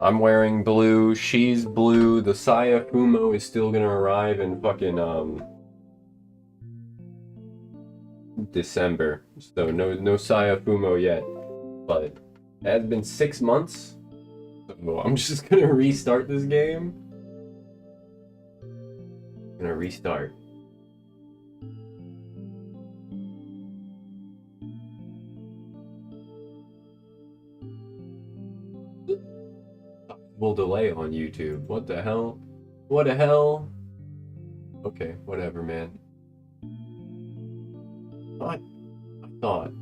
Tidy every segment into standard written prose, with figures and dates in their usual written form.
I'm wearing blue, she's blue, the Saya Fumo is still gonna arrive in fucking, December. So no Saya Fumo yet. But it has been 6 months, so I'm just gonna restart this game. Gonna restart. Will delay on YouTube. What the hell? What the hell? Okay, whatever, man. I thought.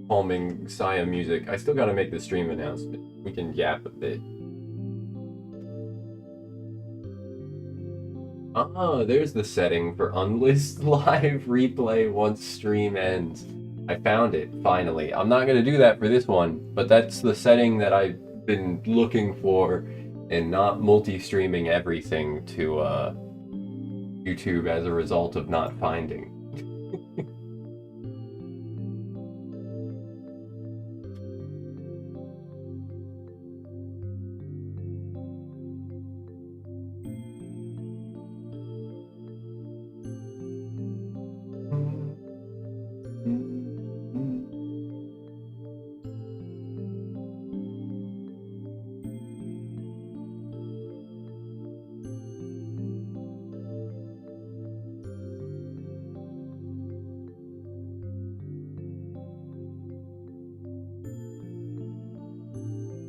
Calming Saya music. I still gotta make the stream announcement. We can yap a bit. Ah, there's the setting for unlist live replay once stream ends. I found it, finally. I'm not gonna do that for this one, but that's the setting that I've been looking for and not multi-streaming everything to YouTube as a result of not finding.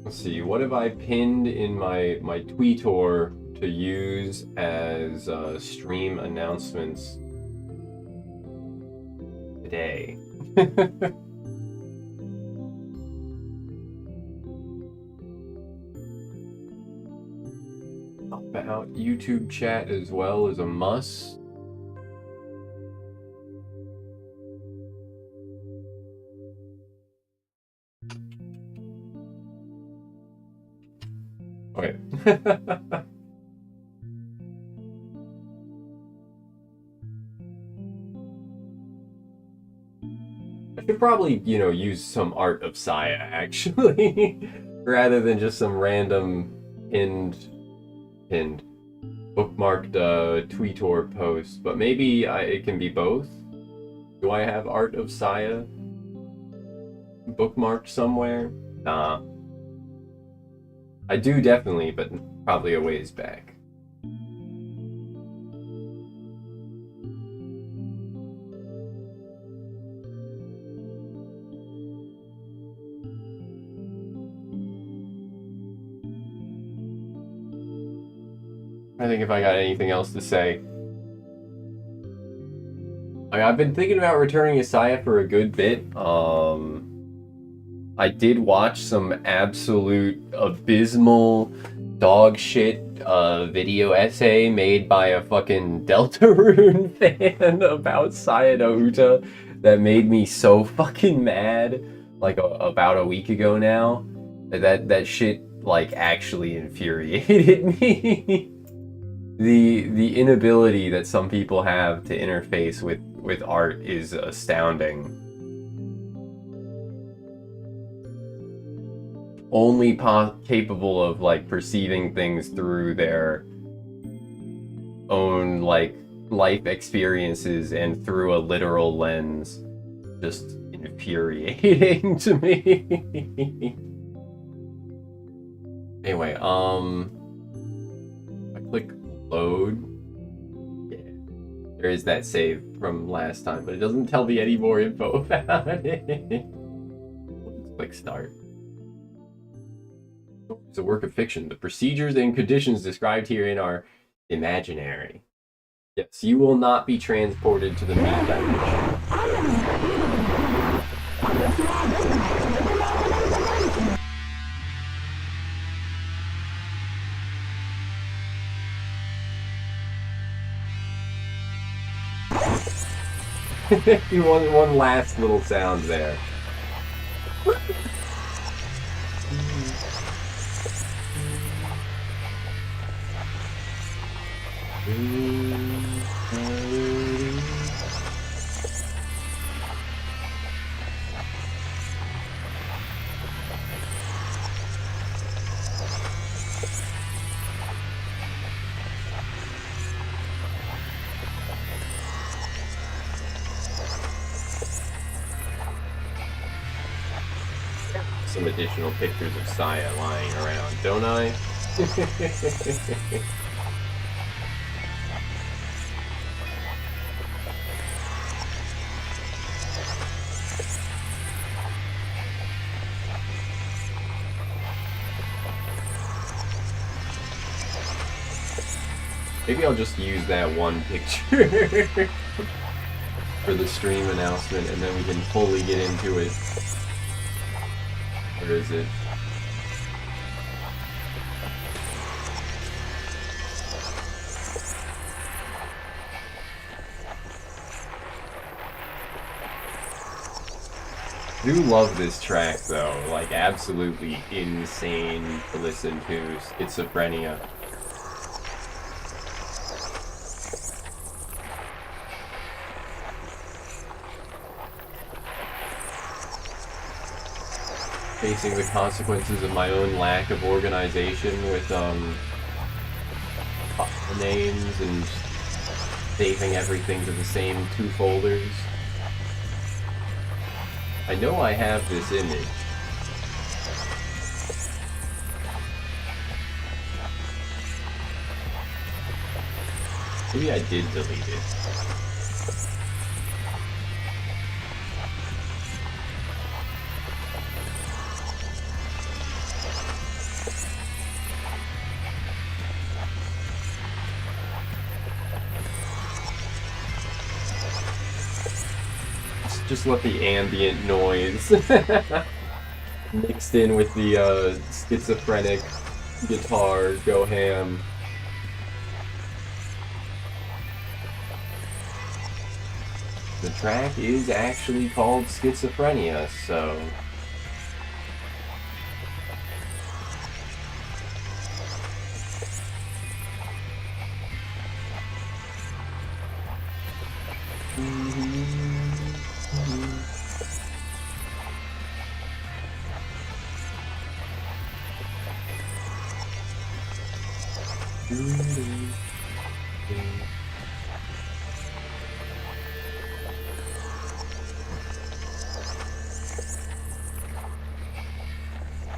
Let's see, what have I pinned in my Tweetor to use as stream announcements today? About YouTube chat as well as a must. Okay. I should probably, use some art of Saya, actually, rather than just some random pinned, bookmarked Tweetor post. But maybe it can be both. Do I have art of Saya bookmarked somewhere? Nah. I do definitely, but probably a ways back. I think if I got anything else to say. I've been thinking about returning to Saya for a good bit. I did watch some absolute abysmal dog shit video essay made by a fucking Deltarune fan about Saya no Uta that made me so fucking mad, like about a week ago now. That shit like actually infuriated me. The inability that some people have to interface with art is astounding. Only capable of like perceiving things through their own like life experiences and through a literal lens. Just infuriating to me. Anyway, I click load. Yeah, there is that save from last time, but it doesn't tell me any more info about it. Let's click start. It's a work of fiction. The procedures and conditions described herein are imaginary. Yes, you will not be transported to the meat dimension. You want one last little sound there. some additional pictures of Saya lying around, don't I? Maybe I'll just use that one picture for the stream announcement, and then we can fully get into it. Where is it? I do love this track though, like absolutely insane to listen to. Schizophrenia. Facing the consequences of my own lack of organization with file names and saving everything to the same 2 folders. I know I have this image. Maybe I did delete it. Just let the ambient noise mixed in with the schizophrenic guitar go ham. The track is actually called Schizophrenia, so...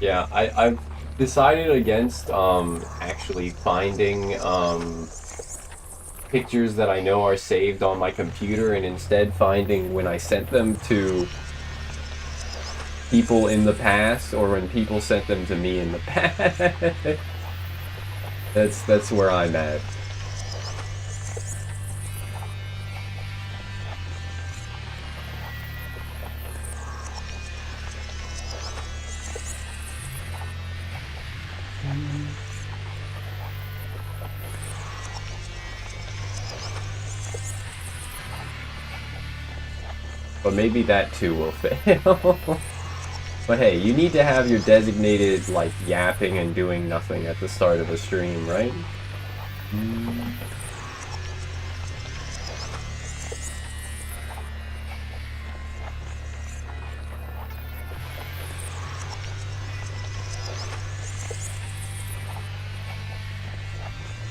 Yeah, I've decided against actually finding pictures that I know are saved on my computer, and instead finding when I sent them to people in the past or when people sent them to me in the past. That's where I'm at. But maybe that too will fail. But hey, you need to have your designated, like, yapping and doing nothing at the start of a stream, right?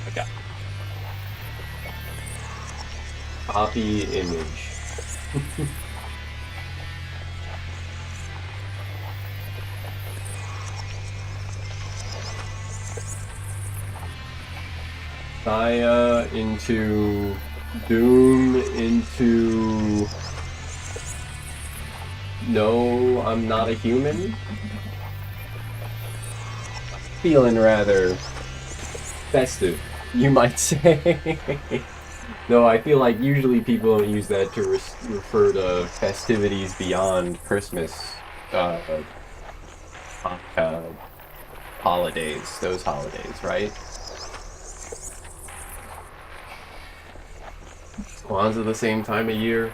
Okay. Copy image. Saya into Doom into No, I'm Not a Human. Feeling rather festive, you might say. No, I feel like usually people don't use that to refer to festivities beyond Christmas, holidays, those holidays, right? Kwanzaa the same time of year.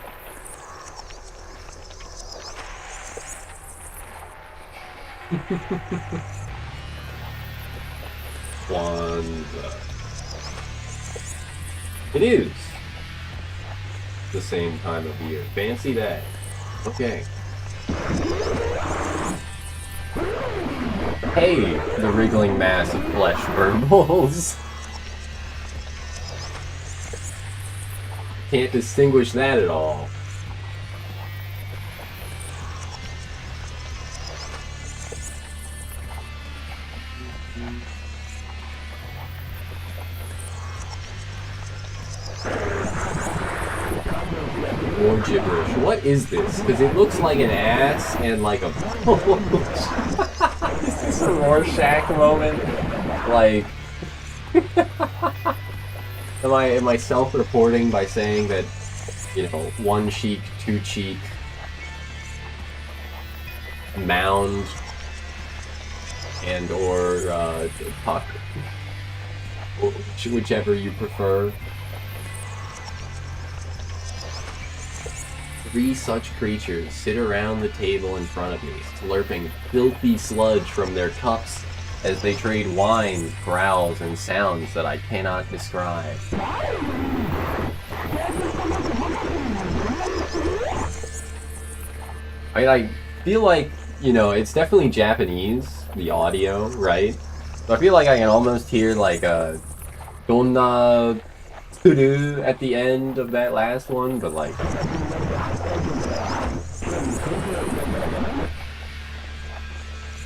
Kwanzaa. It is the same time of year. Fancy that. Okay. Hey, the wriggling mass of flesh burbles. Can't distinguish that at all. no gibberish. What is this? Because it looks like an ass and like a... Is this a Rorschach moment? Like... Am I self-reporting by saying that, you know, one cheek, two cheek, mound, and or puck, or whichever you prefer. 3 such creatures sit around the table in front of me, slurping filthy sludge from their cups as they trade whines, growls, and sounds that I cannot describe. I feel like, you know, it's definitely Japanese, the audio, right? So I feel like I can almost hear like a donna tsuru at the end of that last one, but like...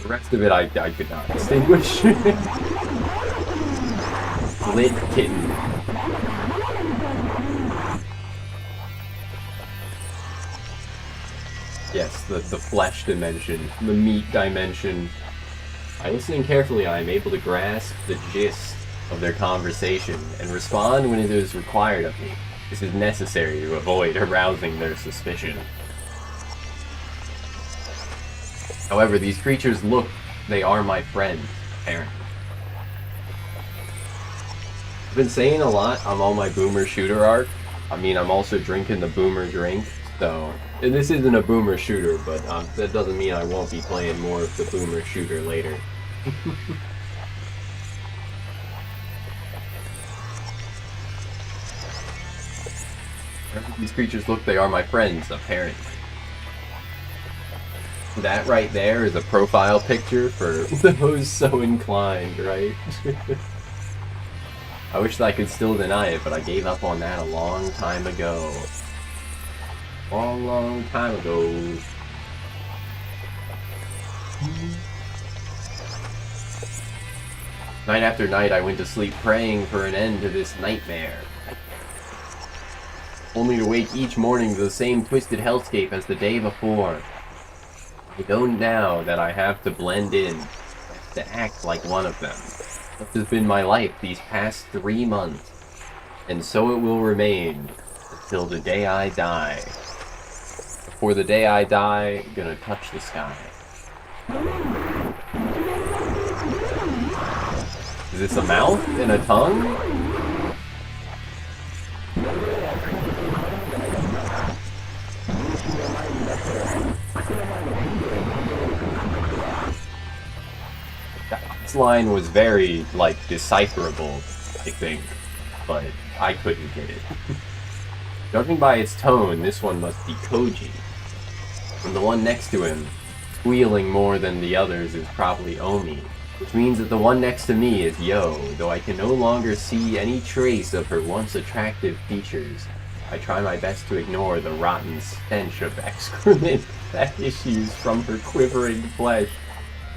The rest of it I could not distinguish. Lit kitten. Yes, the flesh dimension, the meat dimension. By listening carefully, I am able to grasp the gist of their conversation and respond when it is required of me. This is necessary to avoid arousing their suspicion. However, these creatures look, they are my friends, apparently. I've been saying a lot, I'm on my boomer shooter arc. I mean, I'm also drinking the boomer drink, so... And this isn't a boomer shooter, but that doesn't mean I won't be playing more of the boomer shooter later. These creatures look, they are my friends, apparently. That right there is a profile picture for those so inclined, right? I wish that I could still deny it, but I gave up on that a long time ago. Long time ago. Night after night I went to sleep praying for an end to this nightmare. Only to wake each morning to the same twisted hellscape as the day before. I know now that I have to blend in, to act like one of them. This has been my life these past 3 months, and so it will remain until the day I die. Before the day I die, I'm gonna touch the sky. Is this a mouth and a tongue? This line was very, like, decipherable, I think, but I couldn't get it. Judging by its tone, this one must be Koji. And the one next to him, squealing more than the others, is probably Omi, which means that the one next to me is Yo, though I can no longer see any trace of her once attractive features. I try my best to ignore the rotten stench of excrement that issues from her quivering flesh.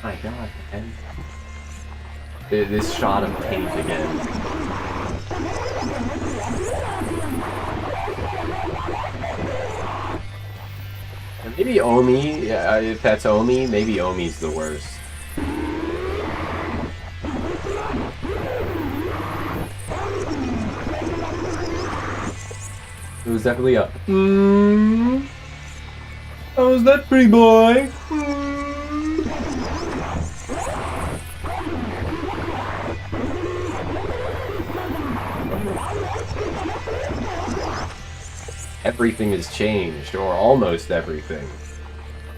My god, man. This shot of taint again. Maybe Omi, if that's Omi, maybe Omi's the worst. It was definitely a how was that, pretty boy? Everything has changed, or almost everything.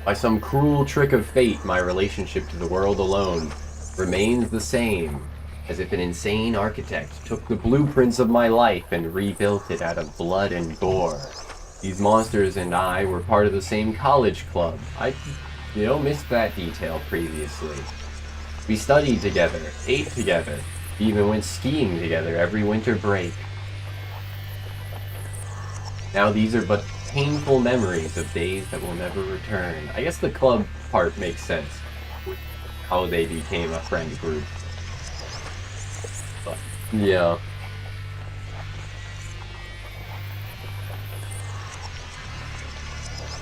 By some cruel trick of fate, my relationship to the world alone remains the same, as if an insane architect took the blueprints of my life and rebuilt it out of blood and gore. These monsters and I were part of the same college club. I, missed that detail previously. We studied together, ate together, even went skiing together every winter break. Now these are but painful memories of days that will never return. I guess the club part makes sense with how they became a friend group. But, yeah.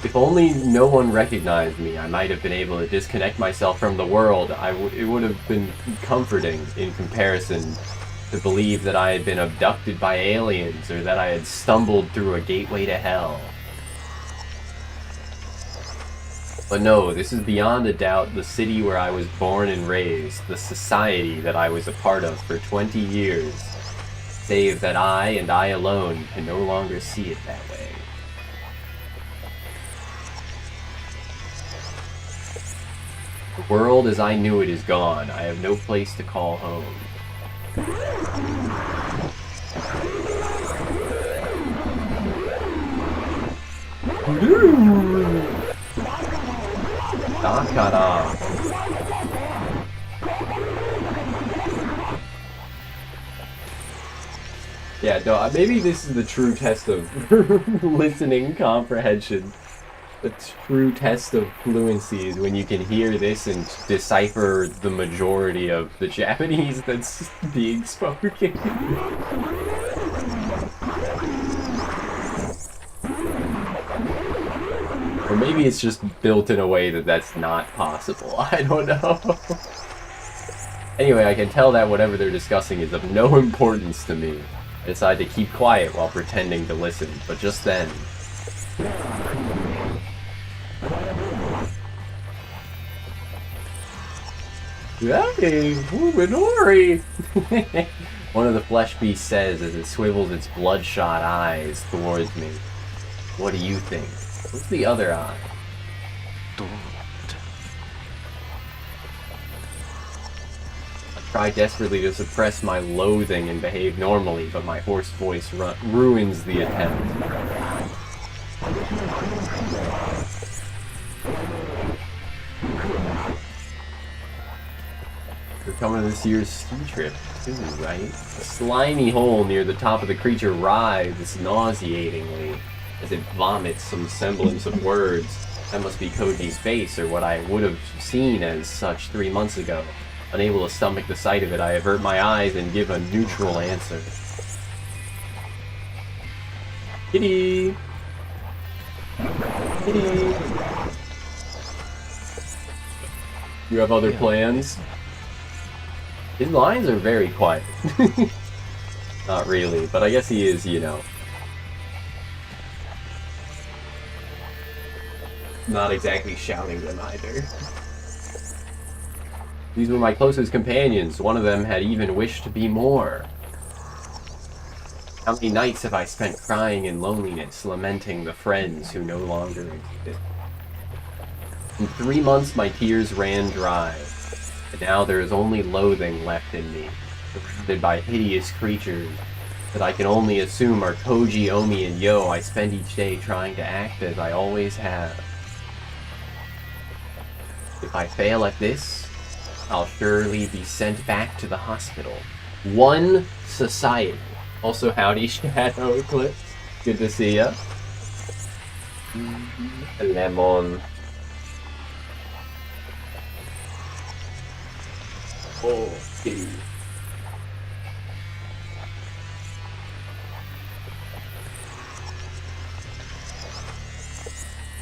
If only no one recognized me, I might have been able to disconnect myself from the world. It would have been comforting in comparison to believe that I had been abducted by aliens or that I had stumbled through a gateway to hell. But no, this is beyond a doubt the city where I was born and raised, the society that I was a part of for 20 years, save that I and I alone can no longer see it that way. The world as I knew it is gone. I have no place to call home. Dakara. Yeah, no, maybe this is the true test of listening comprehension. The true test of fluency is when you can hear this and decipher the majority of the Japanese that's being spoken. Or maybe it's just built in a way that that's not possible. I don't know. Anyway, I can tell that whatever they're discussing is of no importance to me. I decide to keep quiet while pretending to listen, but just then... Hey, Minori! One of the flesh beasts says as it swivels its bloodshot eyes towards me. What do you think? What's the other eye? I try desperately to suppress my loathing and behave normally, but my hoarse voice ruins the attempt. We're coming to this year's ski trip, too, right? A slimy hole near the top of the creature writhes nauseatingly as it vomits some semblance of words. That must be Koji's face, or what I would have seen as such 3 months ago. Unable to stomach the sight of it, I avert my eyes and give a neutral answer. Kitty! Kitty! You have other plans? His lines are very quiet. Not really, but I guess he is, you know. Not exactly shouting them either. These were my closest companions. One of them had even wished to be more. How many nights have I spent crying in loneliness, lamenting the friends who no longer existed? In 3 months, my tears ran dry. And now there is only loathing left in me, surrounded by hideous creatures that I can only assume are Koji, Omi, and Yo. I spend each day trying to act as I always have. If I fail at this, I'll surely be sent back to the hospital. One society. Also, howdy, Shadow Eclipse. Good to see ya. Lemon. Oh, kitty.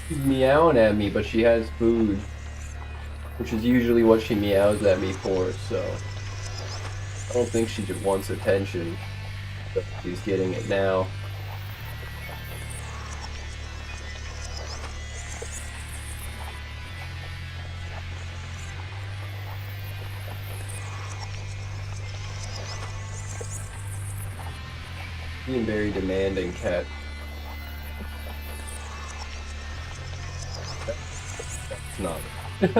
She's meowing at me, but she has food. Which is usually what she meows at me for, so... I don't think she just wants attention. But she's getting it now. Being very demanding cat. That's not it.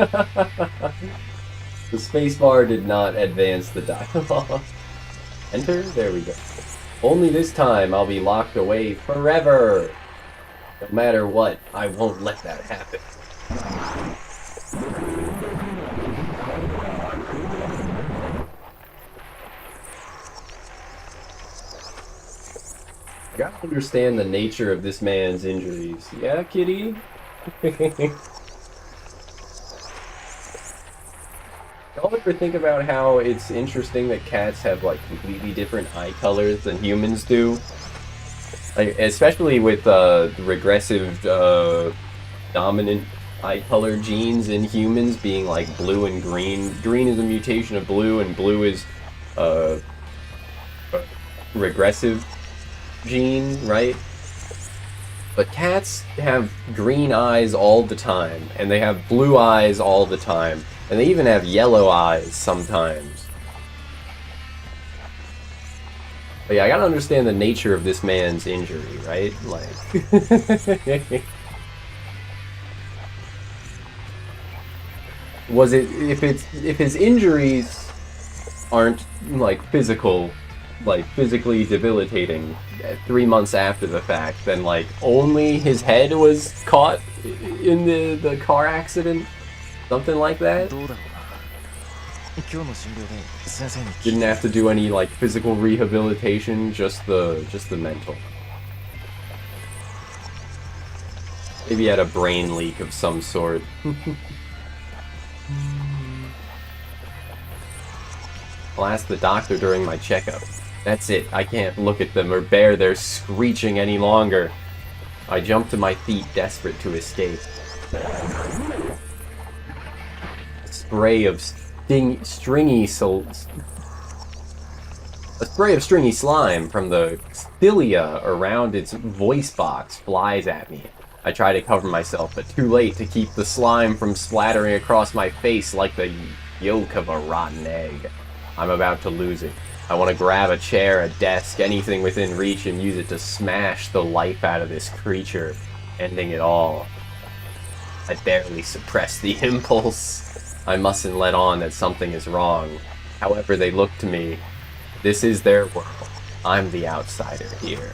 The spacebar did not advance the dialogue. Enter? There we go. Only this time I'll be locked away forever. No matter what, I won't let that happen. I gotta understand the nature of this man's injuries. Yeah, kitty? Y'all ever think about how it's interesting that cats have like completely different eye colors than humans do? Like, especially with regressive dominant eye-color genes in humans being like blue and green. Green is a mutation of blue, and blue is a regressive gene, right? But cats have green eyes all the time, and they have blue eyes all the time, and they even have yellow eyes sometimes. But yeah, I gotta understand the nature of this man's injury, right? Like... Was it, if his injuries aren't like physically debilitating 3 months after the fact, then like only his head was caught in the car accident, something like that. Didn't have to do any like physical rehabilitation, just the mental. Maybe he had a brain leak of some sort. I'll ask the doctor during my checkup. That's it, I can't look at them or bear their screeching any longer. I jump to my feet, desperate to escape. A spray of stringy slime from the cilia around its voice box flies at me. I try to cover myself, but too late to keep the slime from splattering across my face like the yolk of a rotten egg. I'm about to lose it. I want to grab a chair, a desk, anything within reach and use it to smash the life out of this creature, ending it all. I barely suppress the impulse. I mustn't let on that something is wrong. However they look to me, this is their world. I'm the outsider here.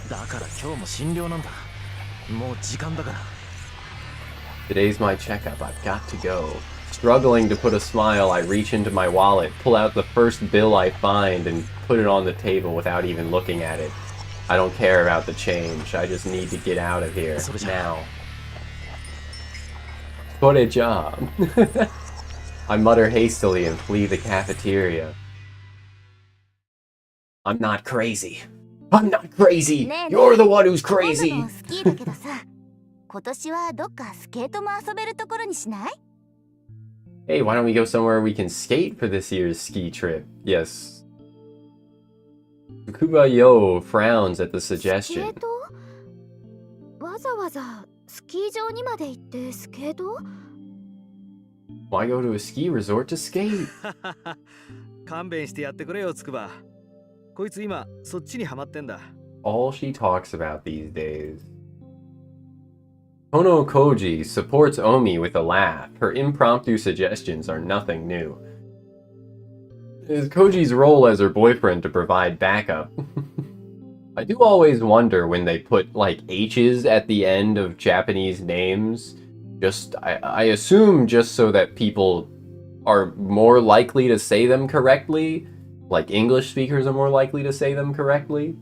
Today's my checkup. I've got to go. Struggling to put a smile, I reach into my wallet, pull out the first bill I find, and put it on the table without even looking at it. I don't care about the change. I just need to get out of here. Now. What a job. I mutter hastily and flee the cafeteria. I'm not crazy. I'm not crazy! You're the one who's crazy! Hey, why don't we go somewhere we can skate for this year's ski trip? Yes. Tsukuba Yo frowns at the suggestion. Why go to a ski resort to skate? All she talks about these days. Kono Koji supports Omi with a laugh. Her impromptu suggestions are nothing new. It is Koji's role as her boyfriend to provide backup. I do always wonder when they put, like, H's at the end of Japanese names. I assume just so that people are more likely to say them correctly. Like, English speakers are more likely to say them correctly.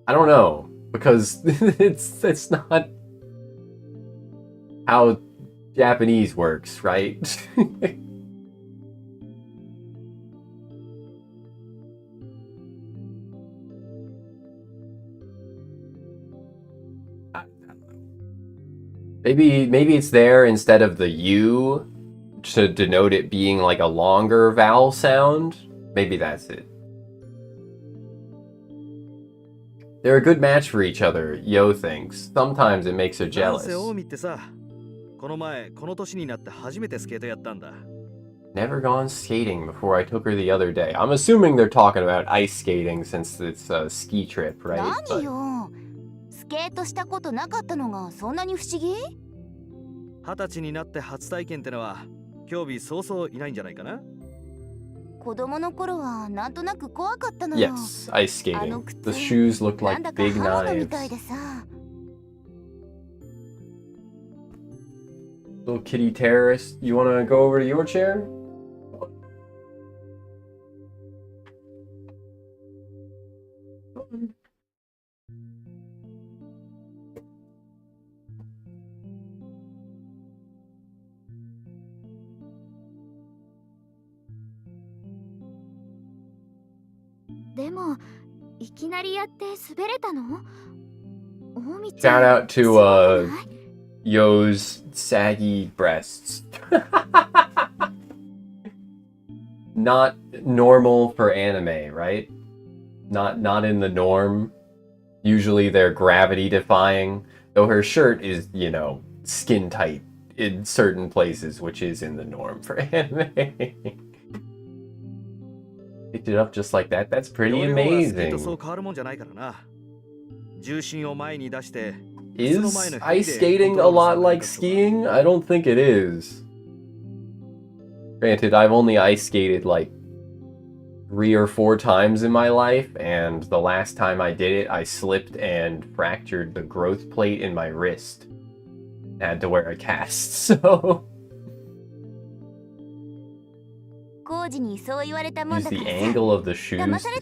I don't know. Because it's not how Japanese works, right? Maybe it's there instead of the U to denote it being like a longer vowel sound. Maybe that's it. They're a good match for each other, Yo thinks. Sometimes it makes her jealous. Never gone skating before I took her the other day. I'm assuming they're talking about ice skating since it's a ski trip, right? But... Yes, ice skating. The shoes looked like big knives. Little kitty terrorist, you wanna go over to your chair? Shout out to Yo's saggy breasts. Not normal for anime, right? Not in the norm. Usually they're gravity defying, though her shirt is, you know, skin tight in certain places, which is in the norm for anime. Picked it up just like that. That's pretty amazing. Is ice skating a lot like skiing? I don't think it is. Granted, I've only ice skated like 3 or 4 times in my life, and the last time I did it, I slipped and fractured the growth plate in my wrist. I had to wear a cast, so... Use the angle of the shoes to steer.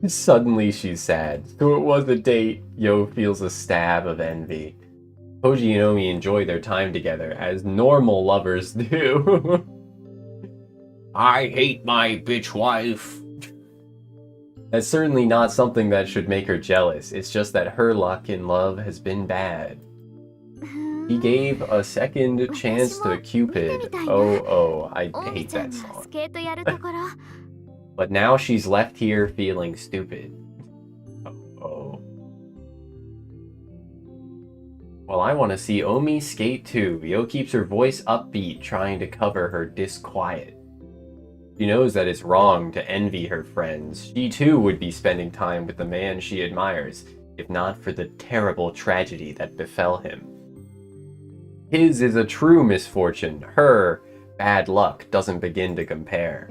Suddenly she's sad. So it was a date, Yo feels a stab of envy. Koji and Omi enjoy their time together, as normal lovers do. I hate my bitch wife. That's certainly not something that should make her jealous. It's just that her luck in love has been bad. He gave a second chance to Cupid. Oh, I hate that song. But now she's left here feeling stupid. Oh. Well, I want to see Omi skate too. Yo keeps her voice upbeat, trying to cover her disquiet. She knows that it's wrong to envy her friends. She too would be spending time with the man she admires, if not for the terrible tragedy that befell him. His is a true misfortune. Her bad luck doesn't begin to compare.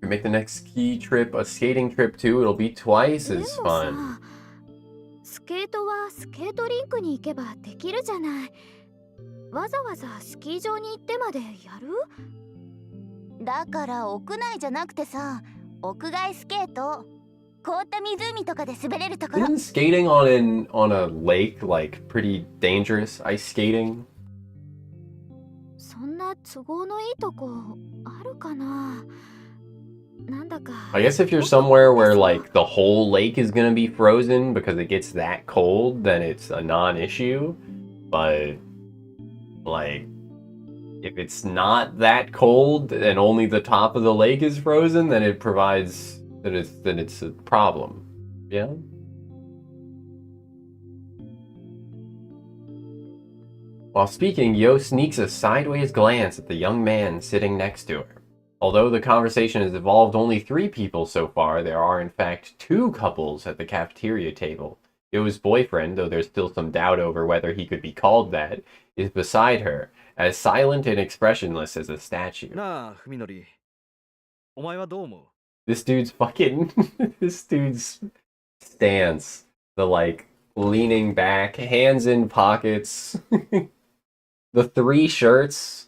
We make the next ski trip a skating trip too. It'll be twice as fun. Isn't skating on a lake like pretty dangerous? Ice skating? I guess if you're somewhere where like the whole lake is gonna be frozen because it gets that cold, then it's a non-issue. But like, if it's not that cold and only the top of the lake is frozen, then it provides that it's a problem. Yeah. While speaking, Yo sneaks a sideways glance at the young man sitting next to her. Although the conversation has involved only 3 people so far, there are in fact 2 couples at the cafeteria table. Yo's boyfriend, though there's still some doubt over whether he could be called that, is beside her, as silent and expressionless as a statue. This dude's this dude's stance, the like leaning back, hands in pockets, the 3 shirts.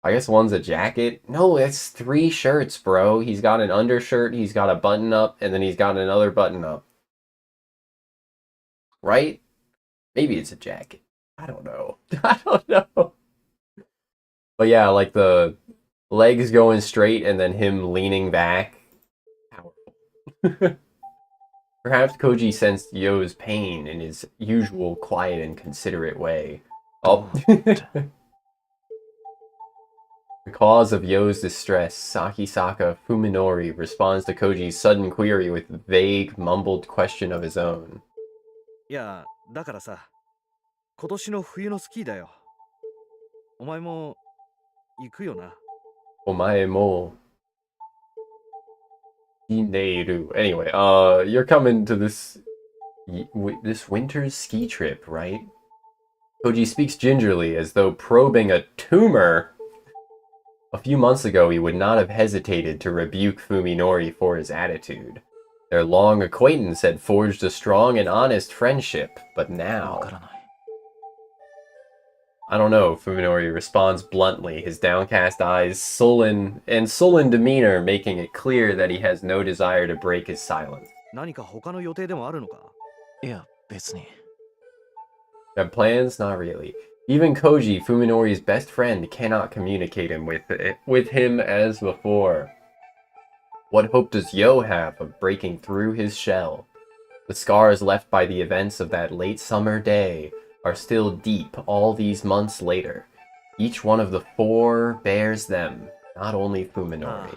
I guess one's a jacket. No, that's 3 shirts, bro. He's got an undershirt, he's got a button up, and then he's got another button up. Right? Maybe it's a jacket. I don't know. I don't know. But yeah, like the legs going straight and then him leaning back. Powerful. Perhaps Koji sensed Yo's pain in his usual quiet and considerate way. Oh. The cause of Yo's distress, Sakisaka Fuminori responds to Koji's sudden query with a vague, mumbled question of his own. Omae mo Ineiru. Anyway, you're coming to this winter's ski trip, right? Koji speaks gingerly, as though probing a tumor. A few months ago, he would not have hesitated to rebuke Fuminori for his attitude. Their long acquaintance had forged a strong and honest friendship, but now... I don't know, Fuminori responds bluntly, his downcast eyes sullen demeanor making it clear that he has no desire to break his silence. Have plans? Not really. Even Koji, Fuminori's best friend, cannot communicate with him as before. What hope does Yo have of breaking through his shell? The scars left by the events of that late summer day are still deep all these months later. Each one of the four bears them, not only Fuminori.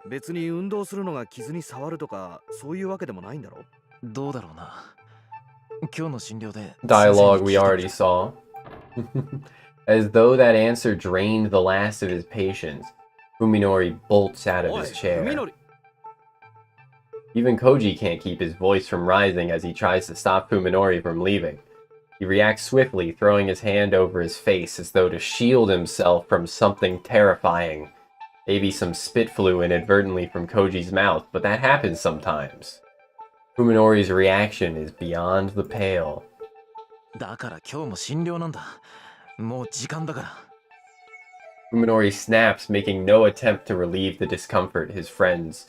別に運動するのが傷に触るとかそういうわけでもないんだろ。どうだろうな。今日の診療で Dialogue we already saw. As though that answer drained the last of his patience, Fuminori bolts out of his chair. Even Koji can't keep his voice from rising as he tries to stop Fuminori from leaving. He reacts swiftly, throwing his hand over his face as though to shield himself from something terrifying. Maybe some spit flew inadvertently from Koji's mouth, but that happens sometimes. Fuminori's reaction is beyond the pale. だから今日も診療なんだ。もう時間だから。Fuminori snaps, making no attempt to relieve the discomfort of his friends.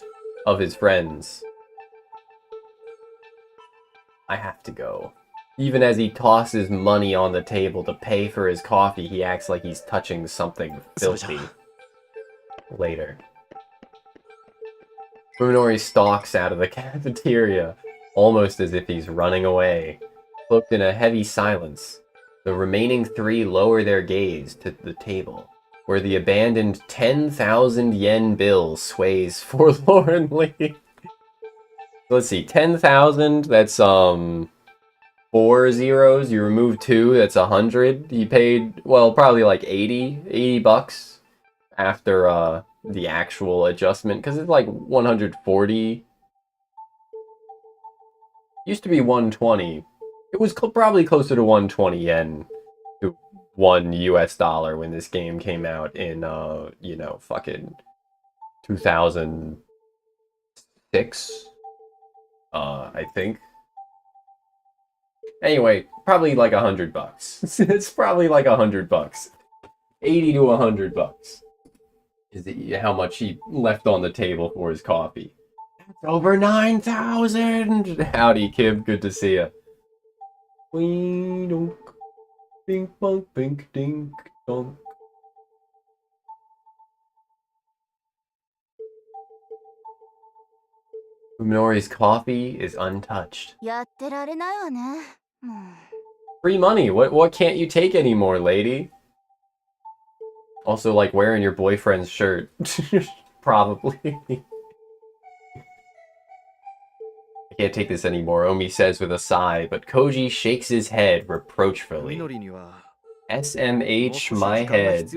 I have to go. Even as he tosses money on the table to pay for his coffee, he acts like he's touching something filthy. Later. Fuminori stalks out of the cafeteria, almost as if he's running away. Cloaked in a heavy silence, the remaining three lower their gaze to the table, where the abandoned 10,000 yen bill sways forlornly. Let's see, 10,000, that's, 4 zeros, you remove 2, that's 100. He paid, well, probably like 80 bucks after, the actual adjustment, because it's like 140. Used to be 120. It was probably closer to 120 yen to $1 US when this game came out in, you know, fucking 2006, I think. Anyway, probably like 100 bucks. It's probably like 100 bucks. 80 to 100 bucks is how much he left on the table for his coffee. That's over 9,000! Howdy, Kib. Good to see ya. Wee-donk. Bink bonk, bink dink donk. Fuminori's coffee is untouched. やってられないわね。Free money. What can't you take anymore, lady? Also, like wearing your boyfriend's shirt. Probably. I can't take this anymore, Omi says with a sigh, but Koji shakes his head reproachfully. SMH my head.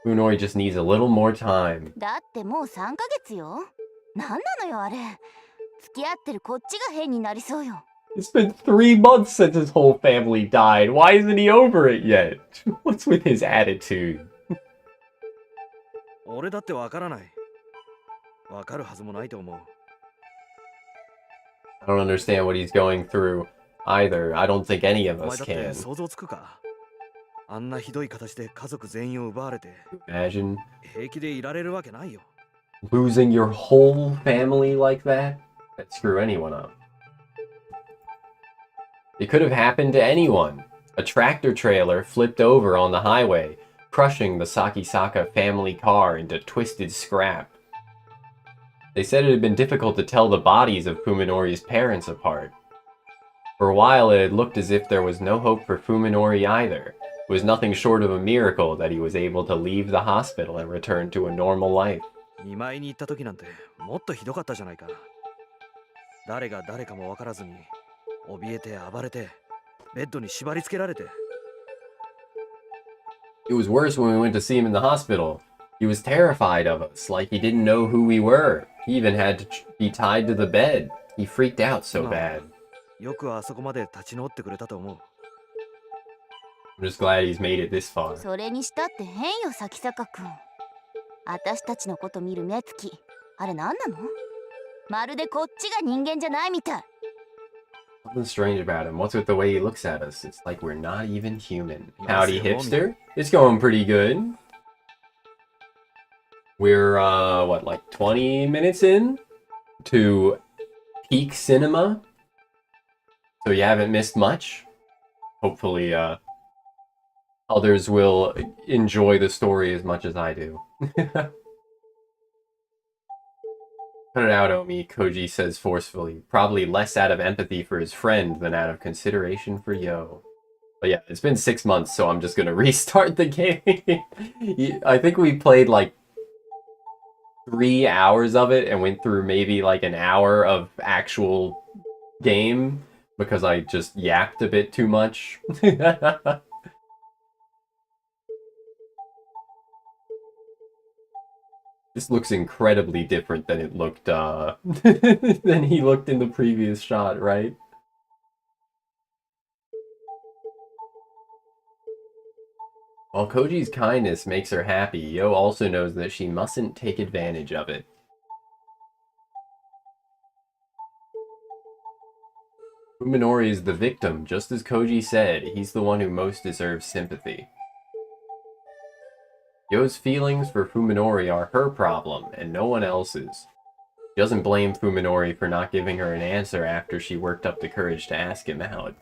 Fuminori just needs a little more time. だってもう3ヶ月よ。なんなのよあれ。付き合ってるこっちが変になりそうよ。It's been 3 months since his whole family died. Why isn't he over it yet? What's with his attitude? 俺だってわからない。わかるはずもないと思う。I don't understand what he's going through either. I don't think any of us can. 想像つくか。あんなひどい形で家族全員を奪われて。Imagine 平気でいられるわけないよ。losing your whole family like that? That'd screw anyone up. It could have happened to anyone. A tractor trailer flipped over on the highway, crushing the Sakisaka family car into twisted scrap. They said it had been difficult to tell the bodies of Fuminori's parents apart. For a while it had looked as if there was no hope for Fuminori either. It was nothing short of a miracle that he was able to leave the hospital and return to a normal life. 見舞いに行った時なんてもっとひどかったじゃないか。誰が誰かもわからずに怯えて暴れてベッドに縛り付けられて。It was worse when we went to see him in the hospital. He was terrified of us, like he didn't know who we were. He even had to be tied to the bed. He freaked out so bad. よくあそこまで立ち直ってくれたと思う。I'm just glad he's made it this far. それにしたって変よ、咲坂くん。私たちのこと見る目つき、あれ何なの？まるでこっちが人間じゃないみたい。Something strange about him. What's with the way he looks at us? It's like we're not even human. Howdy, hipster. It's going pretty good. We're, what, like 20 minutes in to peak cinema? So you haven't missed much? Hopefully, others will enjoy the story as much as I do. Cut it out, Omi, Koji says forcefully. Probably less out of empathy for his friend than out of consideration for Yo. But yeah, it's been 6 months, so I'm just gonna restart the game. I think we played like 3 hours of it and went through maybe like an hour of actual game because I just yapped a bit too much. This looks incredibly different than it looked, than he looked in the previous shot, right? While Koji's kindness makes her happy, Yo also knows that she mustn't take advantage of it. Fuminori is the victim, just as Koji said. He's the one who most deserves sympathy. Yo's feelings for Fuminori are her problem, and no one else's. She doesn't blame Fuminori for not giving her an answer after she worked up the courage to ask him out.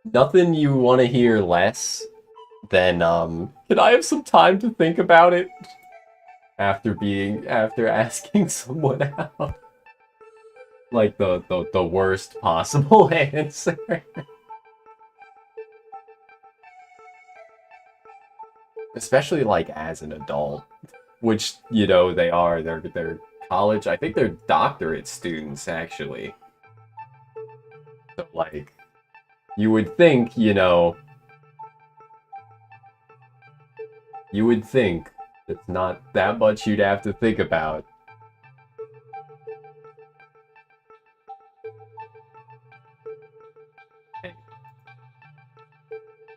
Nothing you want to hear less than, can I have some time to think about it? After asking someone out. Like the worst possible answer. Especially like as an adult, which, you know, they are. They're college. I think they're doctorate students actually. So like, you would think, you know, it's not that much you'd have to think about.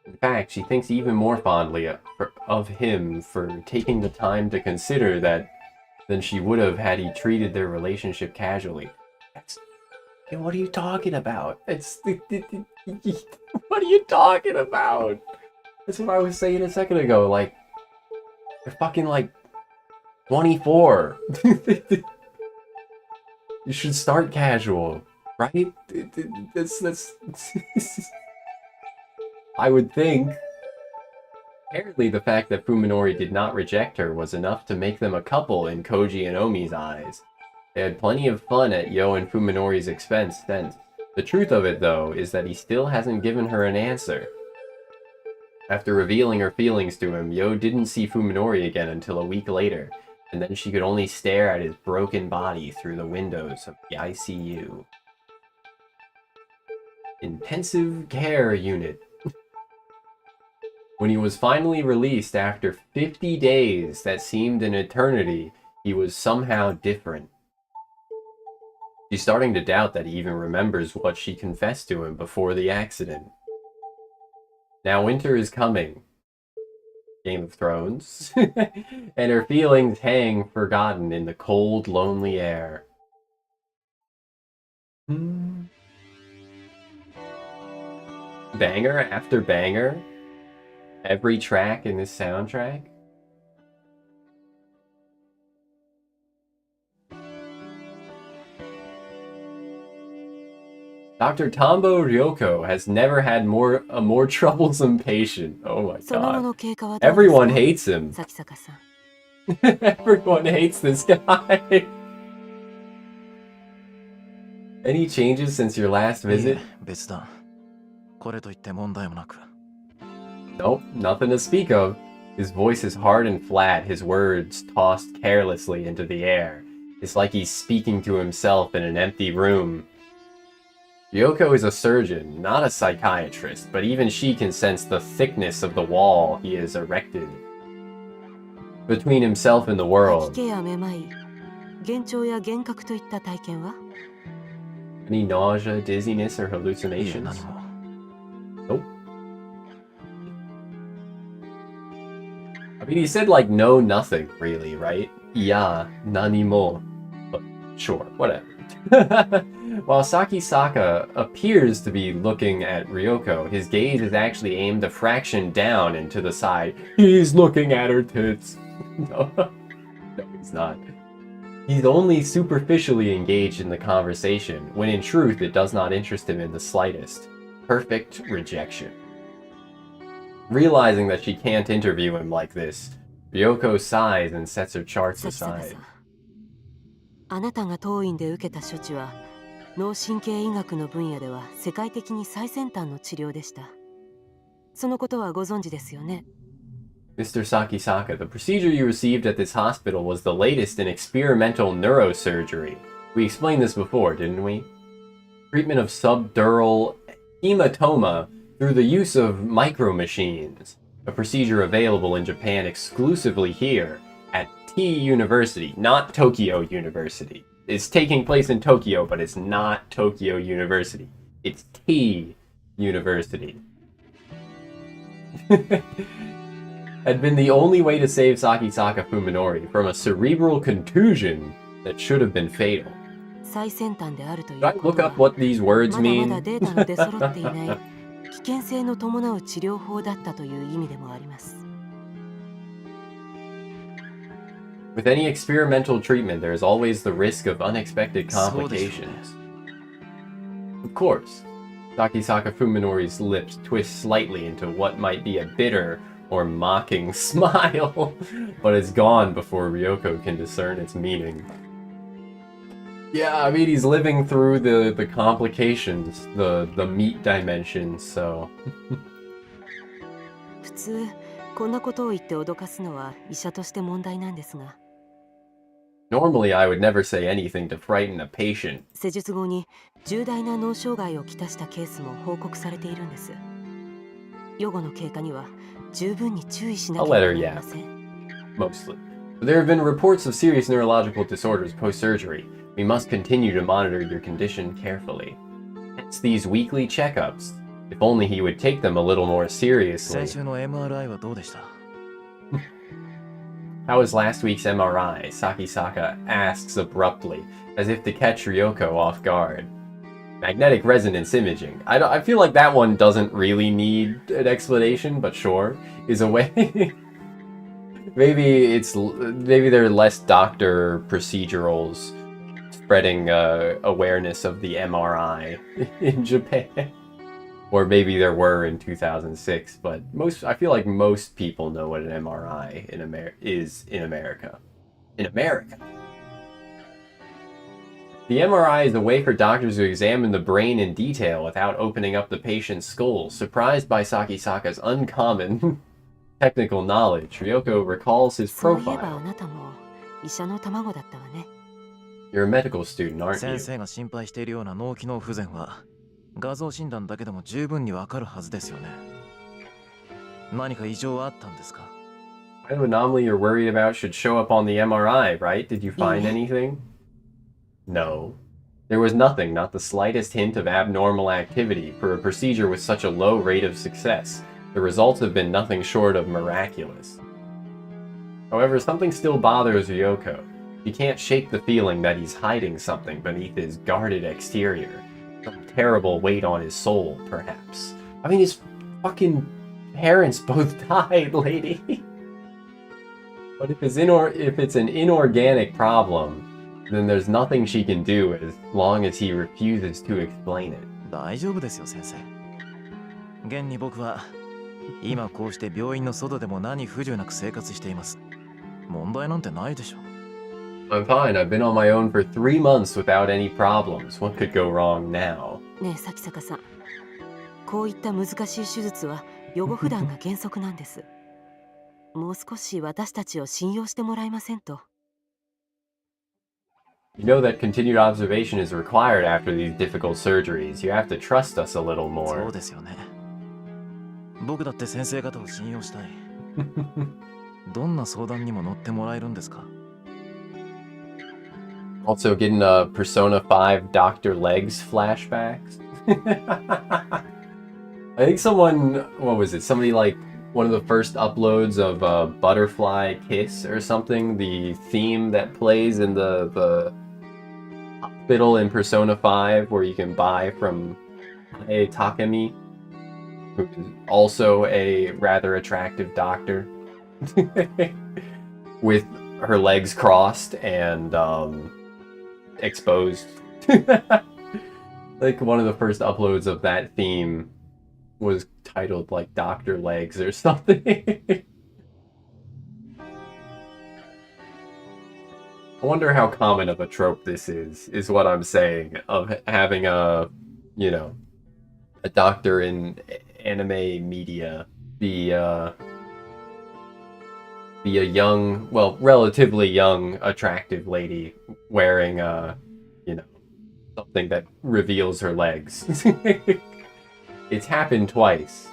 In fact, she thinks even more fondly of him for taking the time to consider that than she would have had he treated their relationship casually. What are you talking about? What are you talking about? That's what I was saying a second ago. Like, they're fucking like 24. You should start casual, right? That's I would think. Apparently, the fact that Fuminori did not reject her was enough to make them a couple in Koji and Omi's eyes. They had plenty of fun at Yo and Fuminori's expense since. The truth of it, though, is that he still hasn't given her an answer. After revealing her feelings to him, Yo didn't see Fuminori again until a week later, and then she could only stare at his broken body through the windows of the ICU. Intensive Care Unit. When he was finally released after 50 days that seemed an eternity, he was somehow different. She's starting to doubt that he even remembers what she confessed to him before the accident. Now winter is coming. Game of Thrones. And her feelings hang forgotten in the cold, lonely air. Banger after banger. Every track in this soundtrack. Dr. Tombo Ryoko has never had a more troublesome patient. Oh my god. Everyone hates him. Everyone hates this guy. Any changes since your last visit? 別だ。これといって問題もなく。 Nope, nothing to speak of. His voice is hard and flat, his words tossed carelessly into the air. It's like he's speaking to himself in an empty room. Ryoko is a surgeon, not a psychiatrist, but even she can sense the thickness of the wall he has erected between himself and the world. Any nausea, dizziness, or hallucinations? Nope. I mean, he said, like, no, nothing, really, right? Yeah, nanimo. But sure, whatever. While Sakisaka appears to be looking at Ryoko, his gaze is actually aimed a fraction down and to the side. He's looking at her tits. No, no, he's not. He's only superficially engaged in the conversation, when in truth it does not interest him in the slightest. Perfect rejection. Realizing that she can't interview him like this, Ryoko sighs and sets her charts さきさか aside. さん、あなたが当院で受けた処置は脳神経医学の分野では世界的に最先端の治療でした。そのことはご存知ですよね。 Mr. Sakisaka, the procedure you received at this hospital was the latest in experimental neurosurgery. We explained this before, didn't we? Treatment of subdural hematoma through the use of micromachines. A procedure available in Japan exclusively here at T University, not Tokyo University. It's taking place in Tokyo, but it's not Tokyo University. It's T University. Had been the only way to save Sakisaka Fuminori from a cerebral contusion that should have been fatal. 最先端であるという Should I こと look は up what these words まだま mean? だデータの出揃っていない危険性の伴う治療法だったという意味でもあります。 With any experimental treatment, there is always the risk of unexpected complications. Of course. Sakisaka Fuminori's lips twist slightly into what might be a bitter or mocking smile, but it's gone before Ryoko can discern its meaning. Yeah, I mean, he's living through the complications, the meat dimensions, so... 普通こんなことを言って脅かすのは医者として問題なんですが、 Normally, I would never say anything to frighten a patient. 施術後に重大な脳障害をきたしたケースも報告されているんです。予後の経過には十分に注意しなければなりません。 Mostly. There have been reports of serious neurological disorders post-surgery. We must continue to monitor your condition carefully. Hence these weekly checkups. If only he would take them a little more 先 seriously. 週の MRI はどうでした？ How was last week's MRI? Sakisaka asks abruptly, as if to catch Ryoko off guard. Magnetic resonance imaging. I feel like that one doesn't really need an explanation, but sure, is a way. maybe there are less doctor procedurals spreading awareness of the MRI in Japan. Or maybe there were in 2006, but I feel like most people know what an MRI is in America. In America. The MRI is a way for doctors to examine the brain in detail without opening up the patient's skull. Surprised by Sakisaka's uncommon technical knowledge, Ryoko recalls his そういえばあ profile. なたも医者の卵だったわね。 You're a medical student, aren't 先 you? 生が心配しているような脳機能不全は画像診断だけでも十分にわかるはずですよね。何か異常はあったんですか？ What anomaly you're worried about should show up on the MRI, right? Did you find Yeah. anything? No. There was nothing, not the slightest hint of abnormal activity for a procedure with such a low rate of success. The results have been nothing short of miraculous. However, something still bothers Ryoko. She can't shake the feeling that he's hiding something beneath his guarded exterior. Some terrible weight on his soul, perhaps. I mean, his fucking parents both died, lady. But if it's an inorganic problem, then there's nothing she can do as long as he refuses to explain it. 大丈夫ですよ先生。現に僕は今こうして病院の外でも何不自由なく生活しています。問題なんてないでしょ。 I'm fine. I've been on my own for 3 months without any problems. What could go wrong now? ねえ咲坂さん、こういった難しい手術は予後不断が原則なんです。もう少し私たちを信用してもらえませんと。 You know that continued observation is required after these difficult surgeries. You have to trust us a little そ more. うですよね。僕だって先生方を信用したい。どんな相談にも乗ってもらえるんですか？ Also getting a Persona 5 Dr. Legs flashbacks. I think what was it? Somebody like one of the first uploads of Butterfly Kiss or something. The theme that plays in the hospital in Persona 5 where you can buy from a Takemi, who is also a rather attractive doctor. With her legs crossed and exposed. Like one of the first uploads of that theme was titled like Dr. Legs or something. I wonder how common of a trope this is what I'm saying, of having a, you know, a doctor in anime media be a young, well, relatively young, attractive lady wearing you know, something that reveals her legs. It's happened twice.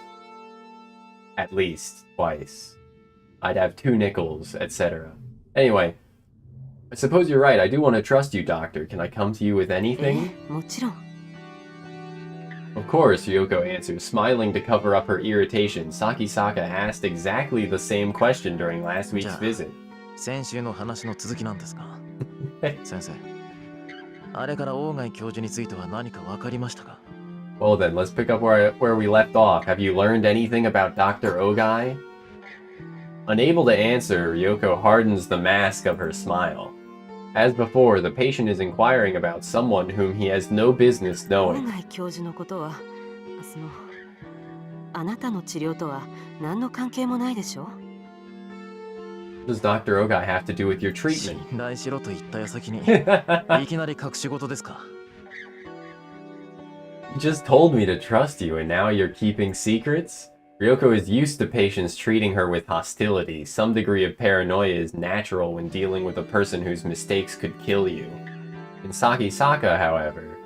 At least twice. I'd have 2 nickels, etc. Anyway, I suppose you're right. I do want to trust you, Doctor. Can I come to you with anything? もちろん。 Of course, Ryoko answers, smiling to cover up her irritation. Sakisaka asked exactly the same question during last week's visit. 先週の話の続きなんですが先生あれから大貝教授については何か分かりましたか Well then, let's pick up where we left off. Have you learned anything about Dr. Ogai? Unable to answer, Ryoko hardens the mask of her smile. As before, the patient is inquiring about someone whom he has no business 大 knowing. 貝教授のことは、あなたの治療とは何の関係もないでしょ What does Dr. Ogai have to do with your treatment? 信頼しろと言った矢先にいきなり隠し事ですか You just told me to trust you, and now you're keeping secrets? Ryoko is used to patients treating her with hostility. Some degree of paranoia is natural when dealing with a person whose mistakes could kill you. In Sakisaka, however,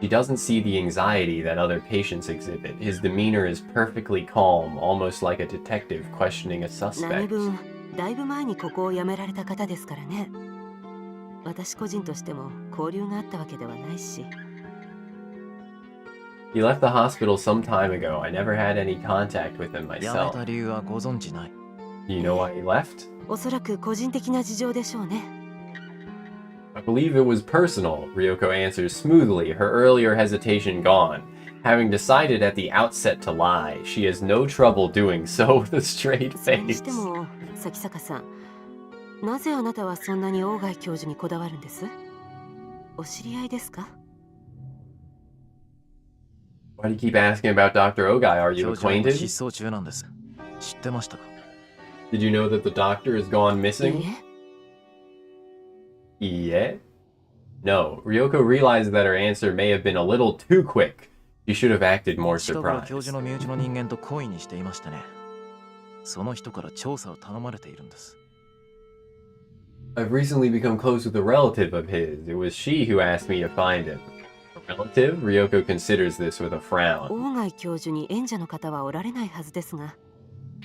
she doesn't see the anxiety that other patients exhibit. His demeanor is perfectly calm, almost like a detective questioning a 何 suspect. 分、だいぶ前にここを辞められた方ですからね。私個人としても交流があったわけではないし。 He left the hospital some time ago. I never had any contact with him 辞め myself. た理由はご存知ない Do you know why he left? おそらく個人的な事情でしょうね。 I believe it was personal, Ryoko answers smoothly, her earlier hesitation gone. Having decided at the outset to lie, she has no trouble doing so with a straight それに face. しても、咲坂さん、なぜあなたはそんなに大貝教授にこだわるんです？お知り合いですか？ Why do you keep asking about Dr. Ogai? Are you 教授は今 acquainted? 失踪中なんです知ってましたか Did you know that the doctor has gone いい missing? え、 Yeah? No, Ryoko realized that her answer may have been a little too quick. She should have acted more 近頃教 surprised. 授の身内の人間と恋にしていましてねその人から調査を頼まれているんです I've recently become close with a relative of his. It was she who asked me to find him. A relative? Ryoko considers this with a frown. 大貝教授に縁者の方はおられないはずですが、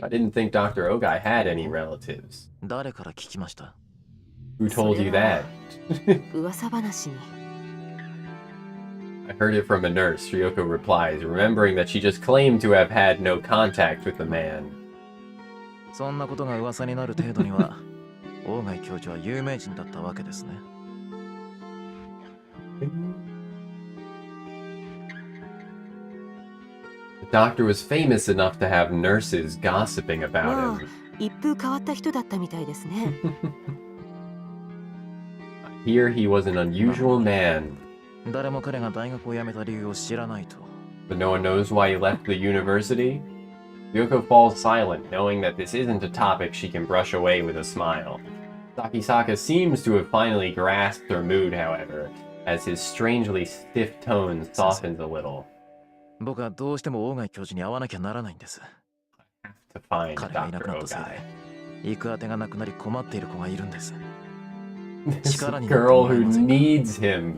I didn't think Dr. Ogai had any relatives. 誰から聞きました Who told you that? 噂話に。 I heard it from a nurse, Ryoko replies, remembering that she just claimed to have had no contact with the man. そんなことが噂になる程度には大貝教授は有名人だったわけですね The doctor was famous enough to have nurses gossiping about him. 一風変わった人だったみたいですね。 Here he was an unusual man, 誰も彼が大学を辞めた理由を知らないと but no one knows why he left the university. Ryoko falls silent, knowing that this isn't a topic she can brush away with a smile. Sakisaka seems to have finally grasped her mood, however, as his strangely stiff tone softens a little. 僕はどうしても大貝教授に会わなきゃならないんです To find 彼がいな Dr. くなったせい Ogai. で行く当てがなくなり困っている子がいるんです This 力になって girl もらえ who ませんか needs him.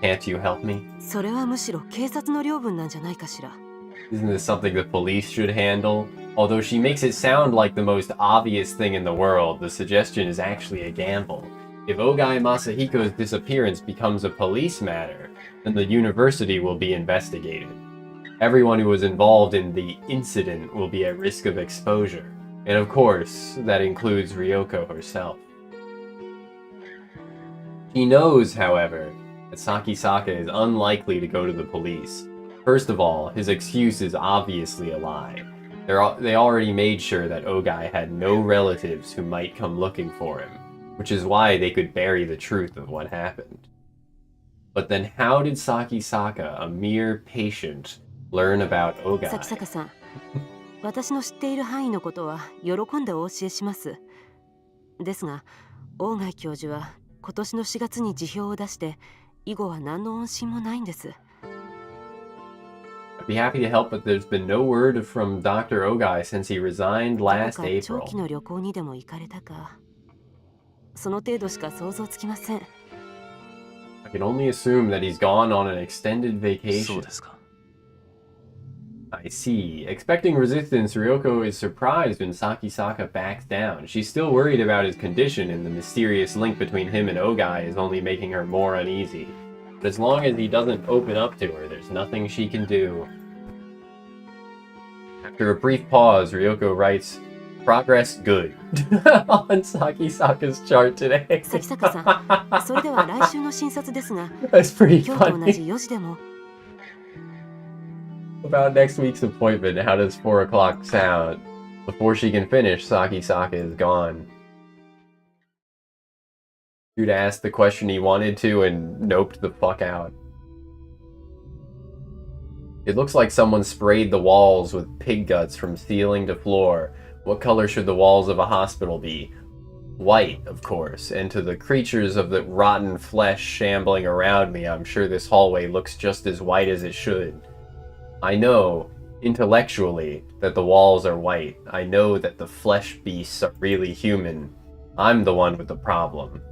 Can't you help me? それはむしろ警察の領分なんじゃないかしら。 Isn't this something the police should handle? Although she makes it sound like the most obvious thing in the world, the suggestion is actually a gamble. If Ogai Masahiko's disappearance becomes a police matter, then the university will be investigated. Everyone who was involved in the incident will be at risk of exposure. And of course, that includes Ryoko herself. She knows, however, that Sakisaka is unlikely to go to the police. First of all, his excuse is obviously a lie. They already made sure that Ogai had no relatives who might come looking for him, which is why they could bury the truth of what happened. But then how did Sakisaka, a mere patient, learn about 咲 Ogai? 坂さん、私の知っている範囲のことは喜んでお教えします。ですが、大貝教授は今年の4月に辞表を出して、以後は何の音信もないんです。I'd be happy to help, but there's been no word from Dr. Ogai since he resigned どこ last か長期 April. の旅行にでも行かれたか、その程度しか想像つきません。I can only assume that he's gone on an extended そう vacation. ですか。 I see. Expecting resistance, Ryoko is surprised when Sakisaka backs down. She's still worried about his condition, and the mysterious link between him and Ogai is only making her more uneasy. But as long as he doesn't open up to her, there's nothing she can do. After a brief pause, Ryoko writes, "Progress good" on Sakisaka's chart today. 咲坂さん、それでは来週の診察ですが、 That's pretty 今日と同 funny. じ4時でも。 About next week's appointment, how does 4 o'clock sound? Before she can finish, Sakisaka is gone. Dude asked the question he wanted to and noped the fuck out. It looks like someone sprayed the walls with pig guts from ceiling to floor. What color should the walls of a hospital be? White, of course, and to the creatures of the rotten flesh shambling around me, I'm sure this hallway looks just as white as it should. I know, intellectually, that the walls are white. I know that the flesh beasts are really human. I'm the one with the problem.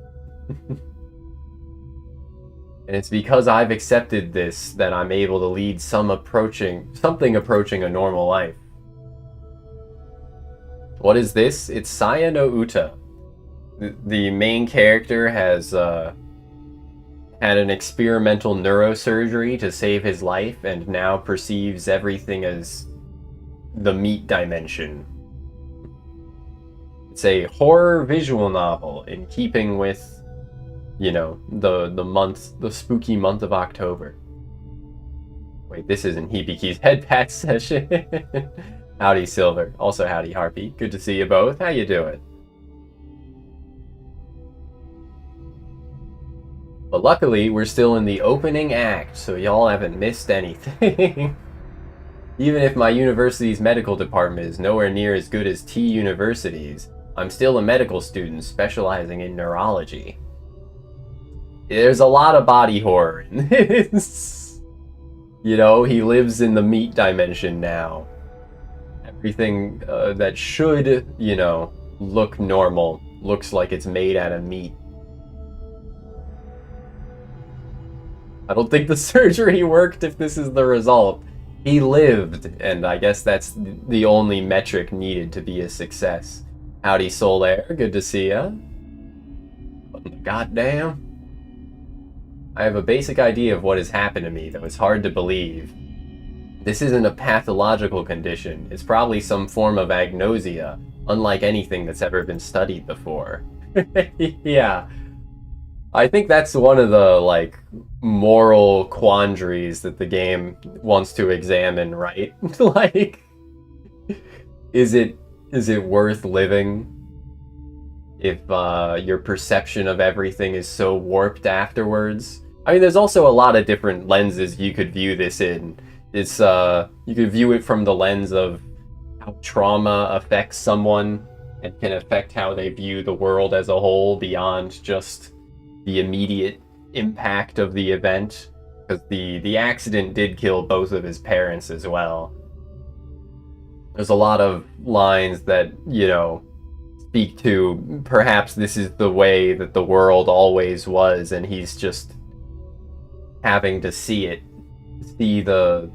And it's because I've accepted this that I'm able to lead something approaching a normal life. What is this? It's Saya no Uta. The main character has had an experimental neurosurgery to save his life and now perceives everything as the meat dimension. It's a horror visual novel in keeping with, you know, the spooky month of October. Wait, this isn't Hibiki's head pat session. Howdy, Silver. Also, howdy, Harpy. Good to see you both. How you doing? But luckily, we're still in the opening act, so y'all haven't missed anything. Even if my university's medical department is nowhere near as good as T University's, I'm still a medical student specializing in neurology. There's a lot of body horror in this. You know, he lives in the meat dimension now. Everything that should, you know, look normal looks like it's made out of meat. I don't think the surgery worked if this is the result. He lived, and I guess that's the only metric needed to be a success. Howdy, Solaire. Good to see ya. Goddamn. I have a basic idea of what has happened to me, though it's hard to believe. This isn't a pathological condition. It's probably some form of agnosia, unlike anything that's ever been studied before. Yeah. I think that's one of the, like, moral quandaries that the game wants to examine, right? Like, is it worth living if your perception of everything is so warped afterwards? I mean, there's also a lot of different lenses you could view this in. It's you could view it from the lens of how trauma affects someone and can affect how they view the world as a whole beyond just the immediate impact of the event, because the accident did kill both of his parents as well. There's a lot of lines that, you know, speak to perhaps this is the way that the world always was, and he's just having to see it, see the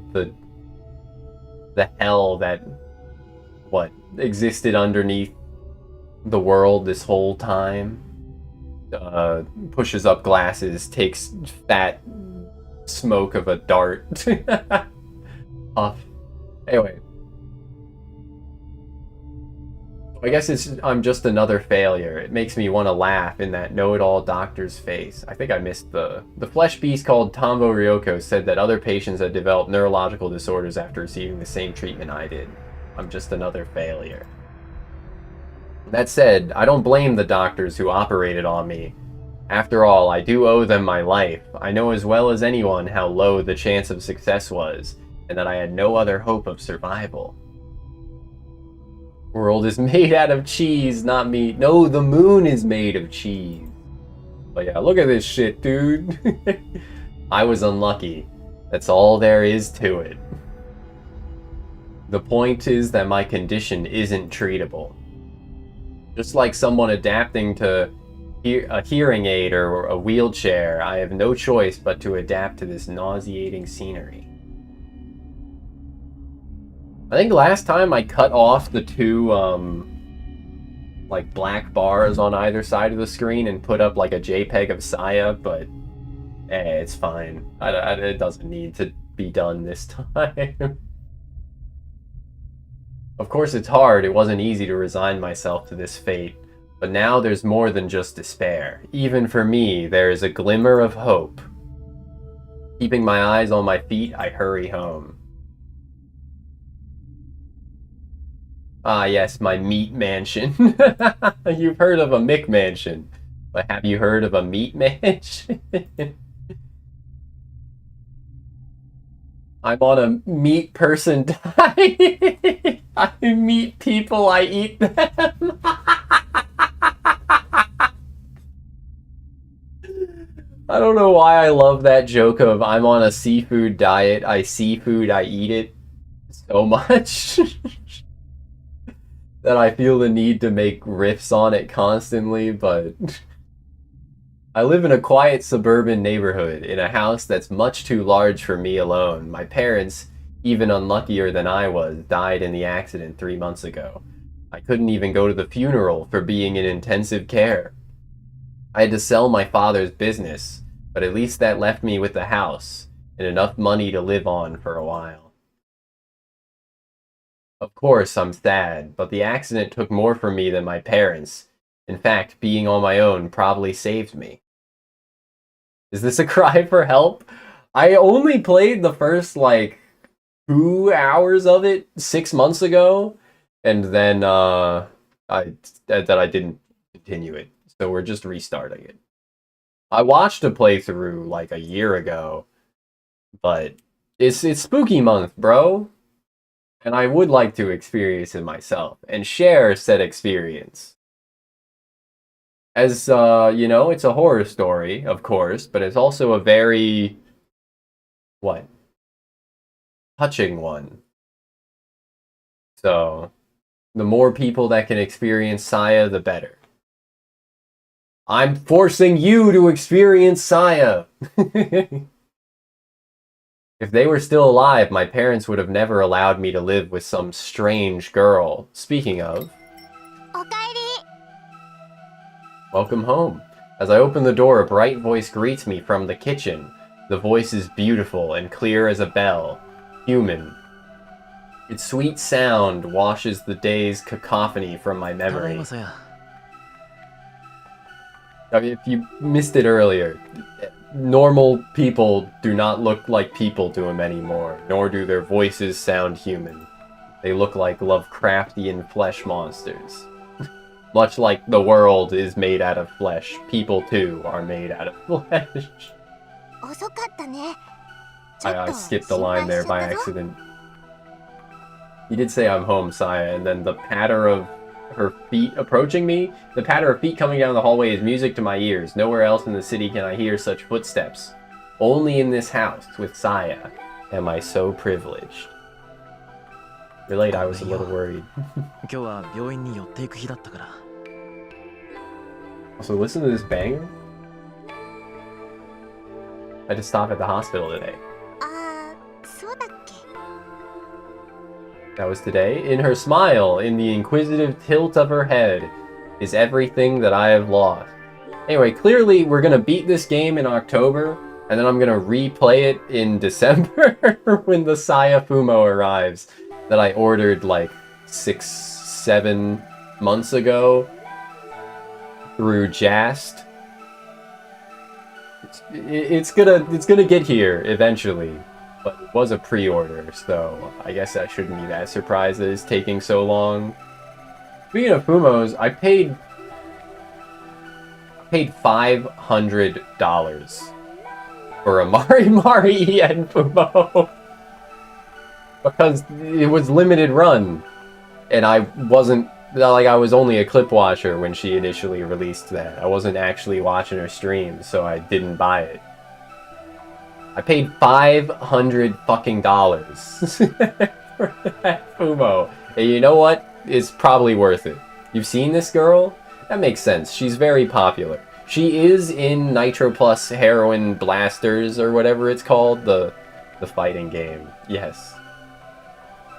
hell that existed underneath the world this whole time. Pushes up glasses, takes fat smoke of a dart. Puff. Anyway. I guess I'm just another failure. It makes me want to laugh in that know-it-all doctor's face. I think I missed the flesh beast called Tombo Ryoko said that other patients had developed neurological disorders after receiving the same treatment I did. I'm just another failure. That said, I don't blame the doctors who operated on me. After all, I do owe them my life. I know as well as anyone how low the chance of success was, and that I had no other hope of survival. World is made out of cheese, not meat. No, the moon is made of cheese. But yeah, look at this shit, dude. I was unlucky. That's all there is to it. The point is that my condition isn't treatable. Just like someone adapting to a hearing aid or a wheelchair, I have no choice but to adapt to this nauseating scenery. I think last time I cut off the two, like black bars on either side of the screen and put up like a JPEG of Saya, but it's fine. It doesn't need to be done this time. Of course it's hard, it wasn't easy to resign myself to this fate, but now there's more than just despair. Even for me, there is a glimmer of hope. Keeping my eyes on my feet, I hurry home. Ah yes, my meat mansion. You've heard of a McMansion, but have you heard of a meat mansion? I'm on a meat person diet. I meet people, I eat them. I don't know why I love that joke of I'm on a seafood diet, I see food, I eat it so much that I feel the need to make riffs on it constantly, but I live in a quiet suburban neighborhood, in a house that's much too large for me alone. My parents, even unluckier than I was, died in the accident 3 months ago. I couldn't even go to the funeral for being in intensive care. I had to sell my father's business, but at least that left me with the house and enough money to live on for a while. Of course, I'm sad, but the accident took more from me than my parents. In fact, being on my own probably saved me. Is this a cry for help? I only played the first, 2 hours of it 6 months ago, and then, I didn't continue it. So we're just restarting it. I watched a playthrough, a year ago, but it's spooky month, bro. And I would like to experience it myself, and share said experience. As, it's a horror story, of course, but it's also a very, touching one. So, the more people that can experience Saya, the better. I'm forcing you to experience Saya! If they were still alive, my parents would have never allowed me to live with some strange girl. Speaking of... Welcome home. As I open the door, a bright voice greets me from the kitchen. The voice is beautiful and clear as a bell. Human. Its sweet sound washes the day's cacophony from my memory. If you missed it earlier, normal people do not look like people to him anymore, nor do their voices sound human. They look like Lovecraftian flesh monsters. Much like the world is made out of flesh, people too are made out of flesh. I skipped the line there by accident. He did say I'm home, Saya, and then the patter of her feet approaching me, the patter of feet coming down the hallway is music to my ears. Nowhere else in the city can I hear such footsteps. Only in this house with Saya am I so privileged. You're late, I was a little worried. So listen to this banger. I had to stop at the hospital today. That was today. In her smile, in the inquisitive tilt of her head, is everything that I have lost. Anyway, clearly we're gonna beat this game in October, and then I'm gonna replay it in December when the Saya Fumo arrives that I ordered 6-7 months ago through Jast. It's gonna get here eventually. But it was a pre-order, so I guess I shouldn't be that surprised that it's taking so long. Speaking of Fumos, I paid $500 for a Mari Mari EN Fumo because it was limited run, and I wasn't like I was only a clip watcher when she initially released that. I wasn't actually watching her stream, so I didn't buy it. I paid $500 fucking for that Fumo. And you know what? It's probably worth it. You've seen this girl? That makes sense. She's very popular. She is in Nitro Plus Heroin Blasters or whatever it's called, the fighting game. Yes.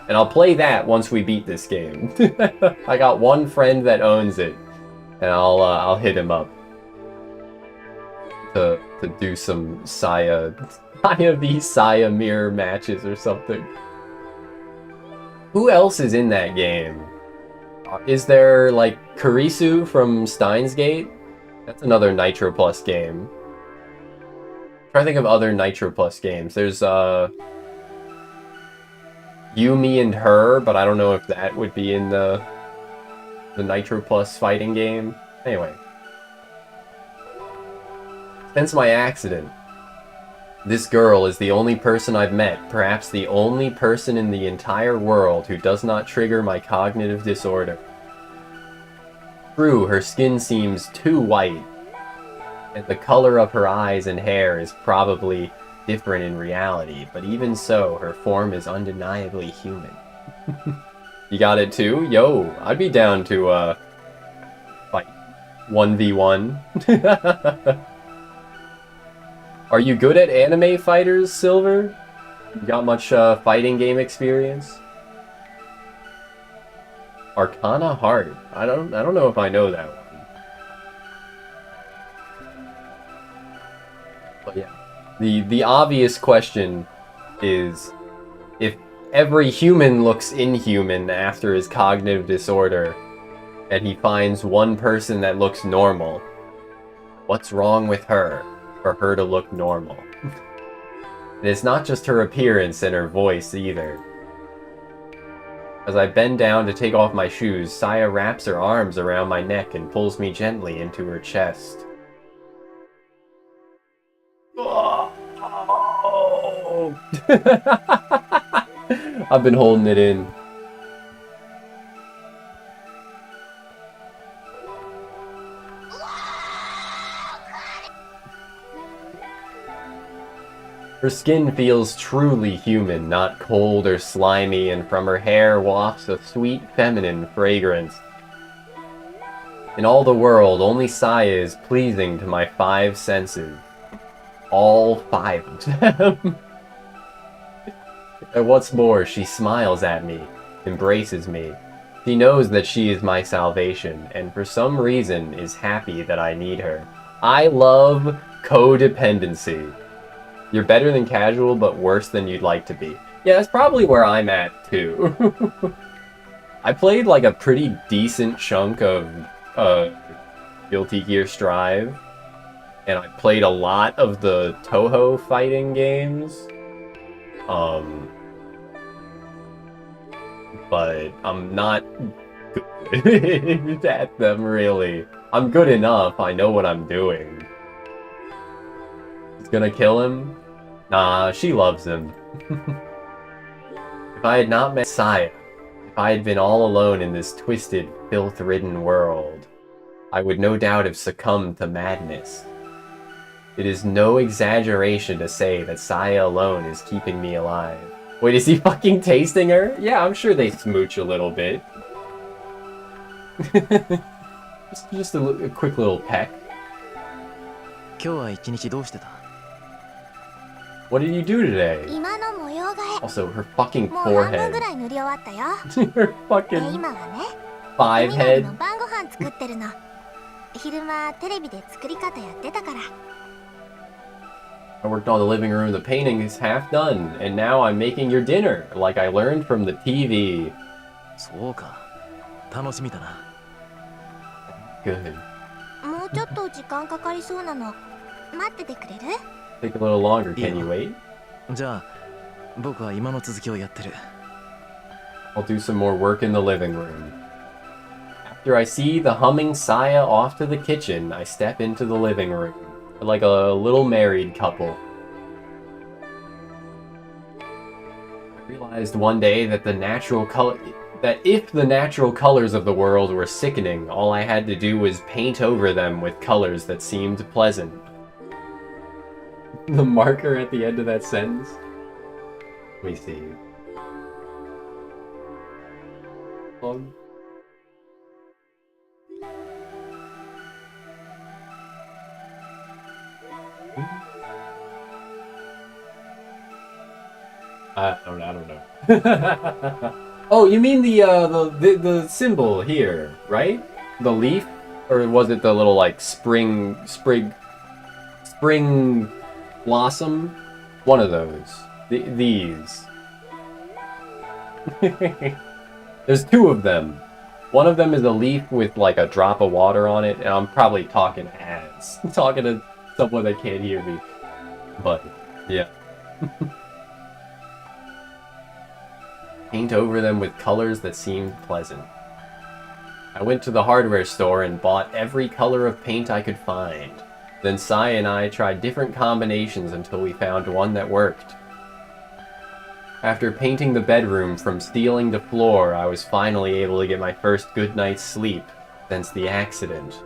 And I'll play that once we beat this game. I got one friend that owns it, and I'll hit him up to do some Saya v Saya mirror matches or something. Who else is in that game? Is there like Kurisu from Steins Gate? That's another Nitro Plus game. I'm trying to think of other Nitro Plus games. There's You, Me, and Her, but I don't know if that would be in the Nitro Plus fighting game. Anyway. Since my accident, this girl is the only person I've met, perhaps the only person in the entire world who does not trigger my cognitive disorder. True, her skin seems too white, and the color of her eyes and hair is probably different in reality, but even so, her form is undeniably human. You got it too? Yo, I'd be down to, fight 1v1. Are you good at anime fighters, Silver? You got much, fighting game experience? Arcana Heart. I don't know if I know that one. But yeah. The obvious question is, if every human looks inhuman after his cognitive disorder, and he finds one person that looks normal, what's wrong with her for her to look normal? And it's not just her appearance and her voice either. As I bend down to take off my shoes, Saya wraps her arms around my neck and pulls me gently into her chest. Oh. I've been holding it in. Her skin feels truly human, not cold or slimy, and from her hair wafts a sweet feminine fragrance. In all the world, only Saya is pleasing to my 5 senses. All 5 of them. And what's more, she smiles at me, embraces me. She knows that she is my salvation, and for some reason is happy that I need her. I love codependency. You're better than casual, but worse than you'd like to be. Yeah, that's probably where I'm at, too. I played like a pretty decent chunk of Guilty Gear Strive, and I played a lot of the Toho fighting games. But I'm not good at them, really. I'm good enough, I know what I'm doing. He's gonna kill him? Nah, she loves him. If I had not met Saya, if I had been all alone in this twisted, filth-ridden world, I would no doubt have succumbed to madness. It is no exaggeration to say that Saya alone is keeping me alive. Wait, is he fucking tasting her? Yeah, I'm sure they smooch a little bit. just a quick little peck. 今日は一日どうしてた？ What did you do today? 今の模様替え Also, her fucking もう半分 forehead. ぐらい塗り終わったよ Her で fucking 今はね five みなりの head. 晩ご飯作ってるの昼間テレビで作り方やってたから I worked on the living room. The painting is half done, and now I'm making your dinner, like I learned from the TV. そうか。楽しみだな。 Good. もうちょっと時間かかりそうなの待っててくれる Take a little longer. Can you wait? じゃあ僕は今の続きをやってる。 I'll do some more work in the living room. After I see the humming Saya off to the kitchen, I step into the living room, like a little married couple. I realized one day that if the natural colors of the world were sickening, all I had to do was paint over them with colors that seemed pleasant. The marker at the end of that sentence? Let me see. I don't know. Oh, you mean the symbol here, right? The leaf, or was it the little like spring blossom? One of those. These. There's two of them. One of them is a leaf with like a drop of water on it, and I'm probably talking ads. Talking to someone that can't hear me. But, yeah. Paint over them with colors that seemed pleasant. I went to the hardware store and bought every color of paint I could find. Then Sai and I tried different combinations until we found one that worked. After painting the bedroom from ceiling to floor, I was finally able to get my first good night's sleep since the accident.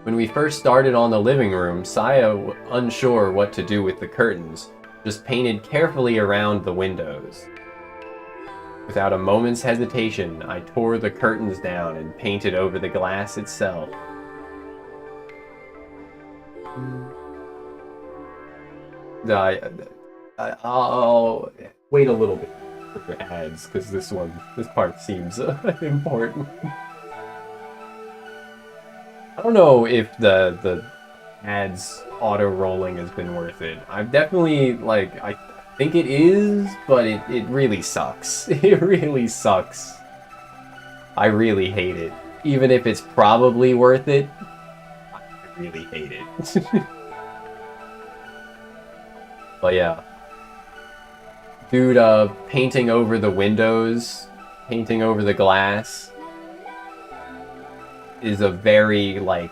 When we first started on the living room, Saya, unsure what to do with the curtains, just painted carefully around the windows. Without a moment's hesitation, I tore the curtains down and painted over the glass itself. I'll wait a little bit for ads, because this part seems important. I don't know if the ads auto-rolling has been worth it. I've definitely, like, I think it is, but it really sucks. It really sucks. I really hate it. Even if it's probably worth it, I really hate it. But yeah. Dude, painting over the windows, painting over the glass, is a very, like,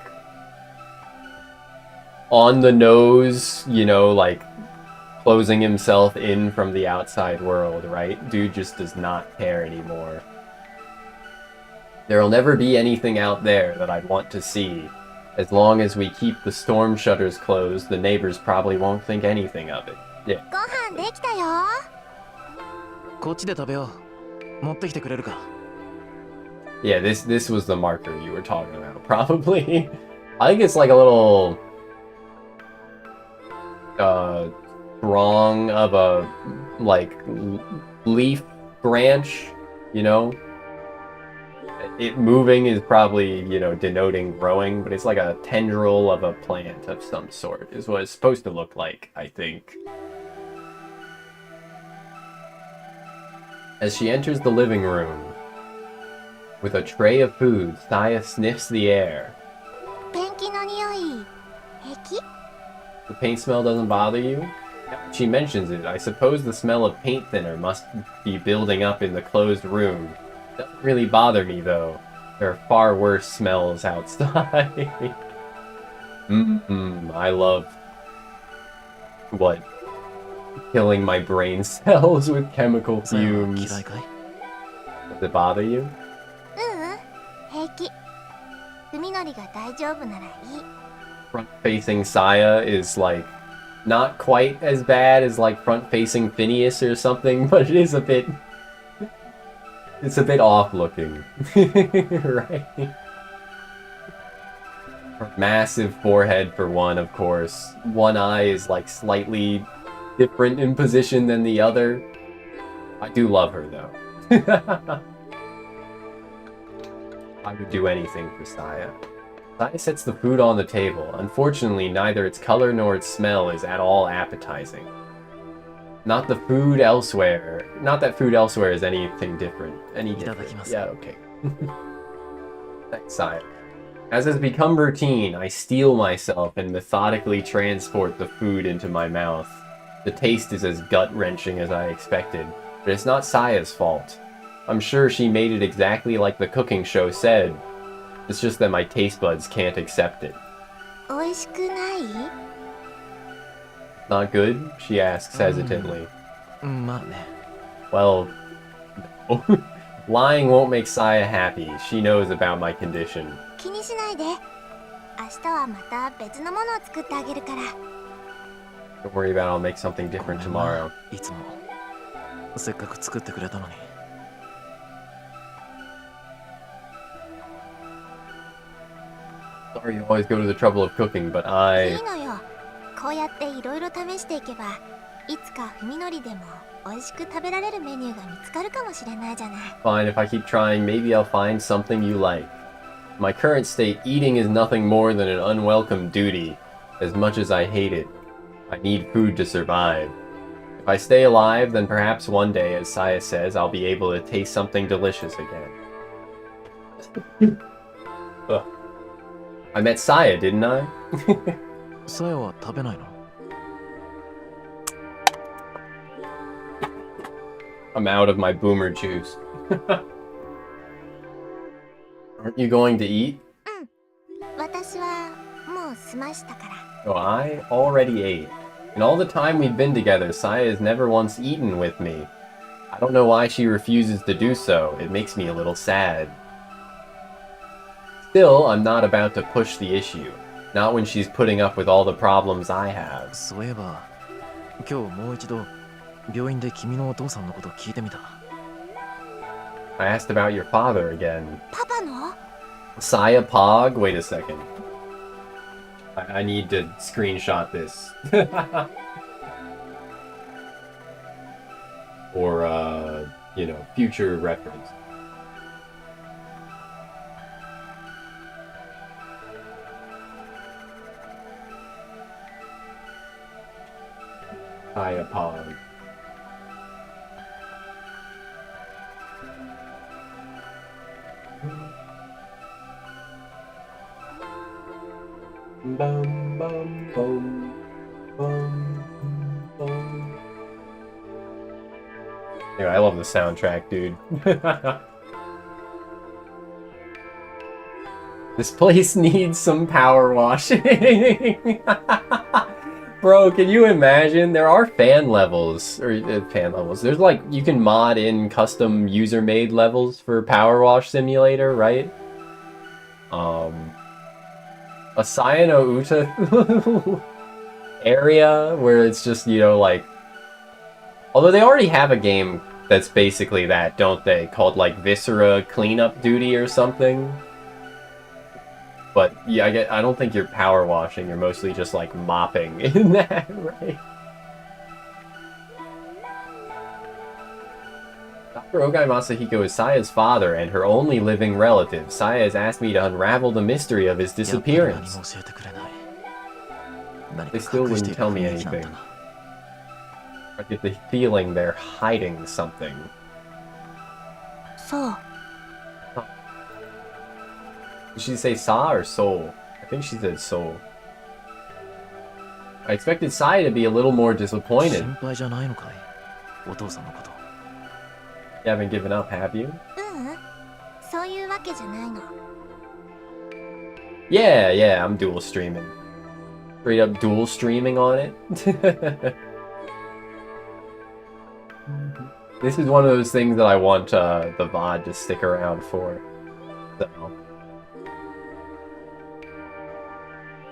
on the nose, you know, like, closing himself in from the outside world, right? Dude just does not care anymore. There'll never be anything out there that I'd want to see. As long as we keep the storm shutters closed, the neighbors probably won't think anything of it. Yeah. ご飯できたよ。こっちで食べよう。持ってきてくれるか。 Yeah, this was the marker you were talking about, probably. I think it's like a little prong of a, like, leaf branch, you know? It moving is probably, you know, denoting growing, but it's like a tendril of a plant of some sort, is what it's supposed to look like, I think. As she enters the living room, with a tray of food, Saya sniffs the air. ペンキの匂い、平気？ The paint smell doesn't bother you? She mentions it. I suppose the smell of paint thinner must be building up in the closed room. Doesn't really bother me, though. There are far worse smells outside. I love... what? Killing my brain cells with chemical fumes. 嫌いかい？ Does it bother you? 平気。海のりが大丈夫ならいい。 Front-facing Saya is, like, not quite as bad as, like, front-facing Phineas or something, but it is a bit... it's a bit off-looking. Right? Massive forehead for one, of course. One eye is, like, slightly different in position than the other. I do love her, though. I would do anything for Saya. Saya sets the food on the table. Unfortunately, neither its color nor its smell is at all appetizing. Not that food elsewhere is anything different. Any different. Yeah, okay. Thanks, Saya. As has become routine, I steel myself and methodically transport the food into my mouth. The taste is as gut-wrenching as I expected, but it's not Saya's fault. I'm sure she made it exactly like the cooking show said. It's just that my taste buds can't accept it. 美味しくない？ Not good? She asks hesitantly. まあね。 Well, lying won't make Saya happy. She knows about my condition. 気にしないで。明日はまた別のものを作ってあげるから。 Don't worry about it, I'll make something ご different めんな tomorrow. いつもせっかく作ってくれたのに。 Sorry you always go to the trouble of cooking, but い I... いのよ。こうやっていろいろ試していけば、いつか文則でも美味しく食べられるメニューが見つかるかもしれないじゃない。 Fine, if I keep trying, maybe I'll find something you like. In my current state, eating is nothing more than an unwelcome duty. As much as I hate it, I need food to survive. If I stay alive, then perhaps one day, as Saya says, I'll be able to taste something delicious again. Ugh. I met Saya, didn't I? さやは食べないの？ I'm out of my boomer juice. Aren't you going to eat? 私はもう済ましたから。 Oh, I already ate. In all the time we've been together, Saya has never once eaten with me. I don't know why she refuses to do so. It makes me a little sad. Still, I'm not about to push the issue. Not when she's putting up with all the problems I have. そういえば今日もう一度病院で君のお父さんのこと聞いてみた。 I asked about your father again. パパの？ Saya Pog? Wait a second. I need to screenshot this. Or, you know, future reference. Saya Pog. Bum, bum, bum, bum, bum. Anyway, I love the soundtrack, dude. This place needs some power washing. Bro, can you imagine? There are fan levels, or fan levels. There's like, you can mod in custom user-made levels for Power Wash Simulator, right? A Sayano Uta area where it's just, you know, like... Although they already have a game that's basically that, don't they? Called, like, Viscera Cleanup Duty or something. But, yeah, I don't think you're power washing, you're mostly just, like, mopping in that, right? Dr. Ogai Masahiko is Saya's father and her only living relative. Saya has asked me to unravel the mystery of his やっぱり何 disappearance. も教えてくれない。何 They か still 隠して wouldn't いる tell me 雰囲気なんだ anything. な。 I get the feeling they're hiding something. そう。 Did she say Sa or Soul? I think she said Soul. I expected Saya to be a little more disappointed. 心配じゃないのかい？お父さんのこと。 You haven't given up, have you? そういうわけじゃないの。 Yeah, I'm dual streaming. Straight up dual streaming on it. This is one of those things that I want the VOD to stick around for. So.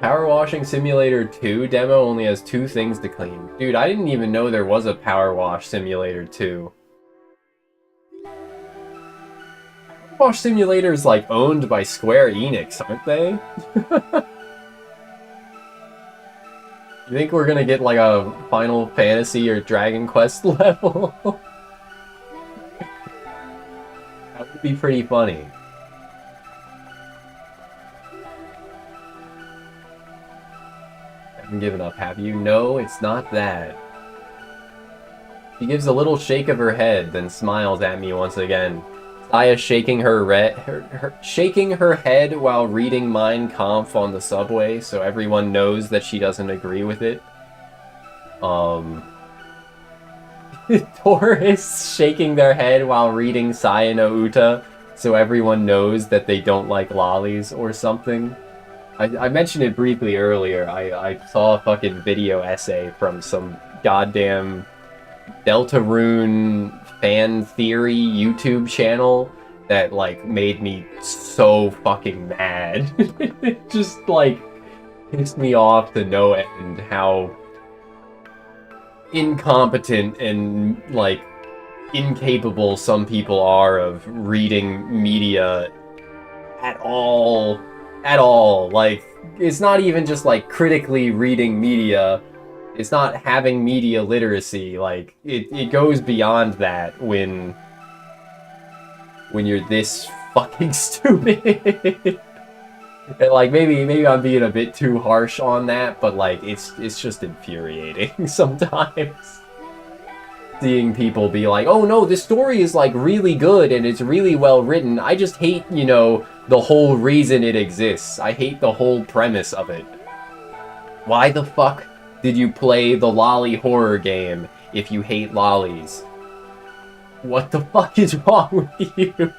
Power Washing Simulator 2 demo only has 2 things to clean. Dude, I didn't even know there was a Power Wash Simulator 2. Power Wash Simulator is like owned by Square Enix, aren't they? You think we're gonna get like a Final Fantasy or Dragon Quest level? That would be pretty funny. Haven't given up, have you? No, it's not that. She gives a little shake of her head, then smiles at me once again. Aya shaking shaking her head while reading Mein Kampf on the subway, so everyone knows that she doesn't agree with it. Tourists shaking their head while reading Saya no Uta, so everyone knows that they don't like lollies or something. I mentioned it briefly earlier. I saw a fucking video essay from some goddamn Deltarune fan theory YouTube channel that, like, made me so fucking mad. It just, like, pissed me off to no end how incompetent and, like, incapable some people are of reading media at all. Like, it's not even just, like, critically reading media. It's not having media literacy. Like, it goes beyond that when you're this fucking stupid. And, like, maybe I'm being a bit too harsh on that, but, like, it's just infuriating sometimes. Seeing people be like, oh no, this story is, like, really good and it's really well written. I just hate, you know, the whole reason it exists. I hate the whole premise of it. Why the fuck did you play the lolly horror game if you hate lollies? What the fuck is wrong with you?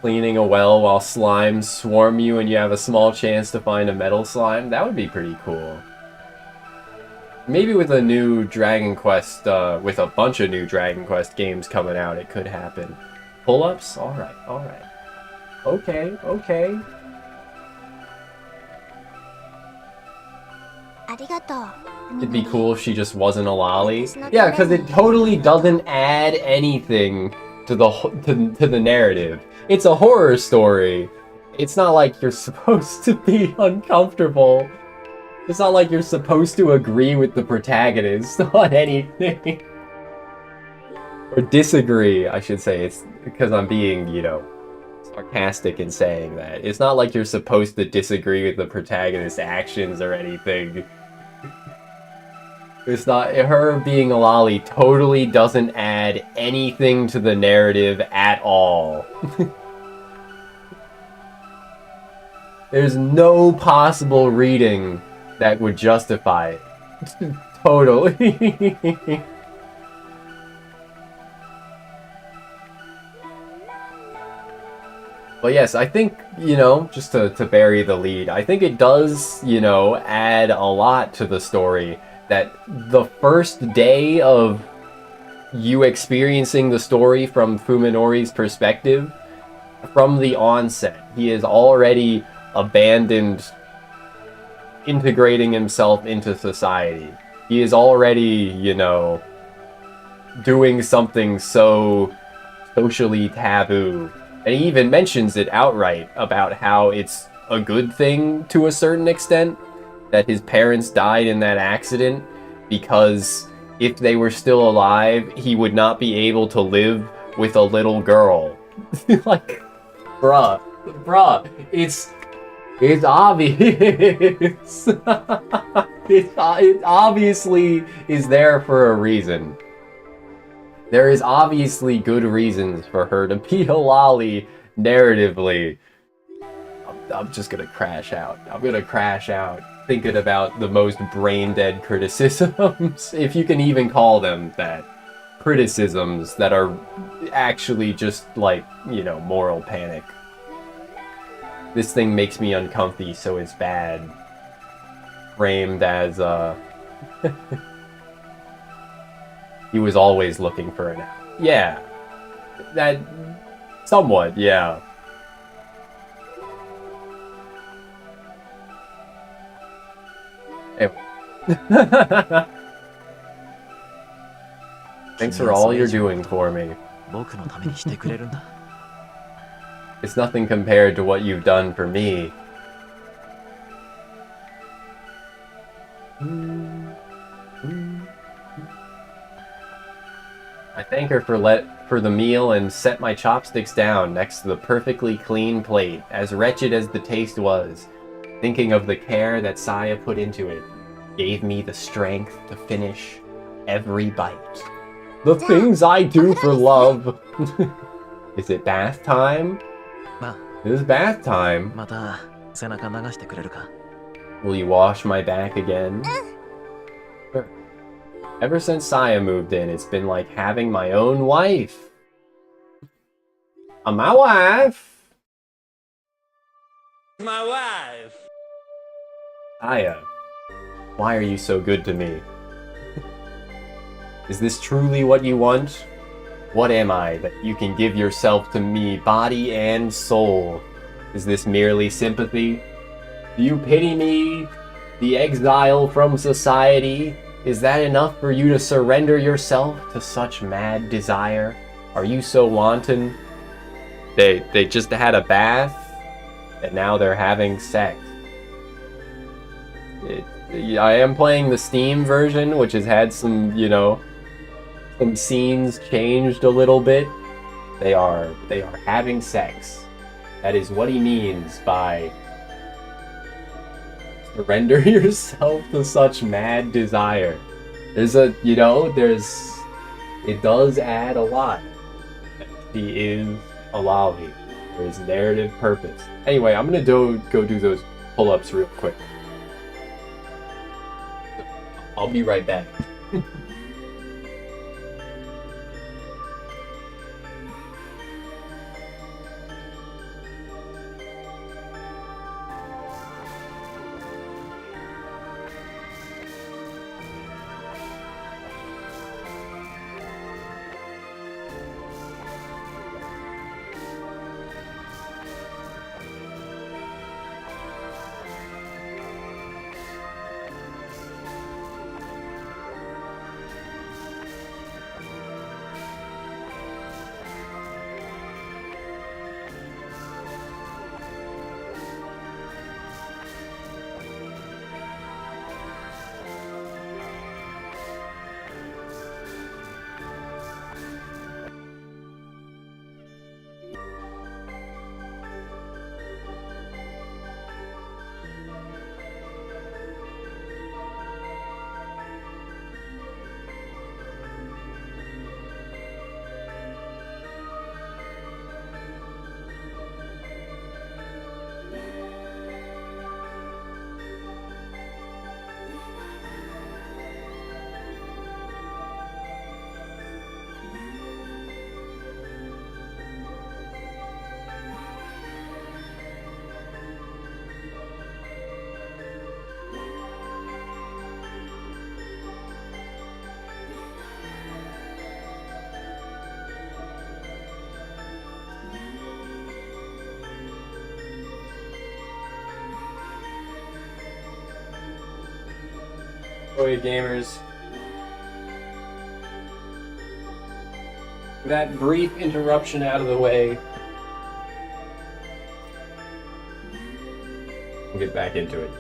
Cleaning a well while slimes swarm you and you have a small chance to find a metal slime? That would be pretty cool. Maybe with a new Dragon Quest, with a bunch of new Dragon Quest games coming out, it could happen. Pull-ups? Alright, alright. Okay, okay. It'd be cool if she just wasn't a lolly. Yeah, because it totally doesn't add anything to the narrative. It's a horror story. It's not like you're supposed to be uncomfortable. It's not like you're supposed to agree with the protagonist on anything. Or disagree, I should say. It's because I'm being, you know, sarcastic in saying that. It's not like you're supposed to disagree with the protagonist's actions or anything. It's not... Her being a lolly totally doesn't add anything to the narrative at all. There's no possible reading that would justify it. Totally. But yes, I think, you know, just to bury the lead, I think it does, you know, add a lot to the story that the first day of you experiencing the story from Fuminori's perspective, from the onset, he has already abandoned integrating himself into society. He is already, you know, doing something so socially taboo. And he even mentions it outright about how it's a good thing to a certain extent that his parents died in that accident, because if they were still alive, he would not be able to live with a little girl. Like, bruh, it's obvious. It obviously is there for a reason. There is obviously good reasons for her to be a lolly narratively. I'm just gonna crash out. I'm gonna crash out thinking about the most brain-dead criticisms, if you can even call them that. Criticisms that are actually just, like, you know, moral panic. This thing makes me uncomfy, so it's bad. Framed as, he was always looking for an... Yeah. That... Somewhat, yeah. Anyway. Thanks for all you're doing for me. It's nothing compared to what you've done for me. I thank her for the meal and set my chopsticks down next to the perfectly clean plate, as wretched as the taste was. Thinking of the care that Saya put into it gave me the strength to finish every bite. The things I do for love. Is it bath time? まあ It is bath time. また背中流してくれるか Will you wash my back again? Sure. Ever since Saya moved in, it's been like having my own wife. I'm my wife. My wife. Saya, why are you so good to me? Is this truly what you want? What am I that you can give yourself to me, body and soul? Is this merely sympathy? Do you pity me, the exile from society? Is that enough for you to surrender yourself to such mad desire? Are you so wanton? They just had a bath, and now they're having sex. I am playing the Steam version, which has had some, you know, some scenes changed a little bit. They are having sex. That is what he means by surrender yourself to such mad desire. There's a, you know, it does add a lot. He is a lolly. There's narrative purpose. Anyway, I'm gonna go do those pull-ups real quick. I'll be right back. Okay, gamers. That brief interruption out of the way. We'll get back into it.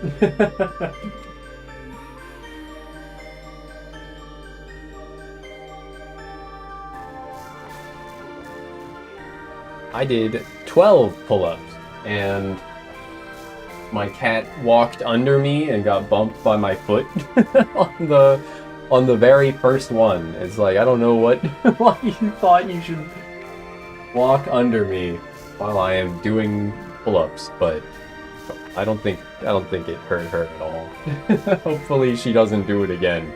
I did 12 pull-ups, and my cat walked under me and got bumped by my foot on the very first one. It's like, I don't know why you thought you should walk under me while I am doing pull-ups, but I don't think it hurt her at all. Hopefully she doesn't do it again.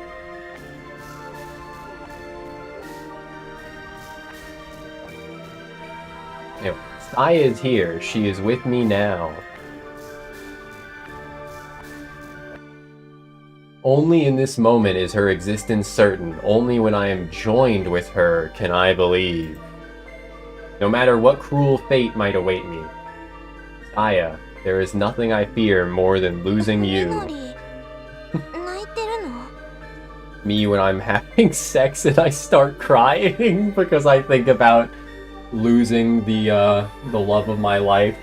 Anyway, Saya is here. She is with me now. Only in this moment is her existence certain. Only when I am joined with her can I believe. No matter what cruel fate might await me. Saya, there is nothing I fear more than losing you. 泣いてるの？ Me when I'm having sex and I start crying because I think about losing the love of my life.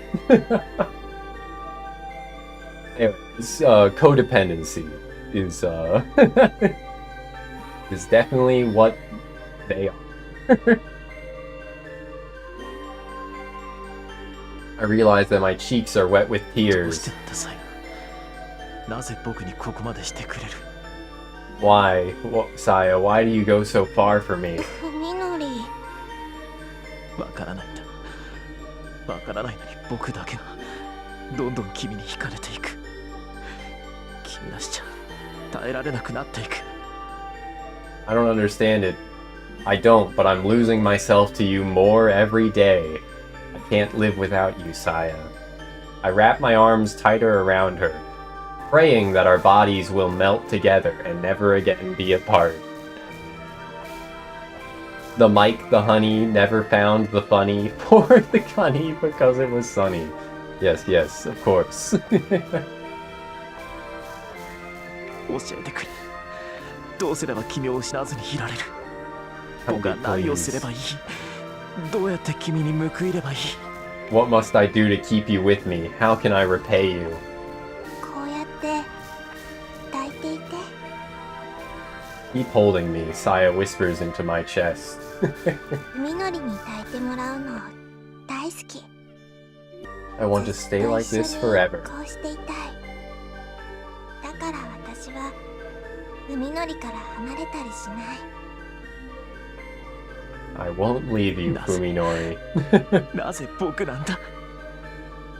Anyways, codependency is is definitely what they are. I realize that my cheeks are wet with どうし tears. てなんだサイナなぜ僕にここまでしてくれる Why? Saya, why do you go so far for me? みのり。わからないんだ。わからないのに僕だけがどんどん君に惹かれていく。君なしじゃ耐えられなくなっていく。I don't understand it. I don't, but I'm losing myself to you more every day. I can't live without you, Saya. I wrap my arms tighter around her, praying that our bodies will melt together and never again be apart. The Mike, the honey, never found the funny, poured the honey because it was sunny. Yes, yes, of course. 教えてくれ。どうすれば君を失わずにいられる。僕は何をすればいい。どうやって君に報いればいい。What must I do to keep you with me? How can I repay you? こうやって抱いていて。 Keep holding me, Saya whispers into my chest. みのりに抱いてもらうの大好き。 I want to stay like this ずっと一緒に forever. こうしていたい。だから私は海のりから離れたりしない。 I won't leave you, Fuminori. なぜ僕なんだ。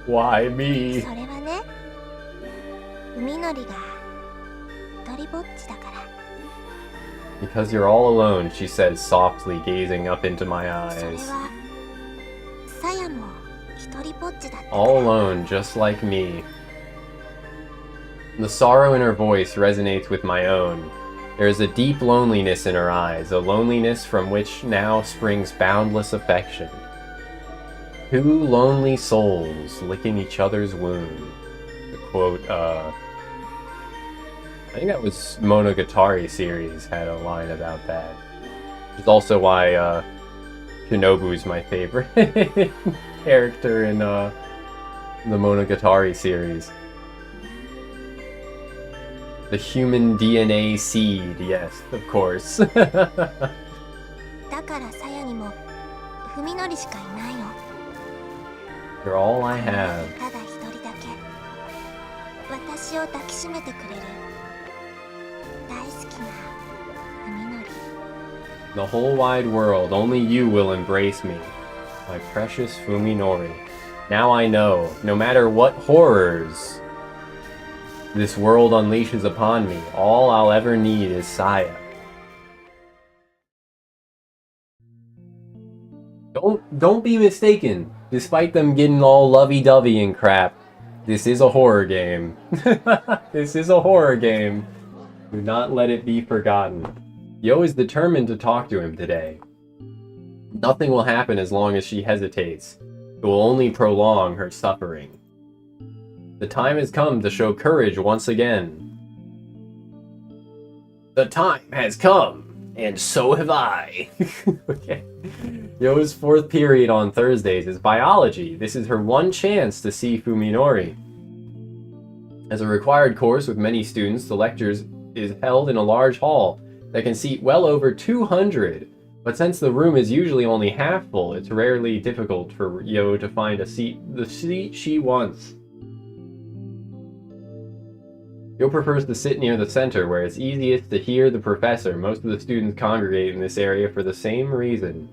Why me? それはね、海のりが一人ぼっちだから Because you're all alone, she says softly, gazing up into my それ eyes. はさやも一人ぼっちだったから All alone, just like me. The sorrow in her voice resonates with my own. There is a deep loneliness in her eyes, a loneliness from which now springs boundless affection. Two lonely souls licking each other's wound. The quote, I think that was Monogatari series had a line about that. Which is also why, Shinobu's my favorite character in, the Monogatari series. The human DNA seed, yes, of course. だからさやにも海のりしかいないの You're all I have. ただ一人だけ私を抱きしめてくれる大好きな海のり The whole wide world, only you will embrace me. My precious Fuminori. Now I know, no matter what horrors this world unleashes upon me, all I'll ever need is Saya. Don't be mistaken. Despite them getting all lovey-dovey and crap, this is a horror game. This is a horror game. Do not let it be forgotten. Yo is determined to talk to him today. Nothing will happen as long as she hesitates. It will only prolong her suffering. The time has come to show courage once again. The time has come, and so have I. Okay. Yo's fourth period on Thursdays is biology. This is her one chance to see Fuminori. As a required course with many students, the lectures is held in a large hall that can seat well over 200. But since the room is usually only half full, it's rarely difficult for Yo to find the seat she wants. Yo prefers to sit near the center where it's easiest to hear the professor. Most of the students congregate in this area for the same reason.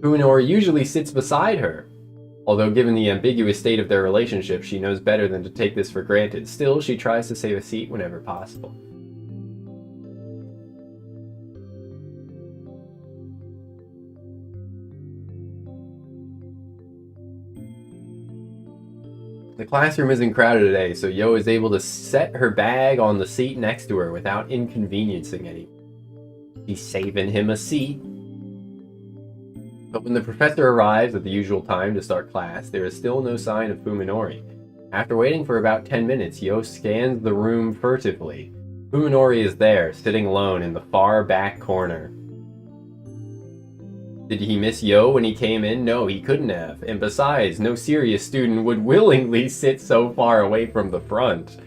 Fuminori usually sits beside her. Although given the ambiguous state of their relationship, she knows better than to take this for granted. Still, she tries to save a seat whenever possible. The classroom isn't crowded today, so Yo is able to set her bag on the seat next to her without inconveniencing anyone. She's saving him a seat. But when the professor arrives at the usual time to start class, there is still no sign of Fuminori. After waiting for about 10 minutes, Yo scans the room furtively. Fuminori is there, sitting alone in the far back corner. Did he miss Yo when he came in? No, he couldn't have. And besides, no serious student would willingly sit so far away from the front.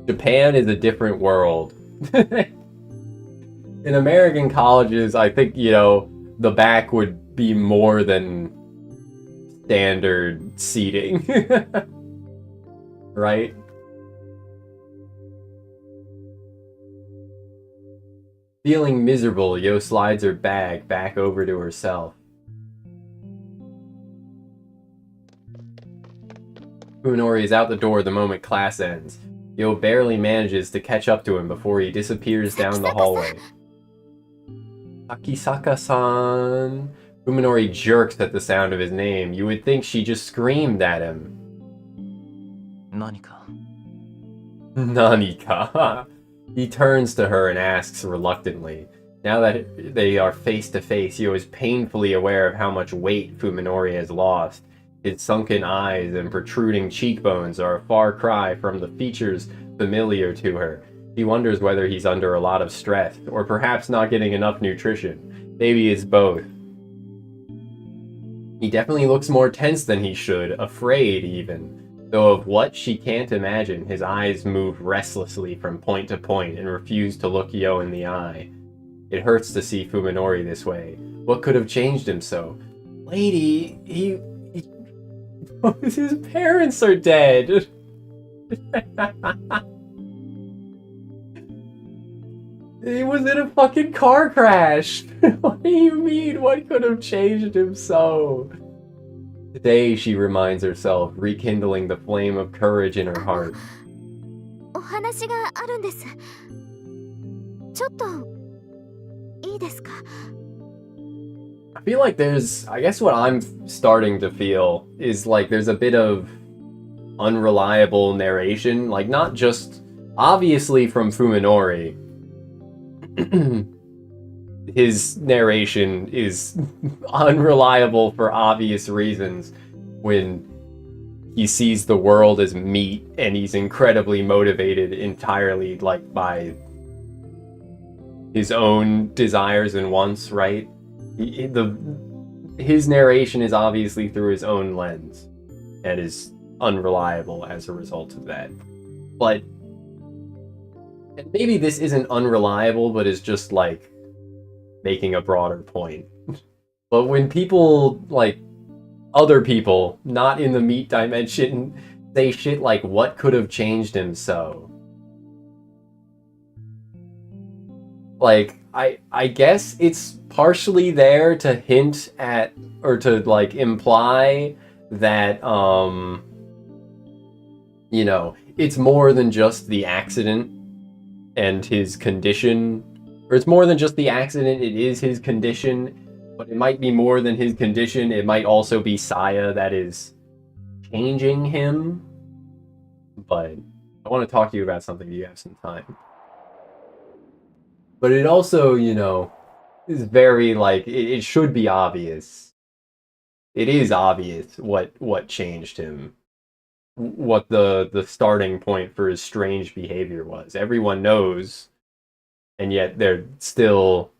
Japan is a different world. In American colleges, I think, you know, the back would be more than standard seating. Right? Feeling miserable, Yo slides her bag back over to herself. Fuminori is out the door the moment class ends. Yo barely manages to catch up to him before he disappears down the hallway. Sakisaka-san. Fuminori jerks at the sound of his name. You would think she just screamed at him. 何か Nanika. He turns to her and asks reluctantly. Now that they are face to face, Yo is painfully aware of how much weight Fuminori has lost. His sunken eyes and protruding cheekbones are a far cry from the features familiar to her. He wonders whether he's under a lot of stress, or perhaps not getting enough nutrition. Maybe it's both. He definitely looks more tense than he should, afraid even. Though of what she can't imagine, his eyes move restlessly from point to point and refuse to look Yo in the eye. It hurts to see Fuminori this way. What could have changed him so? Lady, he his parents are dead. He was in a fucking car crash. What do you mean? What could have changed him so? Today, she reminds herself, rekindling the flame of courage in her heart. お話があるんです。ちょっといいですか？ I feel like there's, I guess what I'm starting to feel is like there's a bit of unreliable narration, like not just obviously from Fuminori. His narration is unreliable for obvious reasons when he sees the world as meat and he's incredibly motivated entirely like by his own desires and wants, right? His narration is obviously through his own lens and is unreliable as a result of that. But and maybe this isn't unreliable, but is just like making a broader point. But when people, like other people, not in the meat dimension, say shit like, what could have changed him so? Like, I guess it's partially there to hint at, or to like imply that, you know, it's more than just the accident and his condition, or it's more than just the accident, it is his condition, but it might be more than his condition, it might also be Saya that is changing him. But I want to talk to you about something if you have some time. But it also, you know, is very like, it should be obvious. It is obvious what changed him. What the starting point for his strange behavior was. Everyone knows, and yet they're still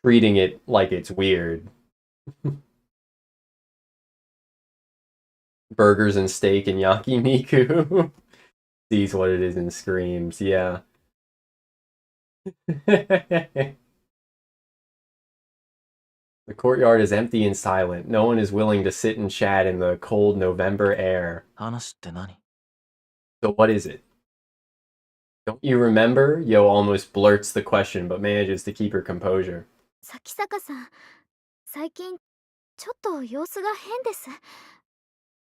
treating it like it's weird. Burgers and steak and yakiniku. Sees what it is and screams, yeah. The courtyard is empty and silent. No one is willing to sit and chat in the cold November air. 話って何 So what is it? Don't you remember? Yo almost blurts the question, but manages to keep her composure. 咲坂さん、最近ちょっと様子が変です。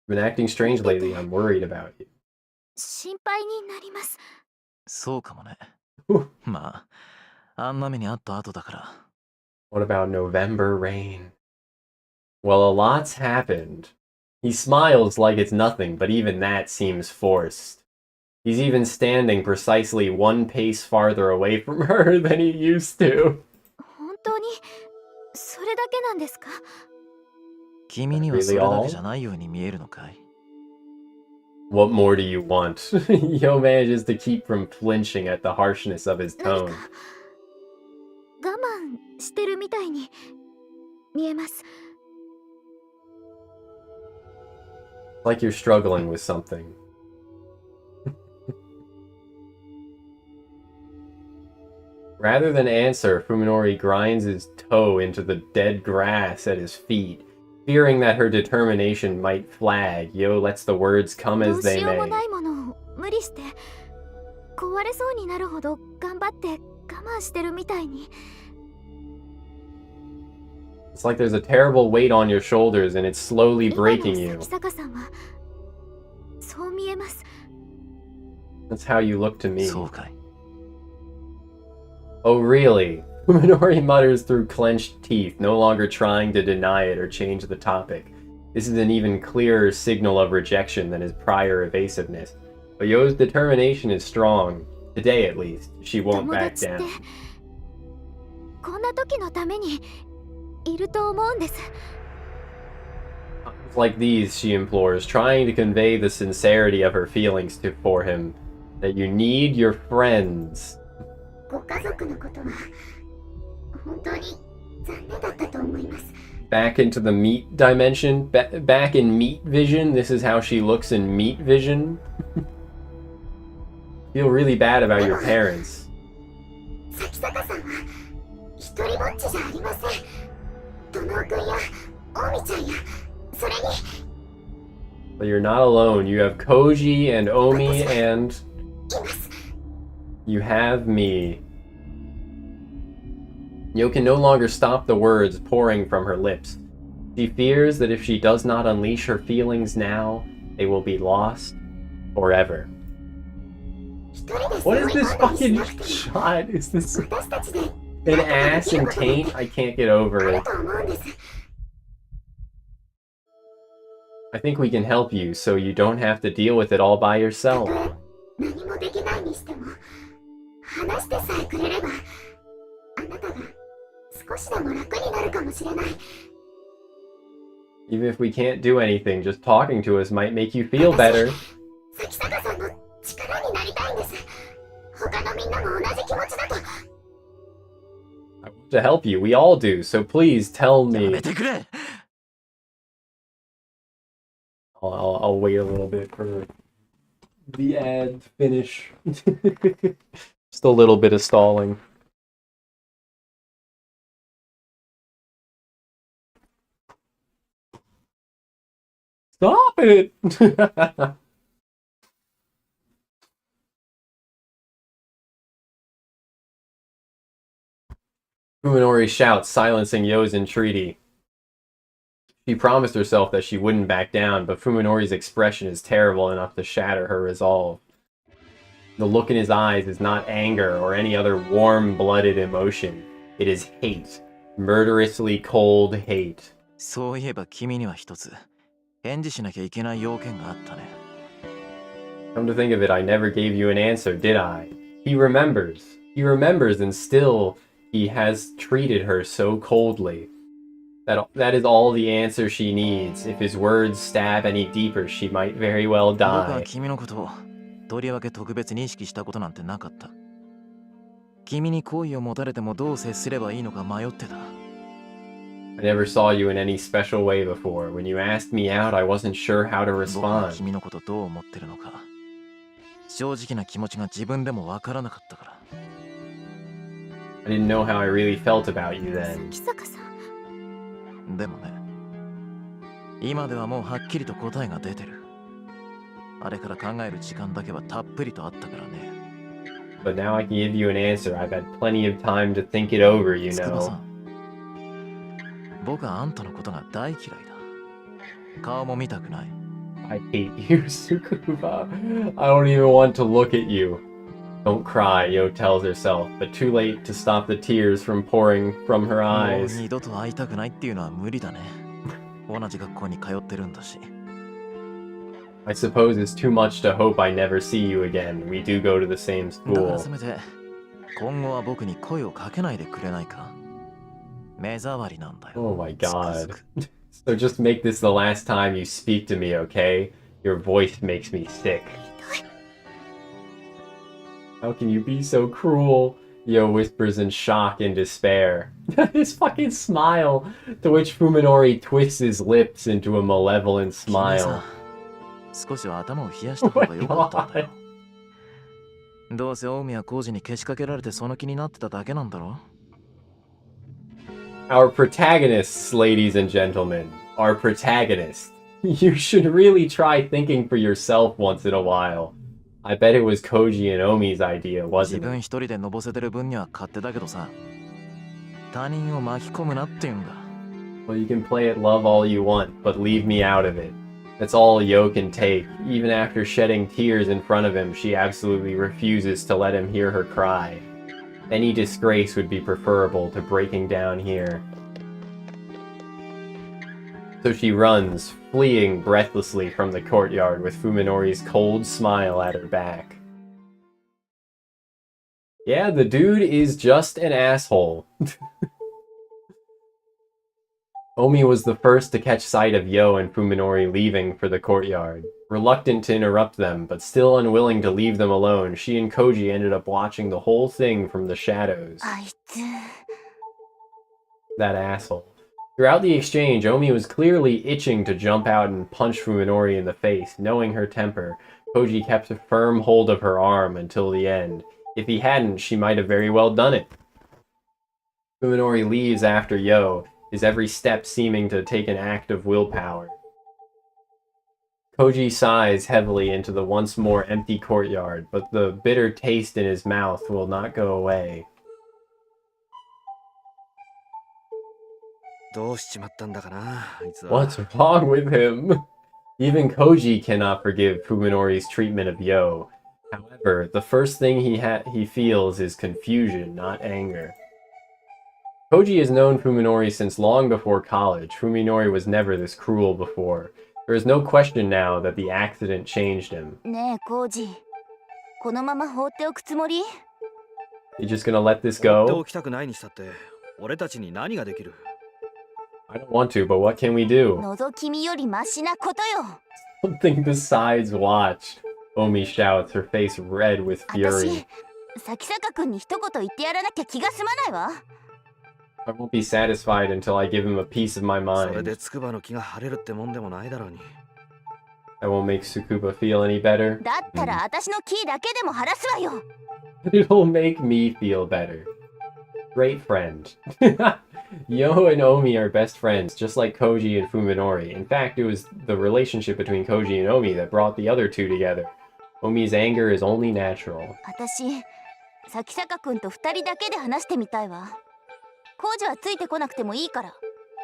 You've been acting strange lately. I'm worried about you. 心配になります。そうかもね Whew. まああんな目にあった後だから What about November rain? Well, a lot's happened. He smiles like it's nothing, but even that seems forced. He's even standing precisely one pace farther away from her than he used to. 本当にそれだけなんですか？ 君にはそれだけじゃないように見えるのかい What more do you want? Yo manages to keep from flinching at the harshness of his 何 tone. か我慢してるみたいに見えます。 Like you're struggling with something. Rather than answer, Fuminori grinds his toe into the dead grass at his feet. Fearing that her determination might flag, Yo lets the words come ど as う they しようも may. ないものを無理して壊れそうになるほど頑張って我慢してるみたいに。 It's like there's a terrible weight on your shoulders and it's slowly 今の breaking you. 咲坂さんはそう見えます。 That's how you look to me. そうかい。 Oh, really? Fuminori mutters through clenched teeth, no longer trying to deny it or change the topic. This is an even clearer signal of rejection than his prior evasiveness. But Yo's determination is strong. Today, at least. She won't 友 back 達って down. こんな時のためにいると思うんです。 Times like these, she implores, trying to convey the sincerity of her feelings for him. That you need your friends. ご家族のことは本当に残念だったと思います。 Back into the meat dimension? Back in meat vision? This is how she looks in meat vision? Feel really bad about your parents. 咲坂さんは一人ぼっちじゃありません。トノ君やオミちゃんやそれに But you're not alone. You have Koji and Omi and います。 you have me. Yo can no longer stop the words pouring from her lips. She fears that if she does not unleash her feelings now, they will be lost forever. 一人で What is this 背負い込んだりし fucking なくて shot? Is this 私たちで an ass and taint? I can't get あ over る it. と思うんです。 I think we can help you so you don't have to deal with it all by た yourself. とえ何もできないにしても話してさえくれればあなたが少しでも楽になるかもしれない。 Even if we can't do anything, just talking to us might make you feel better. 咲坂さんの力になりたいんです。他のみんなも同じ気持ちだと。 I want to help you. We all do. So please tell や me. めてくれ。 I'll wait a little bit for the ad to finish. Just a little bit of stalling. Stop it! Fuminori shouts, silencing Yo's entreaty. She promised herself that she wouldn't back down, but Fuminori's expression is terrible enough to shatter her resolve. The look in his eyes is not anger or any other warm-blooded emotion. It is hate. Murderously cold hate. そういえば君には一つ返事しなきゃいけない要件があったね。 Come to think of it, I never gave you an answer, did I? He remembers. He remembers, and still he has treated her so coldly. That is all the answer she needs. If his words stab any deeper, she might very well 僕は die. 君のことをとりわけ特別に意識したことなんてなかった。君に好意を持たれてもどう接すればいいのか迷ってた。 I never saw you in any special way before. When you asked me out, I wasn't sure how to 僕は respond. 君のことどう思ってるのか正直な気持ちが自分でもわからなかったから。 I didn't know how I really felt about you then. 咲坂さん。でもね、今ではもうはっきりと答えが出てる。あれから考える時間だけはたっぷりとあったからね。 But now I can give you an answer. I've had plenty of time to think it over, you 筑波さ know. ん、僕はあんたのことが大嫌いだ。顔も見たくない。 I hate you, Tsukuba. I don't even want to look at you. Don't cry, Yo tells herself, but too late to stop the tears from pouring from her もう eyes. 二度と会いたくないっていうのは無理だね。同じ学校に通ってるんだし。 I suppose it's too much to hope I never see you again. We do go to the same だから school. せめて今後は僕に声をかけないでくれないか。目障りなんだよ。 Oh my つく god. づく So just make this the last time you speak to me, okay? Your voice makes me sick. How can you be so cruel? Yo whispers in shock and despair. His fucking smile, to which Fuminori twists his lips into a malevolent 君 smile. さ、少しは頭を冷やした Oh 方 my がよかったんだよ god.。どうせ大宮浩二にけしかけられてその気になってただけなんだろ。 Our protagonists, ladies and gentlemen, our protagonist. You should really try thinking for yourself once in a while. I bet it was Koji and Omi's idea, 自 wasn't 分 it? 一人でのぼせてる分には勝手だけどさ、他人を巻き込むなって言うんだ。 Well, you can play it love all you want, but leave me out of it. That's all Yo can take. Even after shedding tears in front of him, she absolutely refuses to let him hear her cry. Any disgrace would be preferable to breaking down here. So she runs, fleeing breathlessly from the courtyard with Fuminori's cold smile at her back. Yeah, the dude is just an asshole. Omi was the first to catch sight of Yo and Fuminori leaving for the courtyard. Reluctant to interrupt them, but still unwilling to leave them alone, she and Koji ended up watching the whole thing from the shadows. あいつ That asshole. Throughout the exchange, Omi was clearly itching to jump out and punch Fuminori in the face. Knowing her temper, Koji kept a firm hold of her arm until the end. If he hadn't, she might have very well done it. Fuminori leaves after Yo, his every step seeming to take an act of willpower. Koji sighs heavily into the once more empty courtyard, but the bitter taste in his mouth will not go away. どうしちまったんだかな、あいつは。 What's wrong with him? Even Koji cannot forgive Fuminori's treatment of Yo. However, the first thing he feels is confusion, not anger. Koji has known Fuminori since long before college. Fuminori was never this cruel before. There is no question now that the accident changed him. ねえコージこのまま放っておくつもり You just gonna let this 放って go? おきたくないにしたって俺たちに何ができる？ I don't want to, but what can we do? 覗き見よりマシなことよ Something besides watch. Omi shouts, her face red with 私 fury. 崎坂くんに一言言ってやらなきゃ気が済まないわ I won't be satisfied until I give him a piece of my それ mind. で筑波の気が晴れるってもんでもないだろうに。 I won't make Tsukuba feel any better. だったら私のキーだけでも晴らすわよ It'll make me feel better. Great friend. Yo and Omi are best friends, just like Koji and Fuminori. In fact, it was the relationship between Koji and Omi that brought the other two together. Omi's anger is only natural. 私崎坂くんと二人だけで話してみたいわコージはついてこなくてもいいから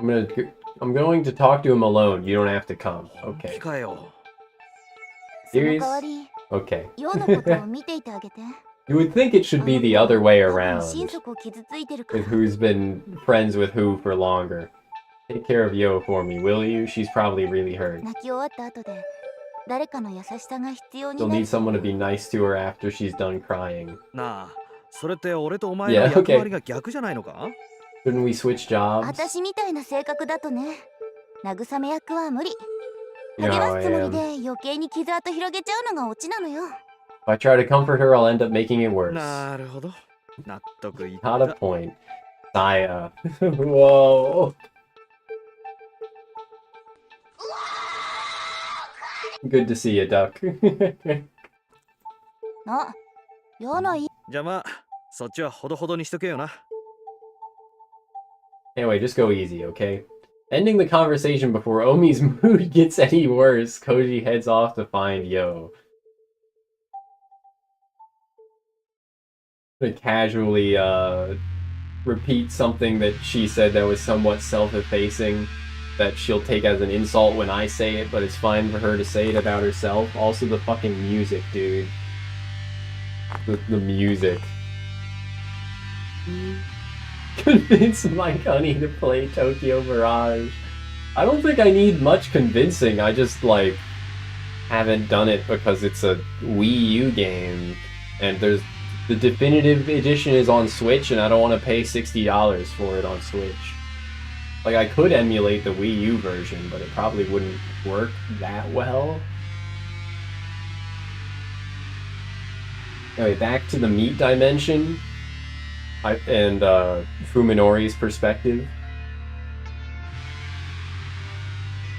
I'm going to talk to him alone. You don't have to come. 本気 Okay. かよ。その代わり Okay. ヨのことを見ていてあげて You would think it should be the other way 多分 around, 心底傷ついてるから with who's been friends with who for longer. Take care of Yo for me, will you? She's probably really hurt. 泣き終わった後で誰かの優しさが必要に You'll な need る someone to be nice to her after she's done crying. なあ、それって俺とお前の Yeah, 役 okay. 割が逆じゃないのか？ Shouldn't we switch jobs? 私みたいな性格だとね慰め役は無理 You 励 know ま how す I つもり am. で余計に傷跡広げちゃうのがオチなのよ If I try to comfort her, I'll end up making it worse. なるほど。納得いった。 Not a point. Saya. Whoa. Good to see you, Duck. あヨのいいじゃあまあ、そっちはほどほどにしとけよな。 Anyway, just go easy, okay? Ending the conversation before Omi's mood gets any worse, Koji heads off to find Yo. To casually repeat something that she said that was somewhat self-effacing, that she'll take as an insult when I say it, but it's fine for her to say it about herself. Also the fucking music, dude. The music. Convince Mike Honey to play Tokyo Mirage. I don't think I need much convincing. I just, like, haven't done it because it's a Wii U game. And the definitive edition is on Switch, and I don't want to pay $60 for it on Switch. Like, I could emulate the Wii U version, but it probably wouldn't work that well. Anyway, back to the meat dimension. And Fuminori's perspective.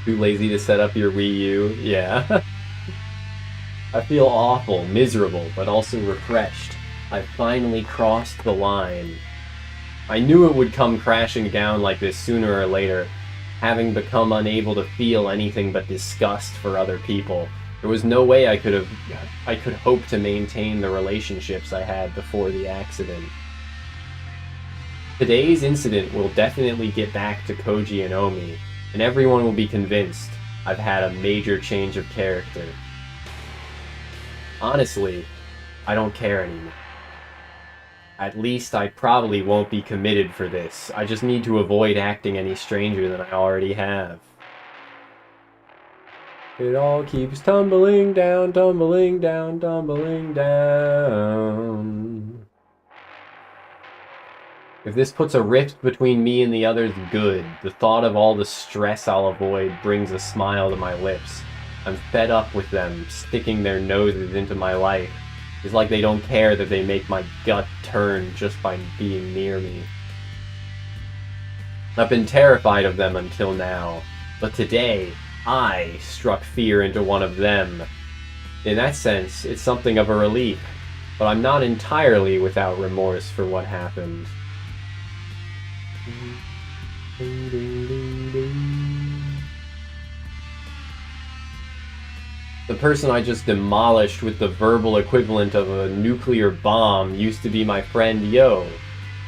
Too lazy to set up your Wii U? Yeah. I feel awful, miserable, but also refreshed. I finally crossed the line. I knew it would come crashing down like this sooner or later. having become unable to feel anything but disgust for other people. There was no way I could hope to maintain the relationships I had before the accident. Today's incident will definitely get back to Koji and Omi, and everyone will be convinced I've had a major change of character. Honestly, I don't care anymore. At least I probably won't be committed for this. I just need to avoid acting any stranger than I already have. It all keeps tumbling down, tumbling down, tumbling down. If this puts a rift between me and the others, good. The thought of all the stress I'll avoid brings a smile to my lips. I'm fed up with them sticking their noses into my life. It's like they don't care that they make my gut turn just by being near me. I've been terrified of them until now, but today, I struck fear into one of them. In that sense, it's something of a relief, but I'm not entirely without remorse for what happened. The person I just demolished with the verbal equivalent of a nuclear bomb used to be my friend Yo.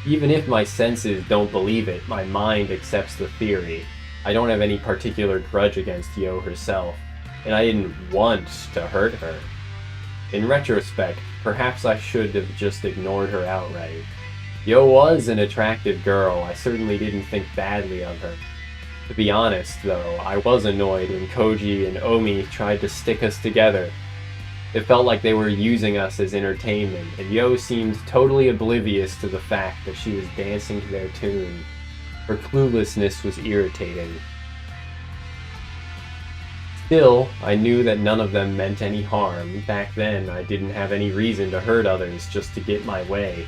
Even if my senses don't believe it, my mind accepts the theory. I don't have any particular grudge against Yo herself, and I didn't want to hurt her. In retrospect, perhaps I should have just ignored her outright. Yo was an attractive girl. I certainly didn't think badly of her. To be honest, though, I was annoyed when Koji and Omi tried to stick us together. It felt like they were using us as entertainment, and Yo seemed totally oblivious to the fact that she was dancing to their tune. Her cluelessness was irritating. Still, I knew that none of them meant any harm. Back then, I didn't have any reason to hurt others just to get my way.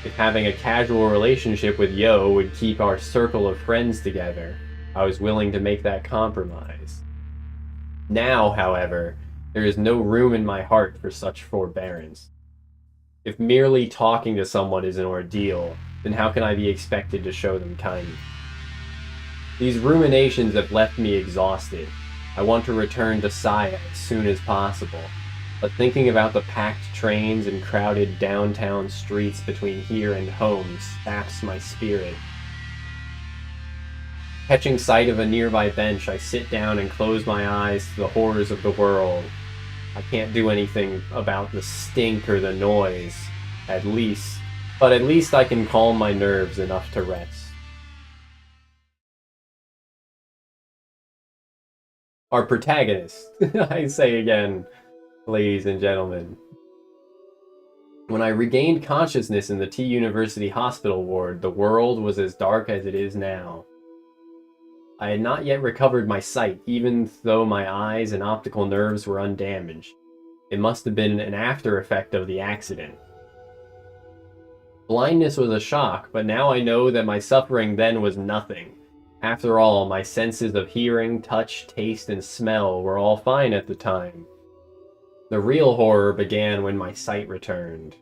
If having a casual relationship with Yo would keep our circle of friends together, I was willing to make that compromise. Now, however, there is no room in my heart for such forbearance. If merely talking to someone is an ordeal, then how can I be expected to show them kindness? These ruminations have left me exhausted. I want to return to Saya as soon as possible, but thinking about the packed trains and crowded downtown streets between here and home saps my spirit. Catching sight of a nearby bench, I sit down and close my eyes to the horrors of the world. I can't do anything about the stink or the noise, but at least I can calm my nerves enough to rest. Our protagonist, I say again, ladies and gentlemen. When I regained consciousness in the T University hospital ward, the world was as dark as it is now. I had not yet recovered my sight, even though my eyes and optical nerves were undamaged. It must have been an after effect of the accident. Blindness was a shock, but now I know that my suffering then was nothing. After all, my senses of hearing, touch, taste, and smell were all fine at the time. The real horror began when my sight returned.